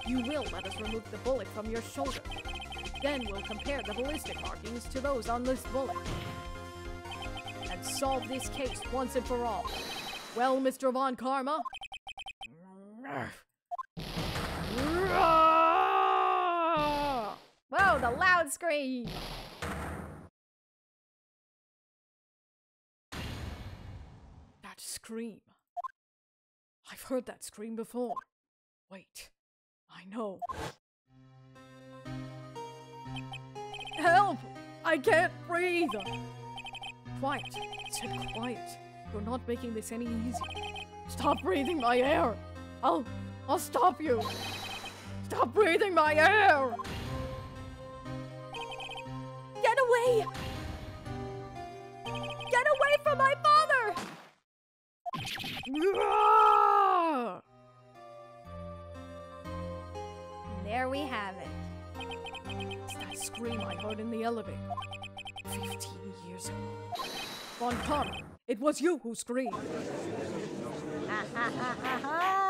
you will let us remove the bullet from your shoulder. Then we'll compare the ballistic markings to those on this bullet. And solve this case once and for all. Well, Mr. Von Karma? Whoa, the loud scream! That scream. I've heard that scream before. Wait, I know. Help! I can't breathe! Quiet. I said quiet. You're not making this any easier. Stop breathing my air! I'll stop you! Stop breathing my air! Get away! Get away from my father! Ah! There we have it. It's that scream I heard in the elevator. 15 years ago. Von Karma, it was you who screamed. Ha ha ha ha ha!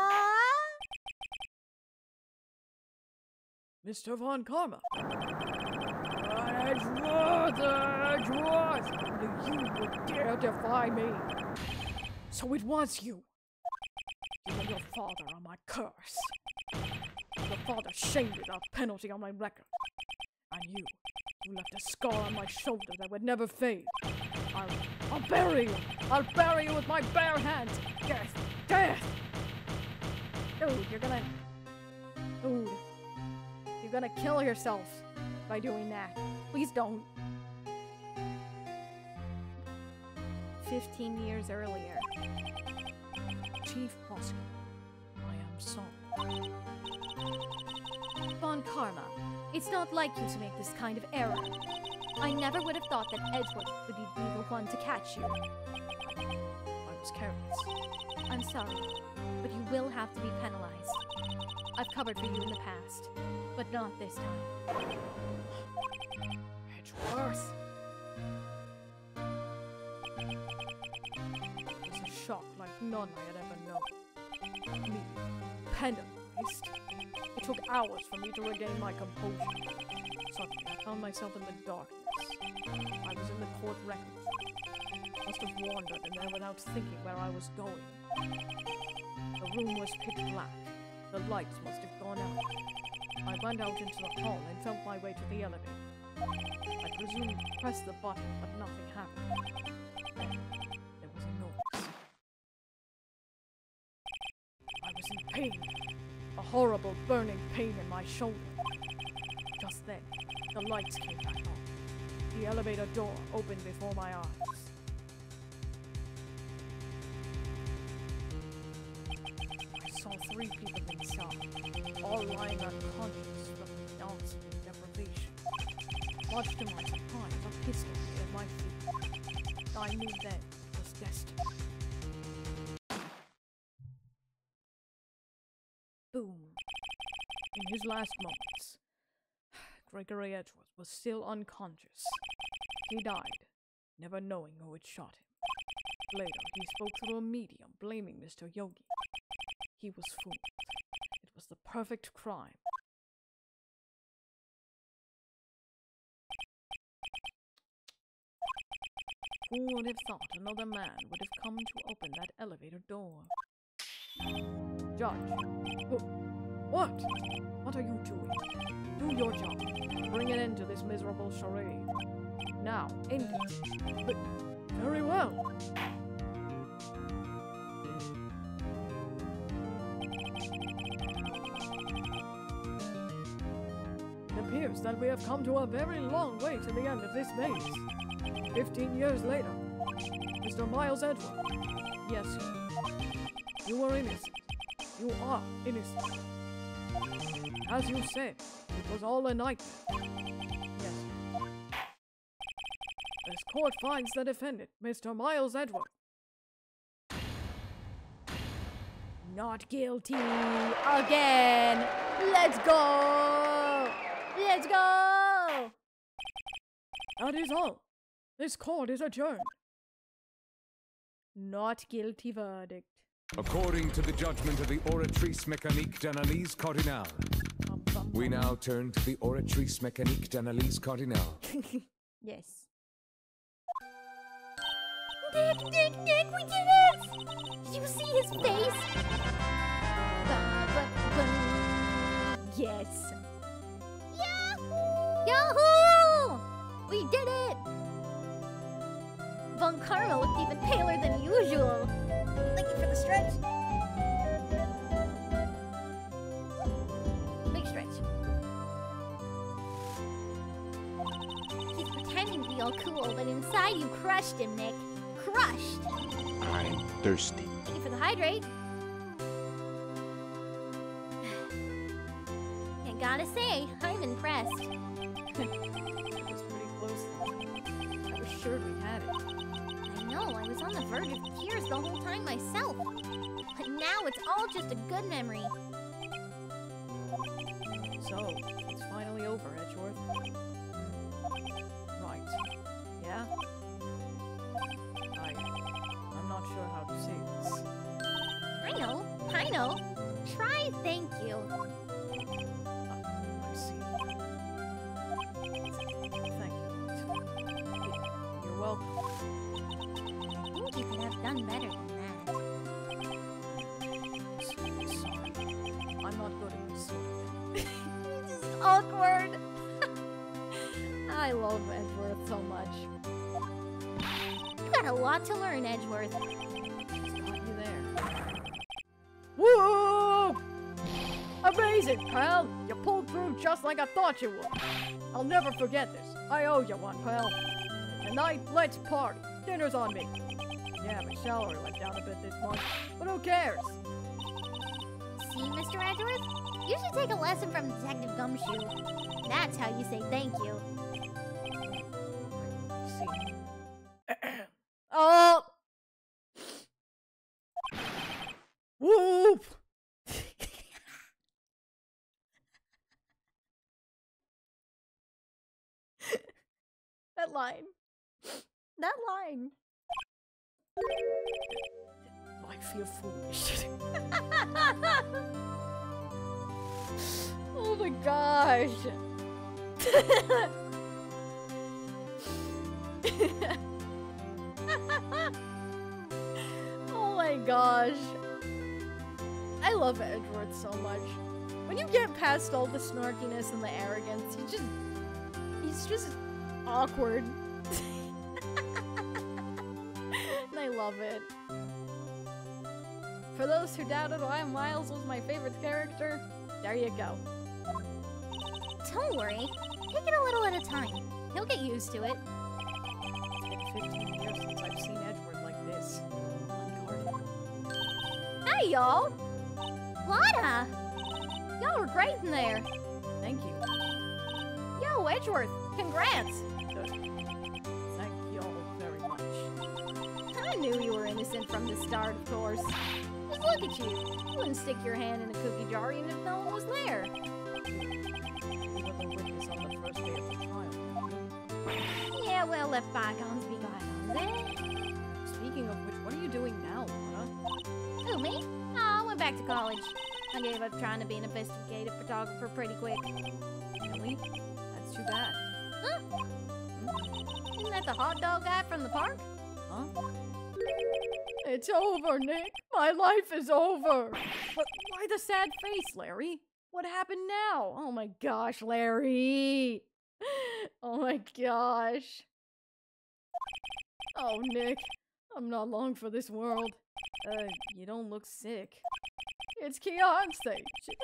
Mr. Von Karma. Edgeworth! Edgeworth! Only you would dare defy me. So it was you. You and your father are my curse. Your father shamed it a penalty on my record. And you left a scar on my shoulder that would never fade. I'll bury you. I'll bury you with my bare hands. Death! Death! Dude, you're gonna kill yourself by doing that. Please don't. 15 years earlier. Chief Prosecutor, I am sorry. Von Karma, it's not like you to make this kind of error. I never would have thought that Edgeworth would be the one to catch you. I was careless. I'm sorry, but you will have to be penalized. I've covered for you in the past, but not this time. Edgeworth! It was a shock like none I had ever known. Me, penalized. It took hours for me to regain my composure. Suddenly, I found myself in the darkness. I was in the court records. Must have wandered in there without thinking where I was going. The room was pitch black. The lights must have gone out. I went out into the hall and felt my way to the elevator. I presumed pressed the button, but nothing happened. Then, there was a noise. I was in pain. A horrible burning pain in my shoulder. Just then, the lights came back on. The elevator door opened before my eyes. I saw 3 people inside, all lying unconscious from exhaustion and deprivation. Watched to my surprise a pistol at my feet. I knew then it was destiny. Boom. In his last moments, Gregory Edgeworth was still unconscious. He died, never knowing who had shot him. Later, he spoke through a medium, blaming Mr. Yogi. He was fooled. It was the perfect crime. Who would have thought another man would have come to open that elevator door? Judge. What? What are you doing? Do your job. Bring an end to this miserable charade. Now, end it. But very well. It appears that we have come to a very long way to the end of this maze. 15 years later. Mr. Miles Edgeworth. Yes, sir. You were innocent. You are innocent. As you said, it was all a nightmare. Yes. This court finds the defendant, Mr. Miles Edgeworth, not guilty Again! Let's go! Let's go! That is all. This court is adjourned. Not guilty verdict. According to the judgment of the Oratrice Mécanique d'Analyse Cardinale, we now turn to the Oratrice Mécanique d'Analyse Cardinale. Yes. Nick, we did it! Did you see his face? Yes. Yahoo! Yahoo! We did it! Von Karma looked even paler than usual. Thank you for the stretch. Big stretch. He's pretending all cool, but inside you crushed him, Nick. Crushed! I'm thirsty. Thank you for the hydrate. I gotta say, I'm impressed. That was pretty close. I was sure we had it. I know, I was on the verge of tears the whole time myself. But now it's all just a good memory. So, it's finally over, Edgeworth. Right. Yeah? I'm not sure how to say this. I know. Try thank you. I see. Thank you. You're welcome. I think you could have done better than that. Sorry. I'm not good at this sort of thing. This is awkward. I love Edgeworth so much. You got a lot to learn, Edgeworth. It's got you there. Whoa! Amazing, pal! You pulled through just like I thought you would. I'll never forget this. I owe you one, pal. Tonight, let's party. Dinner's on me. Yeah, my salary went down a bit this month, but who cares? See, Mr. Edgeworth? You should take a lesson from Detective Gumshoe. That's how you say thank you. I see. Oh! Whoop! That line. That line. I feel foolish. Oh my gosh. Oh my gosh. I love Edgeworth so much. When you get past all the snarkiness and the arrogance, he's just awkward. And I love it. For those who doubted why Miles was my favorite character, there you go. Don't worry. Take it a little at a time. He'll get used to it. It's been 15 years since I've seen Edgeworth like this. Unguarded. Hi, y'all! Lana! Y'all were great in there. Thank you. Yo, Edgeworth, congrats! Thank you all very much. I knew you were innocent from the start, of course. Just look at you. You wouldn't stick your hand in a cookie jar even if no one was there. You were the witness on the first day of the trial. Yeah, well, let bygones be bygones, eh? Speaking of which, what are you doing now, Lana? Who, me? Oh, I went back to college. I gave up trying to be an investigative photographer pretty quick. Really? That's too bad. Huh? Isn't that the hot dog guy from the park? Huh? It's over, Nick. My life is over. But why the sad face, Larry? What happened now? Oh my gosh, Larry. Oh my gosh. Oh, Nick. I'm not long for this world. You don't look sick. It's Keon's sake. She's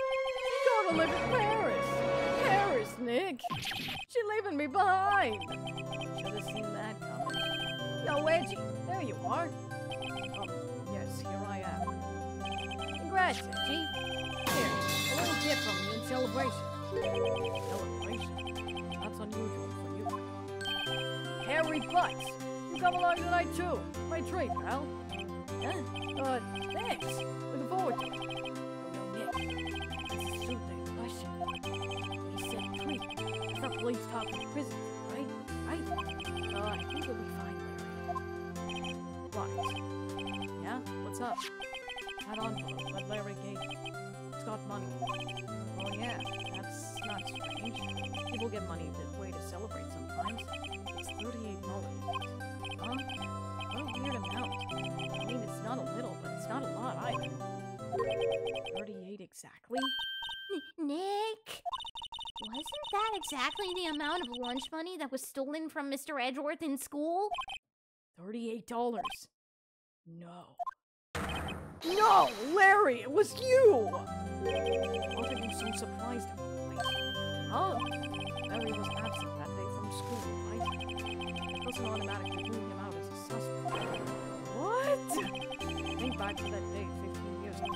gonna live in Paris. Paris, Nick. She's leaving me behind. Should have seen that coming. Yo, Edgy, there you are. Yes, here I am. Congrats, Edgy. Here, a little gift from me in celebration. Celebration? That's unusual for you. Hairy butts. You come along tonight, too. My treat, pal. Huh? Thanks. Looking forward to it. Yo, Nick. That's a soothing question. He said treat. It's not police talking in prison, right? Right? I think you'll be fine, Larry. Right. Yeah? What's up? That envelope that Larry gave me. It's got money. Oh yeah, that's not strange. People get money as a way to celebrate sometimes. It's $38. Huh? What a weird amount. I mean, it's not a little, but it's not a lot either. 38 exactly? Nick! Wasn't that exactly the amount of lunch money that was stolen from Mr. Edgeworth in school? $38. No. No, Larry, it was you! What are you so surprised about, right? Oh, Larry was absent that day from school, right? wasn't automatically ruling him out as a suspect. What? Think back to that day 15 years ago.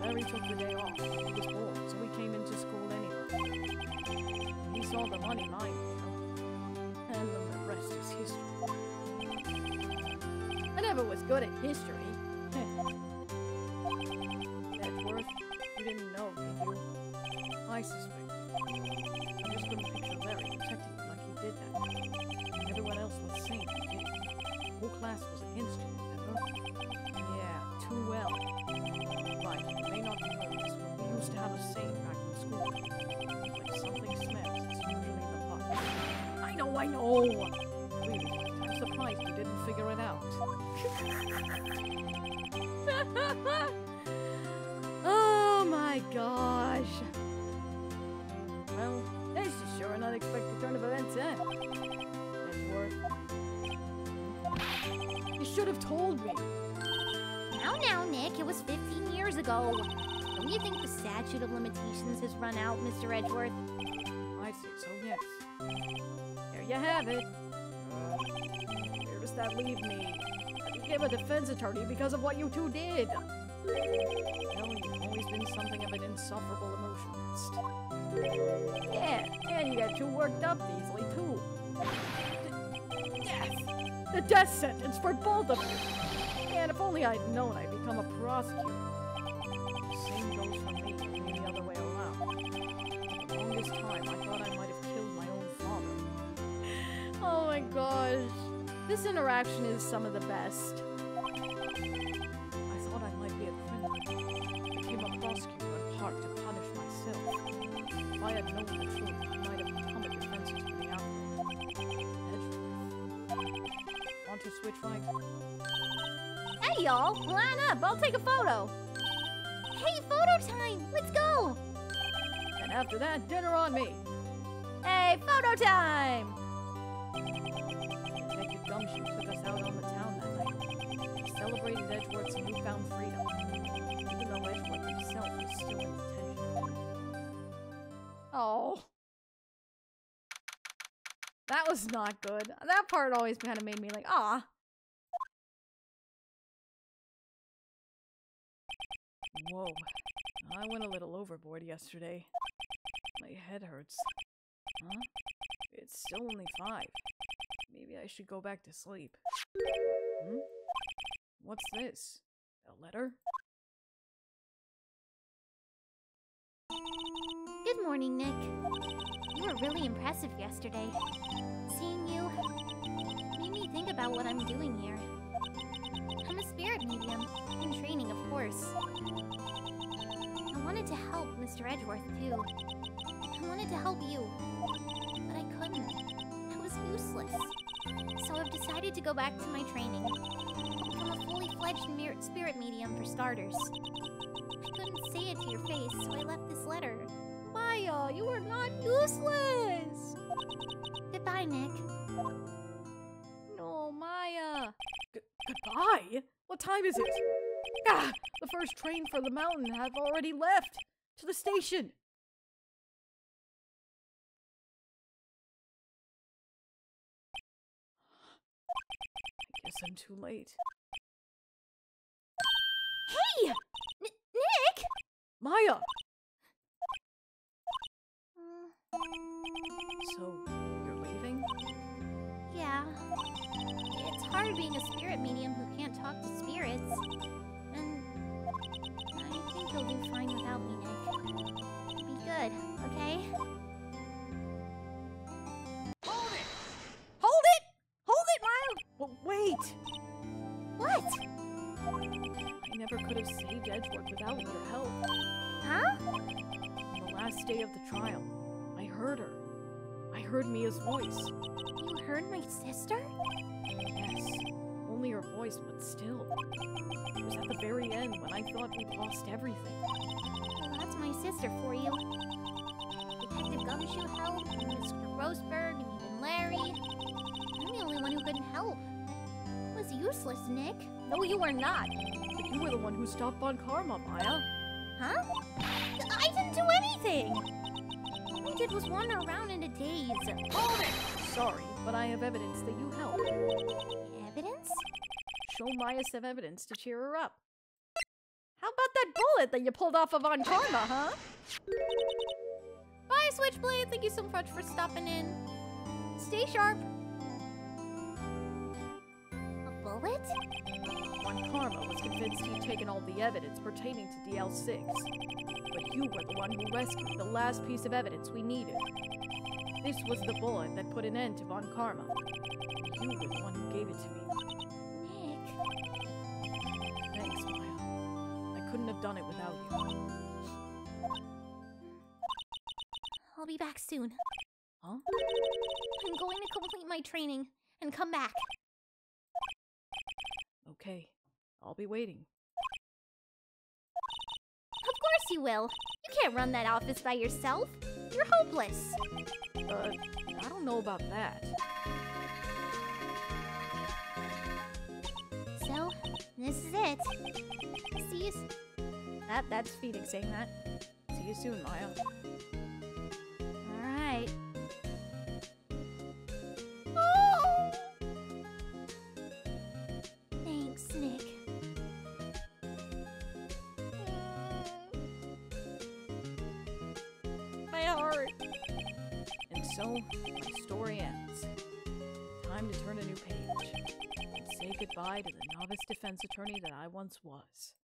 Barry took the day off. He was bored, so he came into school anyway. He saw the money lying there. And then the rest is history. I never was good at history. Edgeworth, you didn't know, did you? I suspect. I just couldn't picture Larry protecting you like he did that night. Everyone else was sane, he didn't. The whole class was against you, remember? Yeah, too well. Right, you may not know this, but we used to have a saying back in school. If something smells, it's usually the pot. I know! Really, I'm surprised you didn't figure it out. Oh my gosh. Well, this is sure an unexpected turn of events, eh? Edgeworth. You should have told me. Now, Nick, it was 15 years ago. Don't you think the statute of limitations has run out, Mr. Edgeworth? I say so, yes. There you have it. Where does that leave me? I became a defense attorney because of what you two did. Well, you've always been something of an insufferable emotionalist. Yeah, and you get too worked up easily, too. Death! The death sentence for both of you! Man, if only I'd known I'd become a prosecutor. Same goes for me, only the other way around. For the longest time, I thought I might have killed my own father. Oh my gosh. This interaction is some of the best. I thought I might be a criminal. I became a prosecutor in part to punish myself. If I had known the truth, I might have become a defense attorney after. Edgeworth. Want to switch right? Hey, y'all, line up. I'll take a photo. Hey, photo time. Let's go. And after that, dinner on me. Hey, photo time. Detective Gumshoe took us out on the town that night. We celebrated Edgeworth's newfound freedom, even though Edgeworth himself was still in detention. Oh. That was not good. That part always kind of made me like, ah. Whoa. I went a little overboard yesterday. My head hurts. Huh? It's still only 5. Maybe I should go back to sleep. Hmm? What's this? A letter? Good morning, Nick. You were really impressive yesterday. Seeing you made me think about what I'm doing here. I'm a spirit medium, in training, of course. I wanted to help Mr. Edgeworth, too. I wanted to help you, but I couldn't. I was useless. So I've decided to go back to my training. Become a fully fledged spirit medium, for starters. I couldn't say it to your face, so I left this letter. Maya, you are not useless. Goodbye, Nick. No, Maya. Goodbye? What time is it? Ah! The first train for the mountain have already left! To the station! I guess I'm too late. Hey! Nick! Maya! So, you're leaving? Yeah. It's hard being a spirit medium who can't talk to spirits. And I think you'll do fine without me, Nick. Be good, okay? Hold it! Hold it! Hold it, Maya! But wait! What? I never could have saved Edgeworth without your help. Huh? On the last day of the trial, I heard her. I heard Mia's voice. You heard my sister? Yes, only her voice, but still. It was at the very end when I thought we'd lost everything. Well, that's my sister for you. Detective Gumshoe helped, and Mr. Roseberg, and even Larry. I'm the only one who couldn't help. I was useless, Nick. No, you are not. But you were the one who stopped Bon Karma, Maya. Huh? I didn't do anything! All I did was wander around in a daze. Hold it! Sorry, but I have evidence that you helped. Evidence? Show Maya some evidence to cheer her up. How about that bullet that you pulled off of on Karma, huh? Bye, Switchblade. Thank you so much for stopping in. Stay sharp. A bullet? When Karma was convinced he'd taken all the evidence pertaining to DL6. But you were the one who rescued the last piece of evidence we needed. This was the bullet that put an end to Von Karma. You were the one who gave it to me. Nick. Thanks, Maya. I couldn't have done it without you. I'll be back soon. Huh? I'm going to complete my training and come back. Okay. I'll be waiting. Of course you will. You can't run that office by yourself. You're hopeless. I don't know about that. So, this is it. See you. That's Phoenix saying that. See you soon, Maya. Alright. Thanks, Nick. My heart. And so, my story ends. Time to turn a new page. And say goodbye to the novice defense attorney that I once was.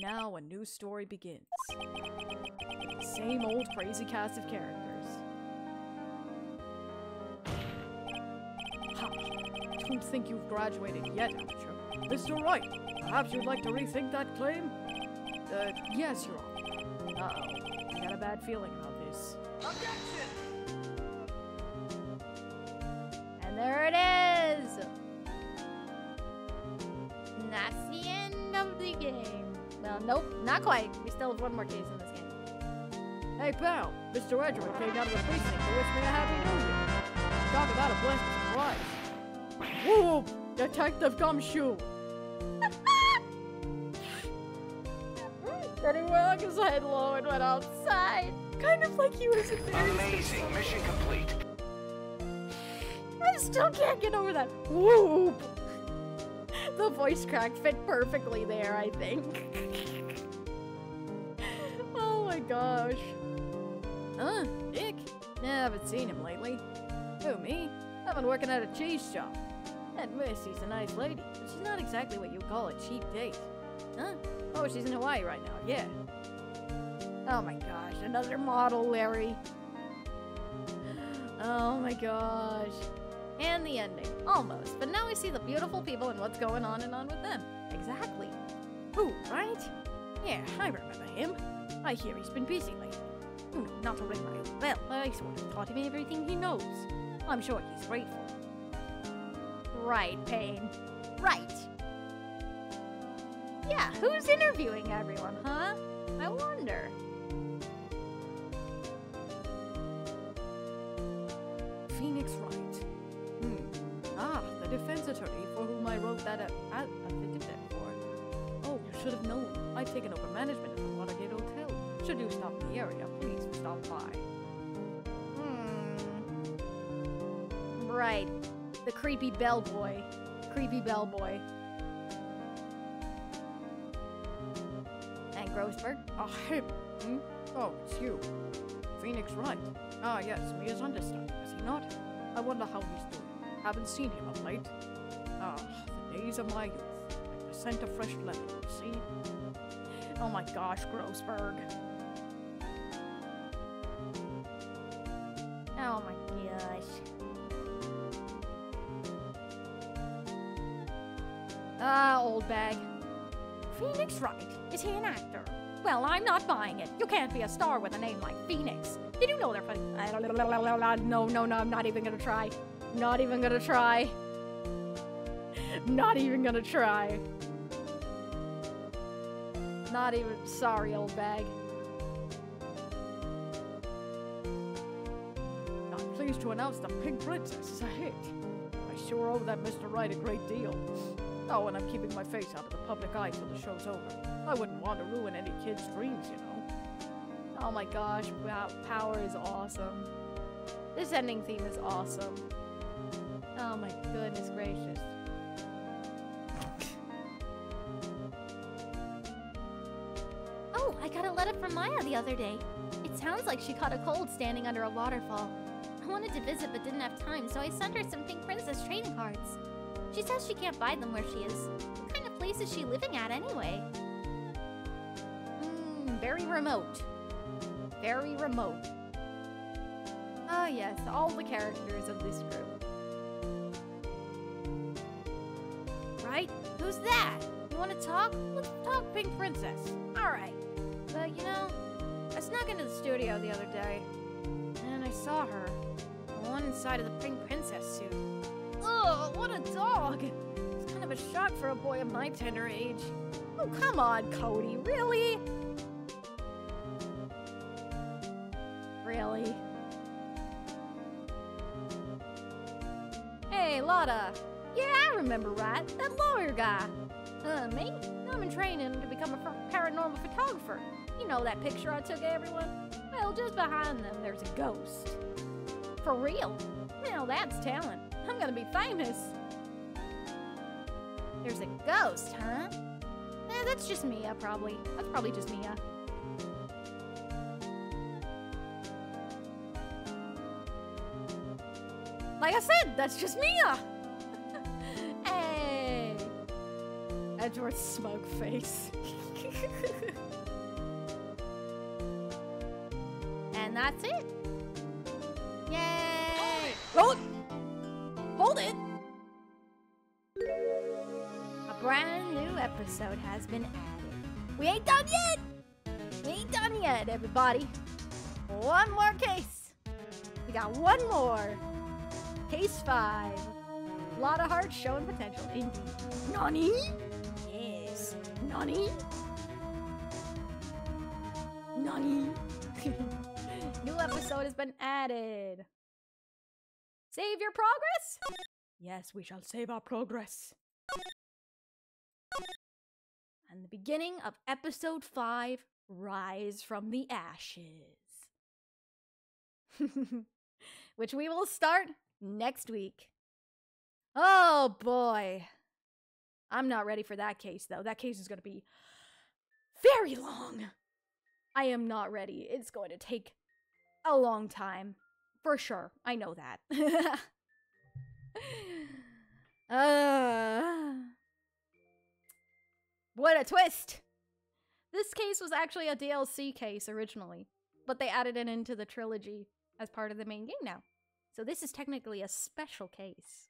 Now a new story begins. With the same old crazy cast of characters. Ha! Don't think you've graduated yet, amateur. Mr. Wright, perhaps you'd like to rethink that claim? Yes, Your Honor. Uh-oh. I got a bad feeling about this. Objection! And there it is. And that's the end of the game. Well, nope, not quite. We still have one more case in this game. Hey, pal. Mr. Edgeworth came down to the precinct to wish me a happy new year. Talk about a pleasant surprise. Whoop! Detective Gumshoe! Then he went his head low and went outside. Kind of like he was embarrassed. Amazing. Mission complete. I still can't get over that. Whoop! The voice crack fit perfectly there, I think. Oh my gosh. Huh? Dick? Nah, I haven't seen him lately. Who, me? I've been working at a cheese shop. And Missy's a nice lady, but she's not exactly what you call a cheap date. Huh? Oh, she's in Hawaii right now, yeah. Oh my gosh, another model, Larry. Oh my gosh. And the ending. Almost. But now we see the beautiful people and what's going on and on with them. Exactly. Who, right? Yeah, I remember him. I hear he's been busy lately. You know, not to ring my own bell, but I sort of taught him everything he knows. I'm sure he's grateful. Right, Payne. Right. Yeah, who's interviewing everyone, huh? I wonder. Phoenix Wright. Ah, the defense attorney for whom I wrote that affidavit for. Oh, you should have known. I've taken over management of the Watergate Hotel. Should you stop in the area, please stop by. Right. The creepy bellboy. Creepy bellboy. And Grossberg. Ah, him. Oh, it's you. Phoenix Wright. Ah, yes, me as understudy, is he not? I wonder how he's doing. Haven't seen him of late. Ah, the days of my youth. Like the scent of fresh lemon, you see? Oh my gosh, Grossberg. Oh my gosh. Ah, old bag. Phoenix Wright? Is he an actor? Well, I'm not buying it. You can't be a star with a name like Phoenix. Did you know they're funny? No, I'm not even gonna try. Not even gonna try. Not even gonna try. Not even. Sorry, old bag. I'm pleased to announce the Pink Princess is a hit. I sure owe that Mr. Wright a great deal. Oh, and I'm keeping my face out of the public eye till the show's over. I wouldn't want to ruin any kid's dreams, you know. Oh my gosh, wow, Power is awesome. This ending theme is awesome. Oh my goodness gracious. Oh, I got a letter from Maya the other day. It sounds like she caught a cold standing under a waterfall. I wanted to visit but didn't have time, so I sent her some Pink Princess trading cards. She says she can't buy them where she is. What kind of place is she living at anyway? Very remote. Very remote. Ah, yes, all the characters of this group. Right? Who's that? You want to talk? Let's talk, Pink Princess. Alright. But, you know, I snuck into the studio the other day, and I saw her. The one inside of the Pink Princess suit. Ugh, what a dog! It's kind of a shock for a boy of my tender age. Oh, come on, Cody, really? Really? Hey, Lotta. Yeah, I remember Wright, that lawyer guy. Me? I'm in training to become a paranormal photographer. You know that picture I took of everyone? Well, just behind them, there's a ghost. For real? Now that's talent. I'm gonna be famous. There's a ghost, huh? That's just Mia, probably. That's probably just Mia. Like I said, that's just Mia! Hey! Edward's smug face. And that's it. Yay! Hold it! A brand new episode has been added. We ain't done yet! We ain't done yet, everybody. One more case. We got one more. Case 5. A lot of hearts showing potential, indeed. Nani? Yes. Nani? Nani? New episode has been added. Save your progress? Yes, we shall save our progress. And the beginning of episode 5, Rise from the Ashes. Which we will start next week. Oh boy. I'm not ready for that case though. That case is going to be very long. I am not ready. It's going to take a long time. For sure. I know that. What a twist. This case was actually a DLC case originally, but they added it into the trilogy as part of the main game now. So this is technically a special case.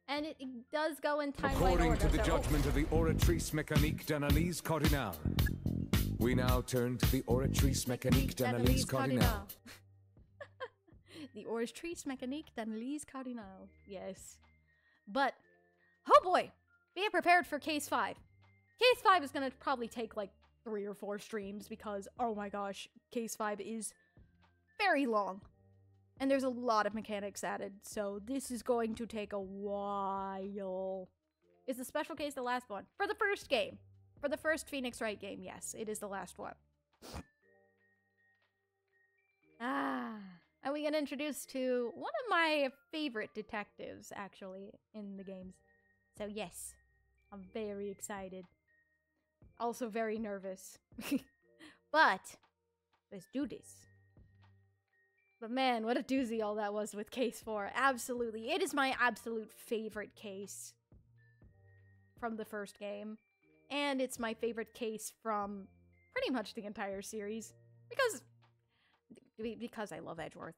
And it does go in timeline According order. to the so- judgment of the Oratrice Mécanique d'Analyse Cardinale, we now turn to the Oratrice Mécanique d'Analyse Cardinale. The Oratrice Mécanique d'Analyse Cardinale. Yes. But, oh boy, be prepared for Case 5. Case 5 is going to probably take like 3 or 4 streams because, oh my gosh, Case 5 is very long. And there's a lot of mechanics added, so this is going to take a while. Is the special case the last one? For the first game. For the first Phoenix Wright game, yes, it is the last one. And we get introduced to one of my favorite detectives, actually, in the games. So yes, I'm very excited. Also very nervous. But, let's do this. But man, what a doozy all that was with Case 4. Absolutely. It is my absolute favorite case from the first game. And it's my favorite case from pretty much the entire series. Because I love Edgeworth.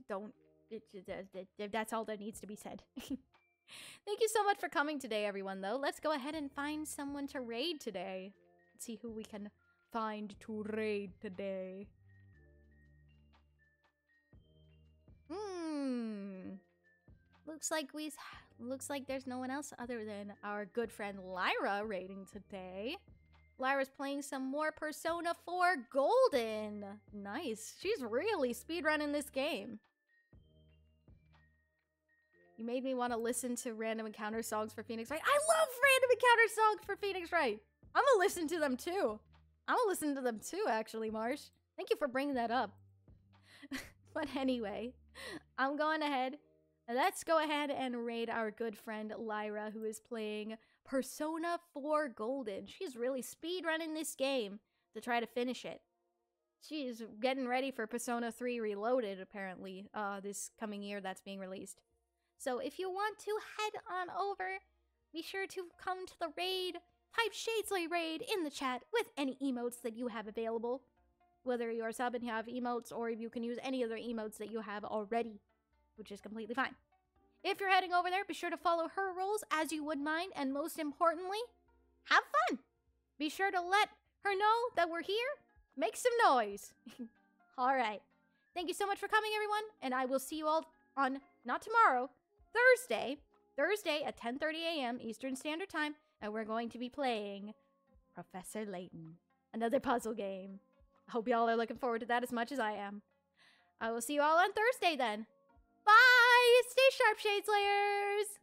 That's all that needs to be said. Thank you so much for coming today, everyone, though. Let's go ahead and find someone to raid today. Let's see who we can find to raid today. Looks like there's no one else other than our good friend Lyra raiding today. Lyra's playing some more Persona 4 Golden. Nice. She's really speedrunning this game. You made me want to listen to random encounter songs for Phoenix Wright. I love random encounter songs for Phoenix Wright. I'm gonna listen to them too, actually, Marsh. Thank you for bringing that up. But anyway, I'm going ahead. Let's go ahead and raid our good friend Lyra, who is playing Persona 4 Golden. She's really speedrunning this game to try to finish it. She's getting ready for Persona 3 Reloaded, apparently, this coming year that's being released. So if you want to head on over, be sure to come to the raid. Type Shadeslay raid in the chat with any emotes that you have available. Whether you're a sub and you have emotes, or if you can use any other emotes that you have already, which is completely fine. If you're heading over there, be sure to follow her rules as you would mine, and most importantly, have fun! Be sure to let her know that we're here. Make some noise! Alright. Thank you so much for coming, everyone, and I will see you all on, not tomorrow, Thursday at 10:30 a.m. Eastern Standard Time, and we're going to be playing Professor Layton, another puzzle game. I hope y'all are looking forward to that as much as I am. I will see you all on Thursday then. Bye! Stay sharp, Shadeslayers!